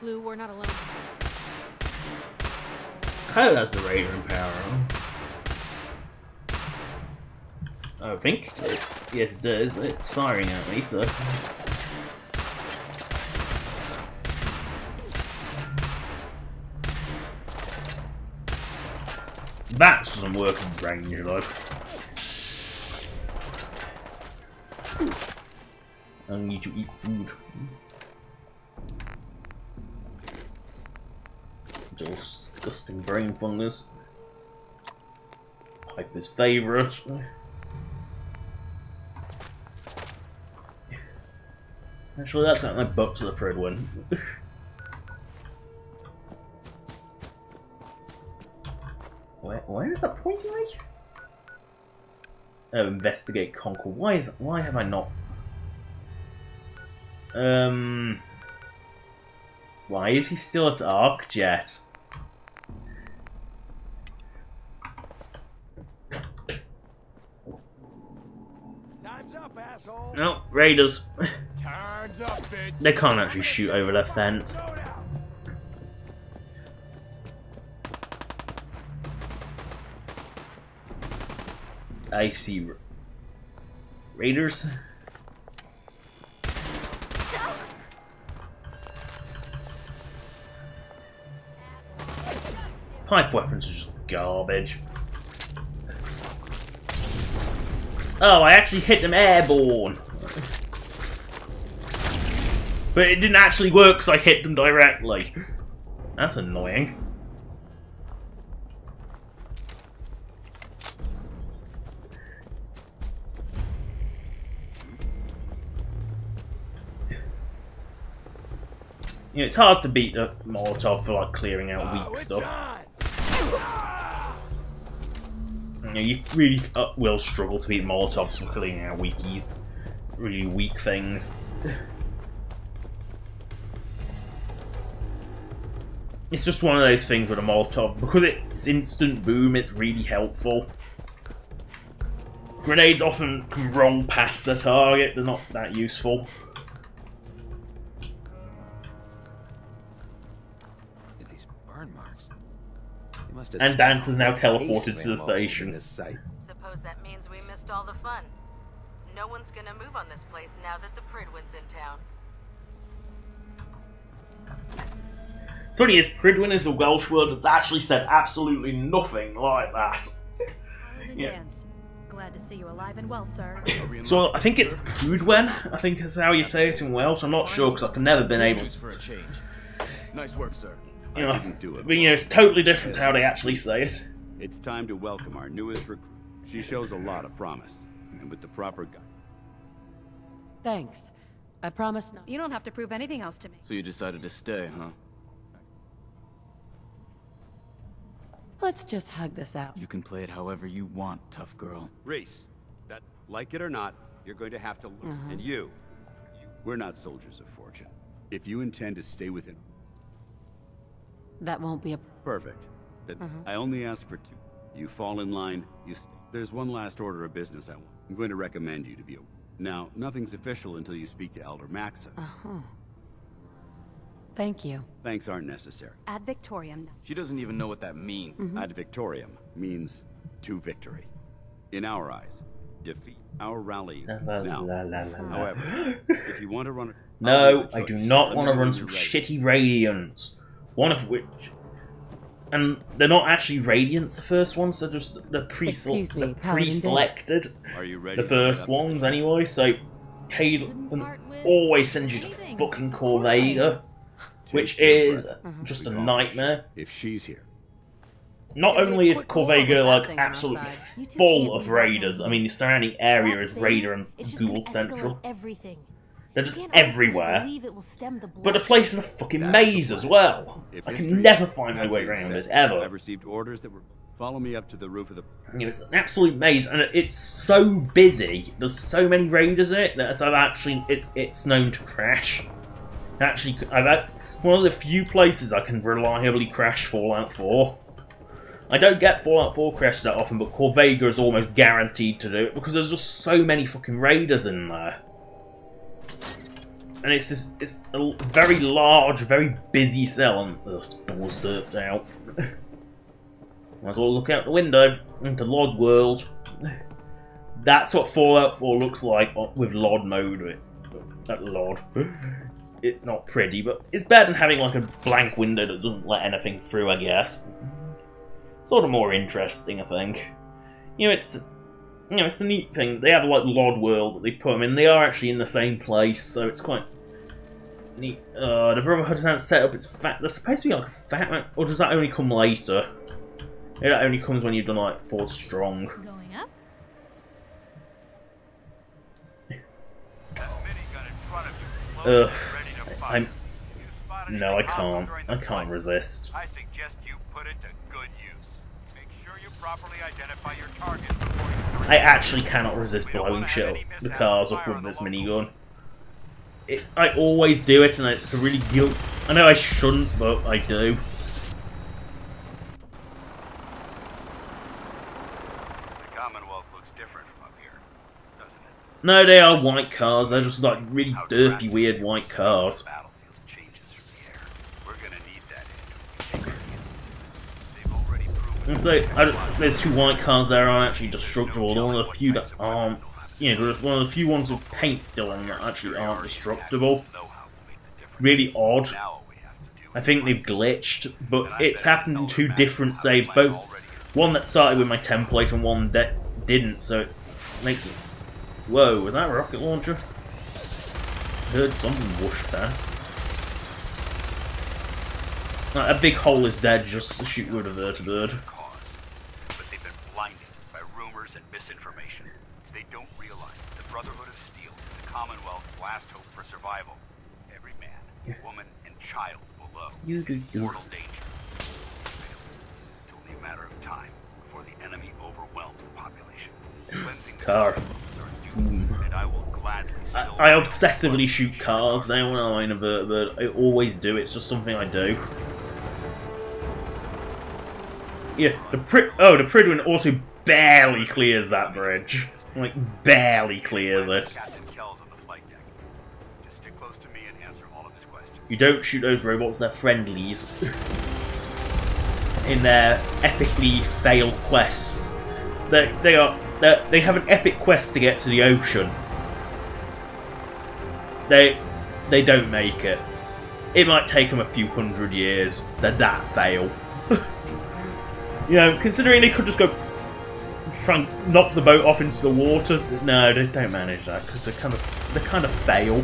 Blue, we're not alone. Oh, that's the raider in power. I think so. Yes, it is. It's firing at me, so. That doesn't work in range, though. I need to eat food. Disgusting brain fungus. Piper's favourite. Actually, that's not my butt to the Pred one. Where is that pointing me? Oh, investigate, conquer. Why have I not? Why is he still at Arcjet? Time's up, asshole. No, raiders. Time's up, bitch. They can't actually shoot over their fence. I see raiders. Pipe weapons are just garbage. Oh, I actually hit them airborne. But it didn't actually work because I hit them directly. That's annoying. It's hard to beat the Molotov for like clearing out weak stuff. You really will struggle to beat Molotovs for clearing out really weak things. It's just one of those things with a Molotov. Because it's instant boom, it's really helpful. Grenades often can roll past the target, they're not that useful. Look at these burn marks. They must have And Dance is now spent teleported pace to the ammo station. in this site. Suppose that means we missed all the fun. No one's gonna move on this place now that the Pridwin's in town. Funny is, Pridwin is a Welsh word that's actually said absolutely nothing like that. Yeah. Glad to see you alive and well, sir. So I think it's Prudwen, I think is how you say it in Welsh. I'm not sure because I've never been able to. Nice work, sir. You know, but you know, it's totally different how they actually say it. It's time to welcome our newest recruit. She shows a lot of promise, and with the proper guide. Thanks. I promise not. You don't have to prove anything else to me. So you decided to stay, huh? Let's just hug this out. You can play it however you want, tough girl. Reese, that like it or not, you're going to have to learn. And you, we're not soldiers of fortune. If you intend to stay within, That won't be a... perfect. But I only ask for two. You fall in line. There's one last order of business I want. I'm going to recommend you to be a... Now, nothing's official until you speak to Elder Maxa. Thank you. Thanks aren't necessary. Ad Victoriam. She doesn't even know what that means. Ad Victoriam means to victory. In our eyes, defeat our rally. Now, however, if you want to run... No, I do not want to run some shitty Radiants. One of which... And they're not actually Radiants, the first ones, they're just the pre-selected. Are you ready? The first ones, anyway, so... Hayden always sends you to fucking Corvega. Which is just a nightmare. If she's here. Not only is Corvega like absolutely full of raiders, I mean the surrounding area is raider and ghoul central. They're just everywhere. But the place is a fucking maze as well. I can never find my way around it, ever. I've received orders that were... Follow me up to the roof of the... You know, it's an absolute maze, and it's so busy. There's so many raiders in it that it's known to crash. Actually, one of the few places I can reliably crash Fallout 4. I don't get Fallout 4 crashes that often, but Corvega is almost guaranteed to do it because there's just so many fucking raiders in there. And it's a very large, very busy cell, and the door's derped out. Might as well look out the window into Lod World. That's what Fallout 4 looks like with Lod mode. Lod. It's not pretty, but it's better than having like a blank window that doesn't let anything through, I guess. Sort of more interesting, I think. You know, it's a neat thing. They have like Lod World that they put them in. They are actually in the same place, so it's quite neat. The Brotherhood hasn't set up its fat. There's supposed to be like a fat man, or does that only come later? Yeah, that only comes when you've done like 4 strong. Going up? No, I can't. I can't resist. I suggest you put it to good use. Make sure you properly identify your target before you... I actually cannot resist blowing shit up the cars up with this minigun. I always do it, and it's a really guilt. I know I shouldn't, but I do. The Commonwealth looks different from up here, doesn't it? No, they are white cars. They're just like really derpy, weird white cars. And so, there's 2 white cars there are actually destructible. They're one of the few that aren't, you know, one of the few ones with paint still on that actually aren't destructible. Really odd. I think they've glitched, but it's happened in 2 different saves. Both one that started with my template and one that didn't, so it makes it... Whoa, was that a rocket launcher? Heard something whoosh past. A big hole is dead just to shoot with a vertibird. But they've been blinded by rumors and misinformation. They don't realize the Brotherhood of Steel is the Commonwealth's last hope for survival. Every man, woman, and child below mortal danger. It's only a matter of time before the enemy overwhelms the population. Car. I obsessively shoot cars now when I'm in a vertibird. I always do. It's just something I do. Yeah, the Pridwin also barely clears that bridge. Like, barely clears it. You don't shoot those robots, they're friendlies. In their epically failed quests. They have an epic quest to get to the ocean. They don't make it. It might take them a few hundred years. They're that fail. You know, considering they could just go try and knock the boat off into the water. No, they don't manage that because they kind of fail.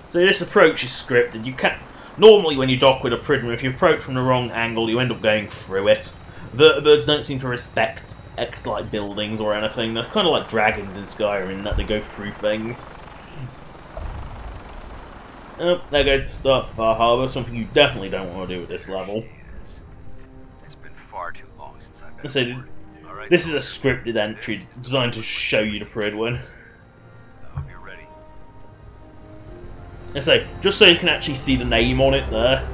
So this approach is scripted. You can't normally when you dock with a Pridwin, if you approach from the wrong angle, you end up going through it. Vertibirds don't seem to respect like buildings or anything. They're kind of like dragons in Skyrim in that they go through things. Oh, there goes the start of our harbour, something you definitely don't want to do at this level. It's been far too long since I've been So, aboard. this is a scripted entry designed to show you the Pridwin. I hope you're ready. I say, just so you can actually see the name on it there,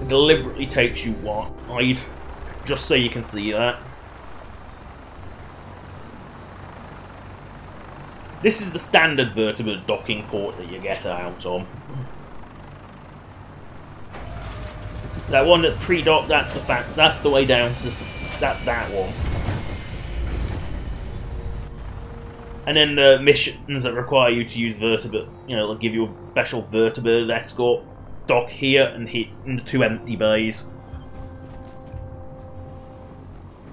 it deliberately takes you wide, just so you can see that. This is the standard vertibird docking port that you get out on. That one that's pre-docked, that's the way down to, that's that one. And then the missions that require you to use vertibird, you know, they'll give you a special vertibird escort, dock here and hit in the two empty bays.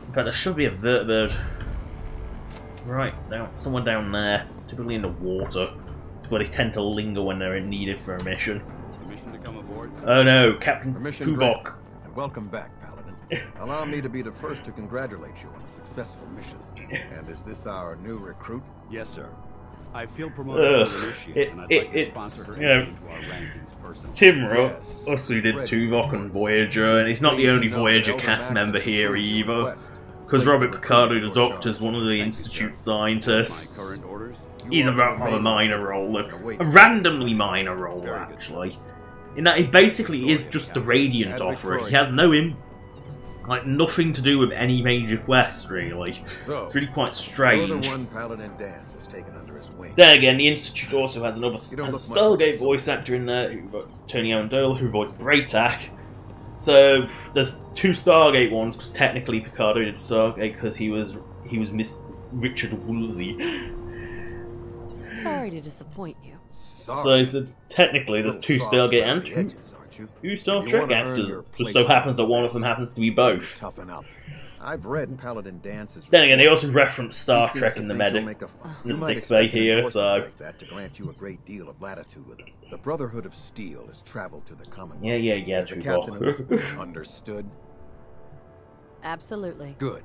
In fact, there should be a vertibird right down, someone down there, typically in the water. It's where they tend to linger when they're needed for a mission. Permission to come aboard? Oh no, Captain Permission Tuvok. And welcome back, Paladin. Allow me to be the first to congratulate you on a successful mission. And is this our new recruit? Yes, sir. I feel promoted to initiate, and I'd like to sponsor her entry into our rankings personally. Tim also did Tuvok and Voyager, and he's not the only Voyager cast member here either. Because Robert Picardo, the Doctor, is one of the Institute scientists. He's a minor role, a randomly minor role, actually. In that he basically is just the Radiant offerer. He has nothing to do with any major quest, really. It's really quite strange. Then again, the Institute also has a Stargate voice actor in there, Tony Owen Doyle, who voiced Braytak. So there's two Stargate ones, because technically Picardo did Stargate because he was Miss Richard Woolsey. Sorry to disappoint you. So technically there's two Stargate and two Star Trek actors. Just so happens that one of them happens to be both. I've read Paladin dances. Then again, they also reference Star Trek in the sick bay here, so that to grant you a great deal of latitude with it. The Brotherhood of Steel has traveled to the Commonwealth. Yeah. The captain of this boat understood. Absolutely. Good.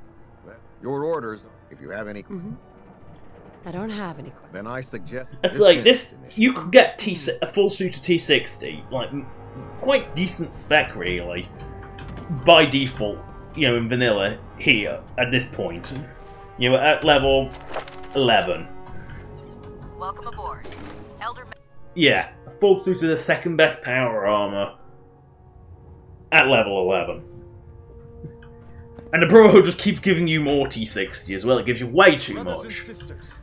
Your orders. If you have any. I don't have any questions. Then I suggest. It's like this. You could get a full suit of T60, like quite decent spec, really, by default. You know, in vanilla here at this point, you know, at level 11. Welcome aboard, Elder. Yeah, a full suit of the second best power armor at level 11. And the Brotherhood just keeps giving you more T60 as well. It gives you way too much.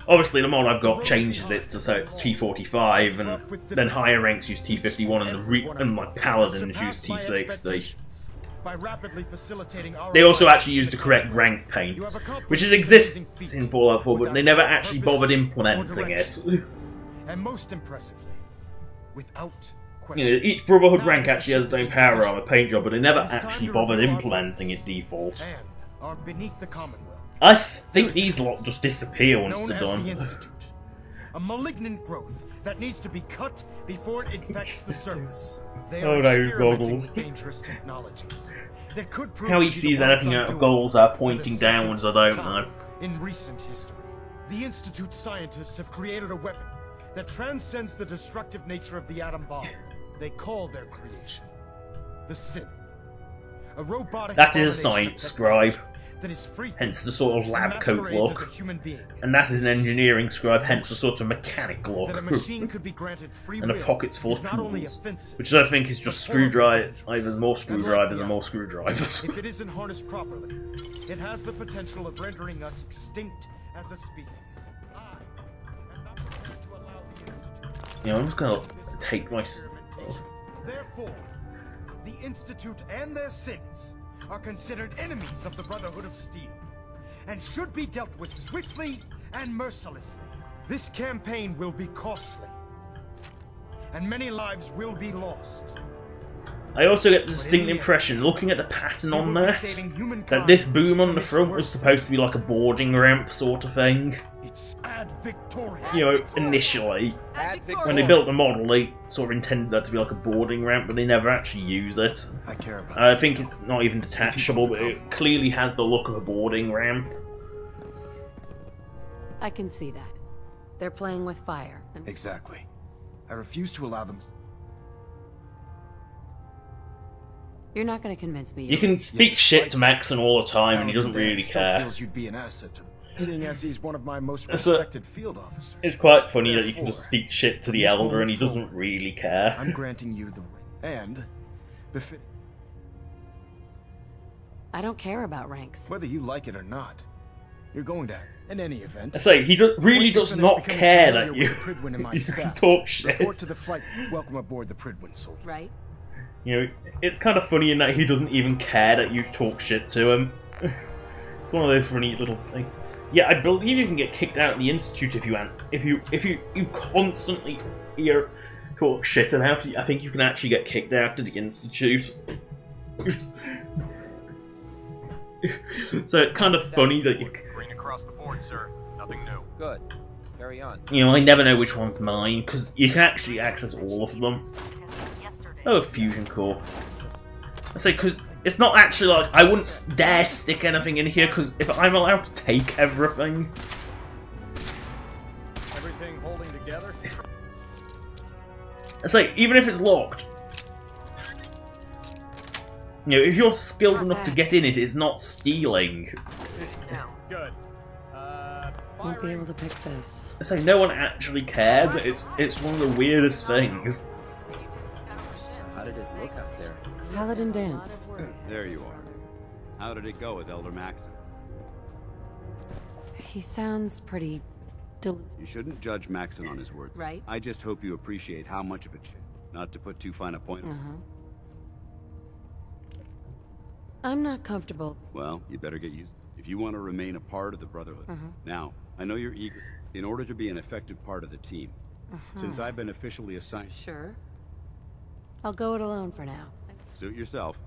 Obviously, the mod I've got changes it to so it's T45, and then higher ranks use T51, and my Paladins use T60. By rapidly facilitating our they also actually use the correct rank paint, which exists in Fallout 4, but they never actually bothered implementing it. And most impressively, without question. You know, each Brotherhood rank actually has its own power armor paint job, but they never actually bothered implementing it default. Are beneath the Commonwealth. I think these lot just disappear once they're done. The Institute, a malignant growth that needs to be cut before it infects the surface. They are experimenting with dangerous technologies that could prove how he sees anything out of goggles are pointing downwards, I don't know. In recent history, the Institute scientists have created a weapon that transcends the destructive nature of the atom bomb. They call their creation the synth. A robotic that is a science scribe. that is free. Hence the sort of lab coat masquerades as look. a human being. And that is an engineering scribe, hence the sort of mechanic look. That a machine could be granted free And the will pockets full is of not only tools. offensive, Which I think is just screwdrivers, either more screwdrivers and more screwdrivers. if it isn't harnessed properly, it has the potential of rendering us extinct as a species. Yeah, I'm just gonna take my... Therefore, the Institute and their sins are considered enemies of the Brotherhood of Steel, and should be dealt with swiftly and mercilessly. This campaign will be costly, and many lives will be lost. I also get the distinct impression, looking at the pattern on that, that this boom on the front was supposed to be like a boarding ramp sort of thing. You know, initially. When they built the model, they sort of intended that to be like a boarding ramp, but they never actually use it. I think it's not even detachable, but it clearly has the look of a boarding ramp. I can see that. They're playing with fire. Exactly. I refuse to allow them... You're not going to convince me. You can speak shit to Maxon all the time, and he doesn't really care. Feels you'd be an asset to them, seeing as he's one of my most respected field officers. It's quite funny that you can just speak shit to the Elder, and he doesn't really care. I'm granting you the and befit. I don't care about ranks. Whether you like it or not, you're going to. In any event, I say he really does not care that you talk shit. Report to the flight. Welcome aboard the Pridwin soldier. Right. You know, it's kind of funny in that he doesn't even care that you talk shit to him. It's one of those funny little things. Yeah, I believe you can get kicked out of the Institute if you constantly talk shit about it. I think you can actually get kicked out of the Institute. So it's kind of funny that you. Green across the board, sir. Nothing new. Good. Carry on. You know, I never know which one's mine because you can actually access all of them. Oh, fusion core. I say, because it's not actually like, I wouldn't dare stick anything in here, because if I'm allowed to take everything... Everything holding together? I say, even if it's locked, you know, if you're skilled enough to get in it, it's not stealing. Good. Won't be able to pick this. I say, no one actually cares, it's one of the weirdest things. How did it look out there? Paladin dance. There you are. How did it go with Elder Maxon? He sounds pretty You shouldn't judge Maxon on his words. Right. I just hope you appreciate how much of it. Not to put too fine a point on it. I'm not comfortable. Well, you better get used. If you want to remain a part of the Brotherhood. Now, I know you're eager. In order to be an effective part of the team. Since I've been officially assigned. Sure. I'll go it alone for now. Suit yourself.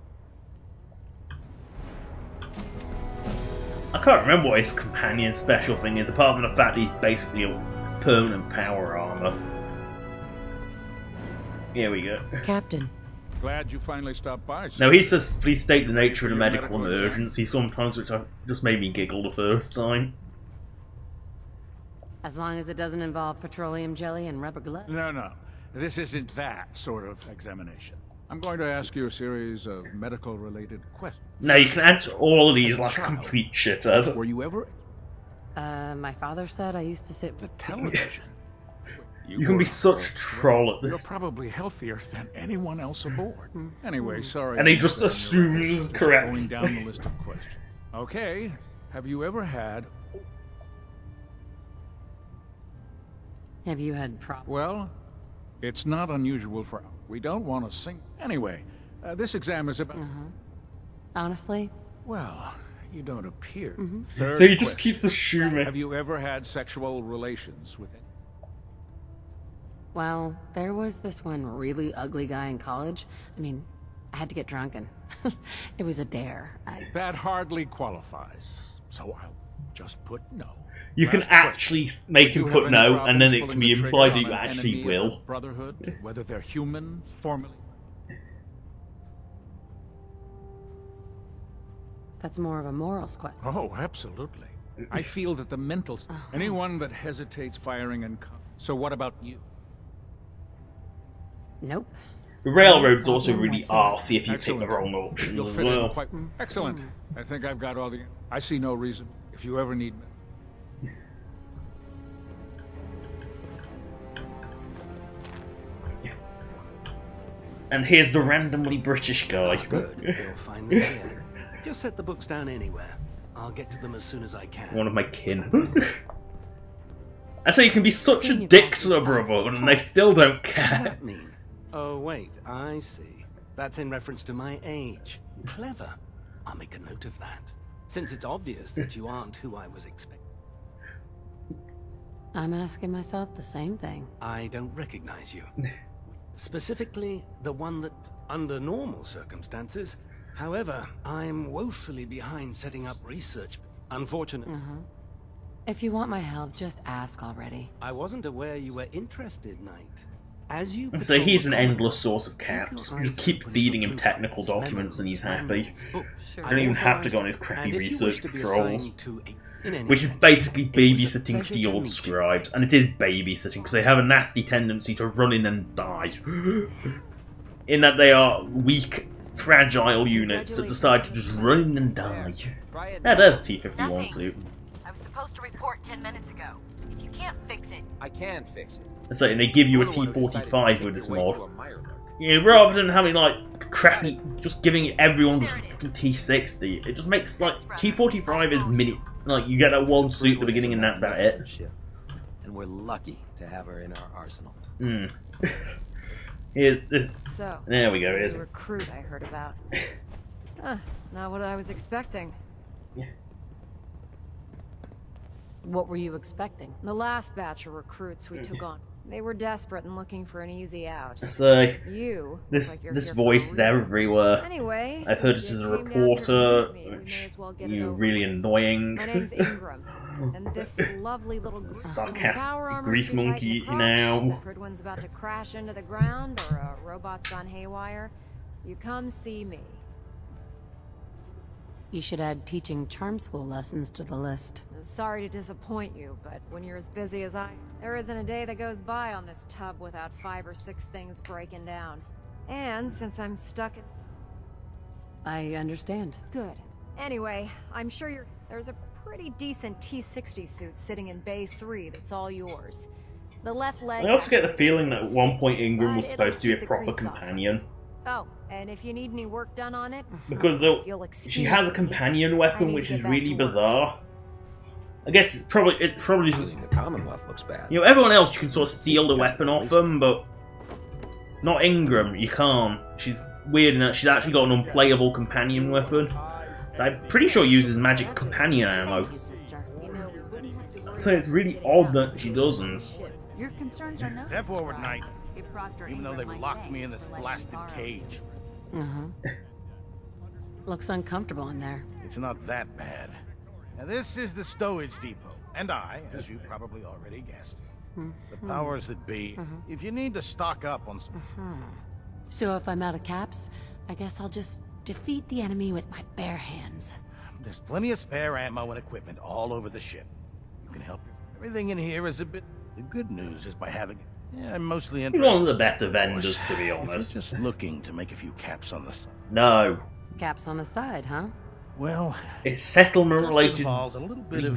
I can't remember what his companion special thing is, apart from the fact he's basically a permanent power armor. Here we go. Captain. Glad you finally stopped by. No, he says, please state the nature of the medical emergency sometimes, which just made me giggle the first time. As long as it doesn't involve petroleum jelly and rubber gloves. No. This isn't that sort of examination. I'm going to ask you a series of medical-related questions. No, you can answer all of these like a complete shithead. Were you ever... My father said I used to sit... The television? You can be such a troll at this. You're probably healthier than anyone else aboard. Anyway, sorry. And he just assumes correct. Going down the list of questions. Okay, have you ever had... Have you had problems? Well, it's not unusual for... We don't want to sing... Anyway, this exam is about... Honestly? Well, you don't appear. So he just keeps assuming. Have you ever had sexual relations with it? Well, there was this one really ugly guy in college. I mean, I had to get drunk and it was a dare. That hardly qualifies. So I'll just put no. You can actually make him put no, and then it can be implied that you actually will. Brotherhood, whether they're human, formally. That's more of a morals question. Oh, absolutely. I feel that the mental... Anyone that hesitates firing and... So what about you? Nope. The railroad's also really arsey if you pick the wrong options You'll as fit well. in quite excellent. I think I've got all the. I see no reason if you ever need me. And here's the randomly British guy. Good. You'll find me here. Just set the books down anywhere. I'll get to them as soon as I can. One of my kin. I say you can be such a dick to the Brotherhood and they still don't care. What does that mean? Oh, wait. I see. That's in reference to my age. Clever. I'll make a note of that. Since it's obvious that you aren't who I was expecting. I'm asking myself the same thing. I don't recognize you. Specifically, the one that, under normal circumstances. However, I'm woefully behind setting up research. Unfortunately. If you want my help, just ask already. I wasn't aware you were interested, Knight. As you So he's an endless source of caps. You just keep feeding him technical documents and he's happy. You don't even have to go on his crappy research patrols. Which is basically babysitting field scribes. And it is babysitting because they have a nasty tendency to run in and die. In that they are weak, fragile units that decide to just run in and die. Yeah, there's a T-51 suit. I was supposed to report 10 minutes ago. If you can't fix it... I can fix it. So they give you a T-45 with this mod. You know, rather than having like crappy, just giving everyone fucking T-60, it just makes like T-45 is mini. Like you get that one suit at the beginning and that's about it. And we're lucky to have her in our arsenal. Here's this. So, there we go. Here's the recruit I heard about. Not what I was expecting. Yeah. What were you expecting? The last batch of recruits we took on. They were desperate and looking for an easy out. So You, this voice is everywhere. Anyway, I've heard it as a reporter, which you're really annoying. My name's Ingram, and this lovely little sarcastic grease monkey now. If one's about to crash into the ground or a robot's gone haywire, you come see me. You should add teaching charm school lessons to the list. Sorry to disappoint you, but when you're as busy as there isn't a day that goes by on this tub without 5 or 6 things breaking down. And since I'm stuck in... I understand. Good. Anyway, I'm sure there's a pretty decent T-60 suit sitting in Bay 3 that's all yours. The left leg... I also get the feeling that at one point Ingram was supposed to be a proper companion. Oh, and if you need any work done on it... Because she has a companion weapon which is really bizarre. I guess it's probably just... The Commonwealth looks bad. You know, everyone else you can sort of steal the weapon off them, but... Not Ingram, you can't. She's weird in that she's actually got an unplayable companion weapon. I'm pretty sure uses magic companion ammo. So it's really odd that she doesn't. Your concerns are Step forward, Knight. Even though they've locked me in this blasted cage. Looks uncomfortable in there. It's not that bad. Now this is the stowage depot, and I, as you probably already guessed, the powers that be, if you need to stock up on some... So if I'm out of caps, I guess I'll just defeat the enemy with my bare hands. There's plenty of spare ammo and equipment all over the ship. You can help. Everything in here is a bit... The good news is by having... Yeah, I'm mostly interested. One of the better vendors, to be honest. Just looking to make a few caps on the side. No. Caps on the side, huh? Well, it's settlement-related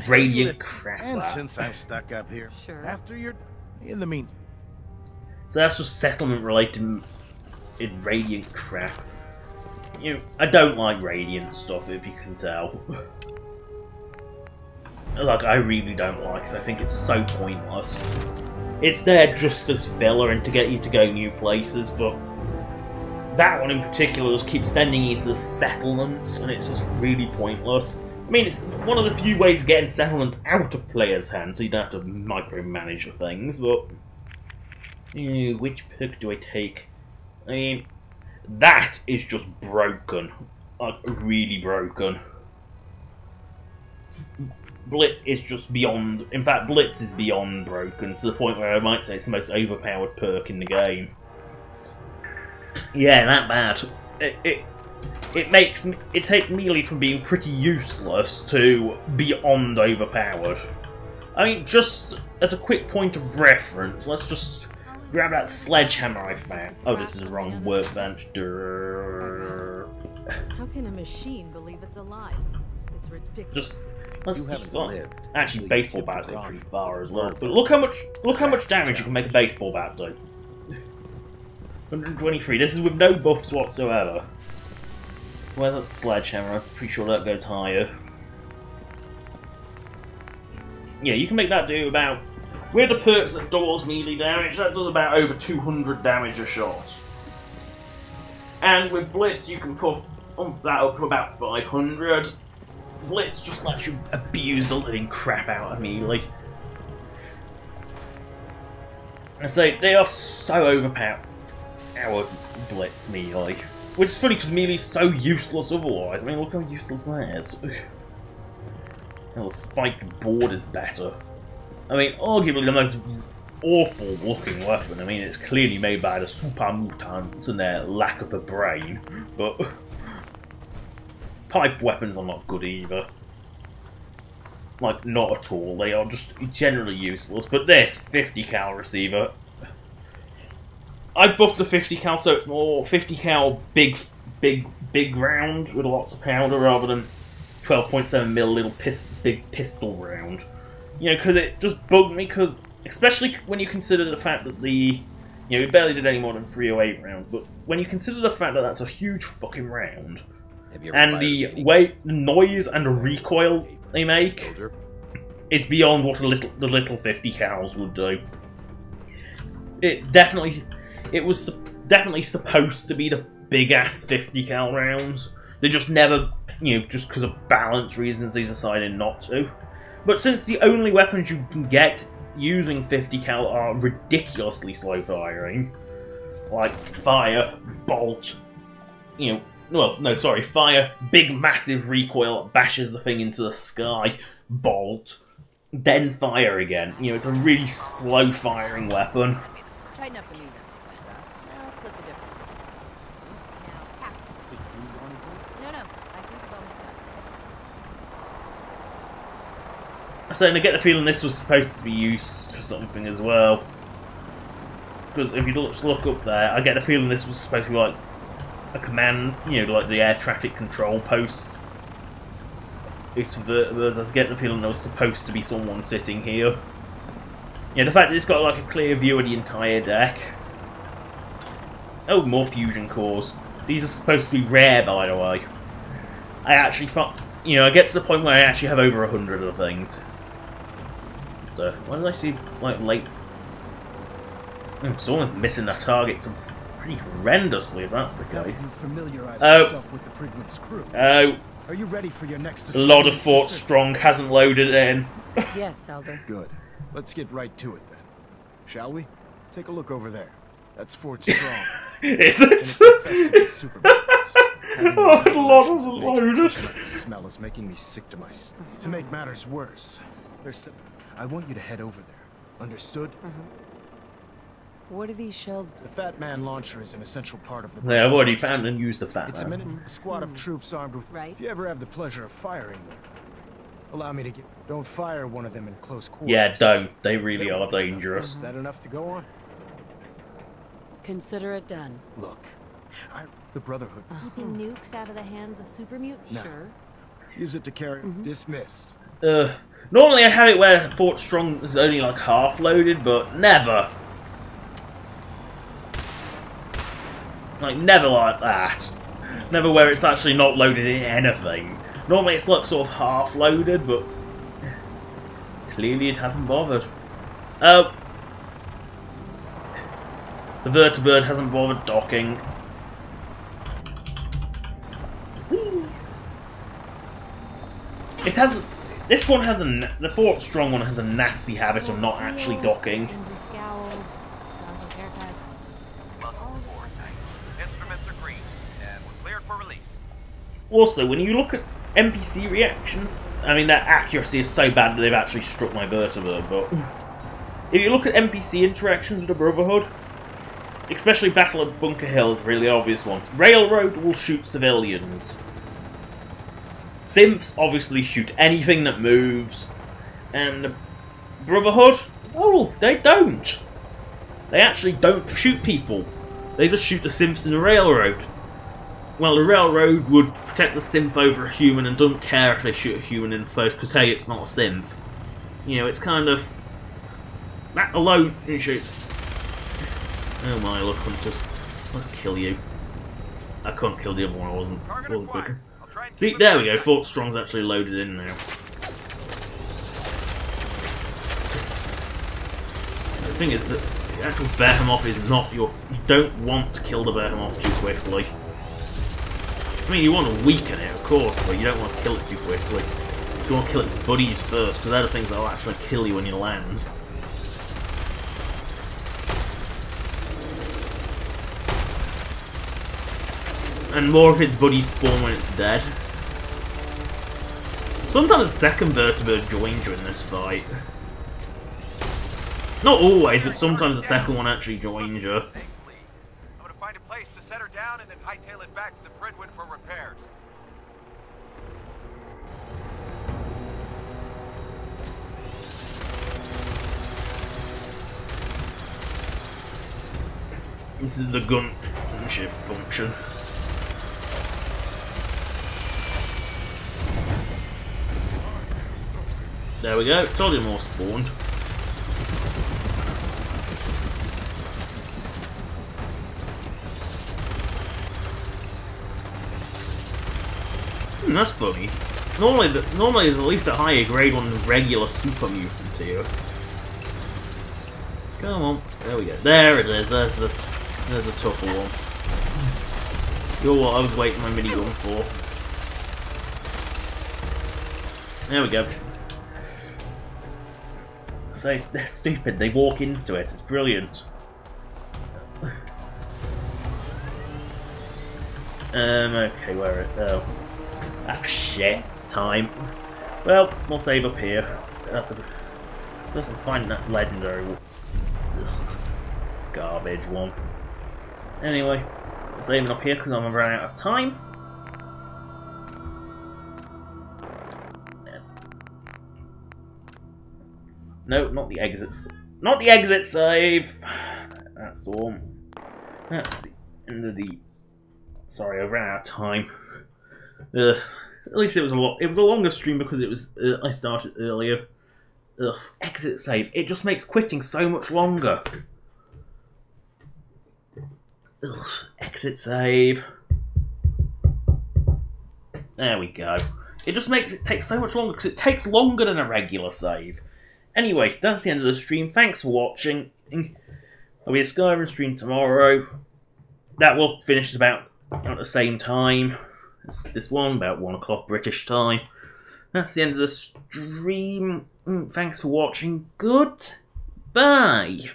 radiant crap. And since I'm stuck up here, after you're in the meantime. So that's just settlement-related radiant crap. You know, I don't like radiant stuff, if you can tell. Like, I really don't like it. I think it's so pointless. It's there just as filler and to get you to go new places, but that one in particular just keeps sending you to settlements, and it's just really pointless. I mean, it's one of the few ways of getting settlements out of players' hands, so you don't have to micromanage the things, but... which pick do I take? I mean, that is just broken. Like, really broken. Blitz is just beyond... In fact, Blitz is beyond broken, to the point where I might say it's the most overpowered perk in the game. Yeah, that bad. It takes melee from being pretty useless to beyond overpowered. I mean, just as a quick point of reference, let's just Grab that sledgehammer I found. Oh, this is the wrong workbench. How can a machine believe it's alive? It's ridiculous. Actually, baseball bat go pretty far as well. But look how much damage you can make a baseball bat do. 123. This is with no buffs whatsoever. Where's that sledgehammer? I'm pretty sure that goes higher. Yeah, you can make that do about... With the perks that doors melee damage, that does about over 200 damage a shot. And with Blitz, you can put that up to about 500. Blitz just lets you abuse the living crap out of melee. And so, they are so overpowered. Our Blitz melee. Which is funny because melee's so useless otherwise. I mean, look how useless that is. Well, the spiked board is better. I mean, arguably the most awful looking weapon. I mean, it's clearly made by the super mutants and their lack of a brain, but pipe weapons are not good either. Like, not at all. They are just generally useless. But this 50 cal receiver, I buffed the 50 cal so it's more 50 cal big round with lots of powder rather than 12.7mm little big pistol round. You know, because it just bugged me, because, especially when you consider the fact that we barely did any more than 308 rounds, but when you consider the fact that that's a huge fucking round, and the noise and the recoil they make is beyond what the little 50 cals would do. It was definitely supposed to be the big-ass 50 cal rounds. They just never, just because of balance reasons, they decided not to. But since the only weapons you can get using 50 cal are ridiculously slow firing, like fire, bolt, fire, big massive recoil that bashes the thing into the sky, bolt, then fire again. It's a really slow firing weapon. Tighten up the meter. I'll split the difference. No, I think the bonus got. So I get the feeling this was supposed to be used for something as well. Because if you look up there, I get the feeling this was supposed to be like a command, like the air traffic control post. It's vertebrates. I get the feeling there was supposed to be someone sitting here. Yeah, the fact that it's got like a clear view of the entire deck. Oh, more fusion cores. These are supposed to be rare, by the way. I actually I get to the point where I actually have over 100 of the things. So, why did I see, like, late... someone's missing their targets pretty horrendously, if that's the case. Now that you've familiarized yourself with the Prigman's crew, are you ready for your next a lot of Fort Strong hasn't loaded in. Yes, Elder. Good. Let's get right to it, then. Shall we? Take a look over there. That's Fort Strong. Is it? Oh, a lot hasn't loaded. The smell is making me sick to my stomach. To make matters worse, I want you to head over there. Understood? What are these shells? The Fat Man launcher is an essential part of the... Yeah, I've already found and used the Fat Man. It's a squad of troops armed with... Right. If you ever have the pleasure of firing one of them, allow me to get... Don't fire one of them in close quarters. Yeah, don't. They really are dangerous. Is that enough to go on? Consider it done. Look, the Brotherhood... Keeping nukes out of the hands of super mutants? No. Sure. Use it to carry... Dismissed. Normally I have it where Fort Strong is only like half loaded, but never. Like, never like that. Never where it's actually not loaded in anything. Normally it's like sort of half loaded, but clearly it hasn't bothered. Oh. The vertibird hasn't bothered docking. It has... This one has the Fort Strong one has a nasty habit of not actually docking. Also, when you look at NPC reactions, I mean, their accuracy is so bad that they've actually struck my vertebra, but if you look at NPC interactions with the Brotherhood, especially Battle of Bunker Hill is a really obvious one. Railroad will shoot civilians. Synths obviously shoot anything that moves. And the Brotherhood, oh, they don't. they actually don't shoot people. They just shoot the synths in the railroad. Well, the railroad would protect the synth over a human and doesn't care if they shoot a human in the face because, hey, it's not a synth. You know, it's kind of... That alone... Shoot. Oh my, look, hunters. Let's kill you. I couldn't kill the other one, I wasn't quicker. See, there we go, Fort Strong's actually loaded in now. The thing is that the actual Behemoth is not your... You don't want to kill the Behemoth too quickly. I mean, you want to weaken it, of course, but you don't want to kill it too quickly. You want to kill its buddies first, because they're the things that will actually kill you when you land. And more of its buddies spawn when it's dead. Sometimes the second vertebrate joins you in this fight. Not always, but sometimes the second one actually joins you. I'm gonna find a place to set her down and then hightail it back to the Bridwin for repairs. This is the gunship function. There we go, told you more spawned. That's funny. Normally there's at least a higher grade one than regular super mutant here. Come on, there we go. There it is. There's a tougher one. You're what I was waiting my minigun for. There we go. So they're stupid. They walk into it. It's brilliant. Okay, where it? Oh. Ah, shit, it's time. Well, we'll save up here. That's a... Doesn't find that legendary garbage one. Anyway, I'm saving up here because I'm running out of time. No, not the exits. Not the exit save! That's the one. That's the end of the... Sorry, I ran out of time. At least it was a lot. It was a longer stream because it was I started earlier. Ugh, exit save. It just makes quitting so much longer. Ugh, exit save. There we go. It just makes it take so much longer because it takes longer than a regular save. Anyway, that's the end of the stream. Thanks for watching. There'll be a Skyrim stream tomorrow. That will finish about at the same time. This one, about 1 o'clock British time. That's the end of the stream. Thanks for watching. Goodbye.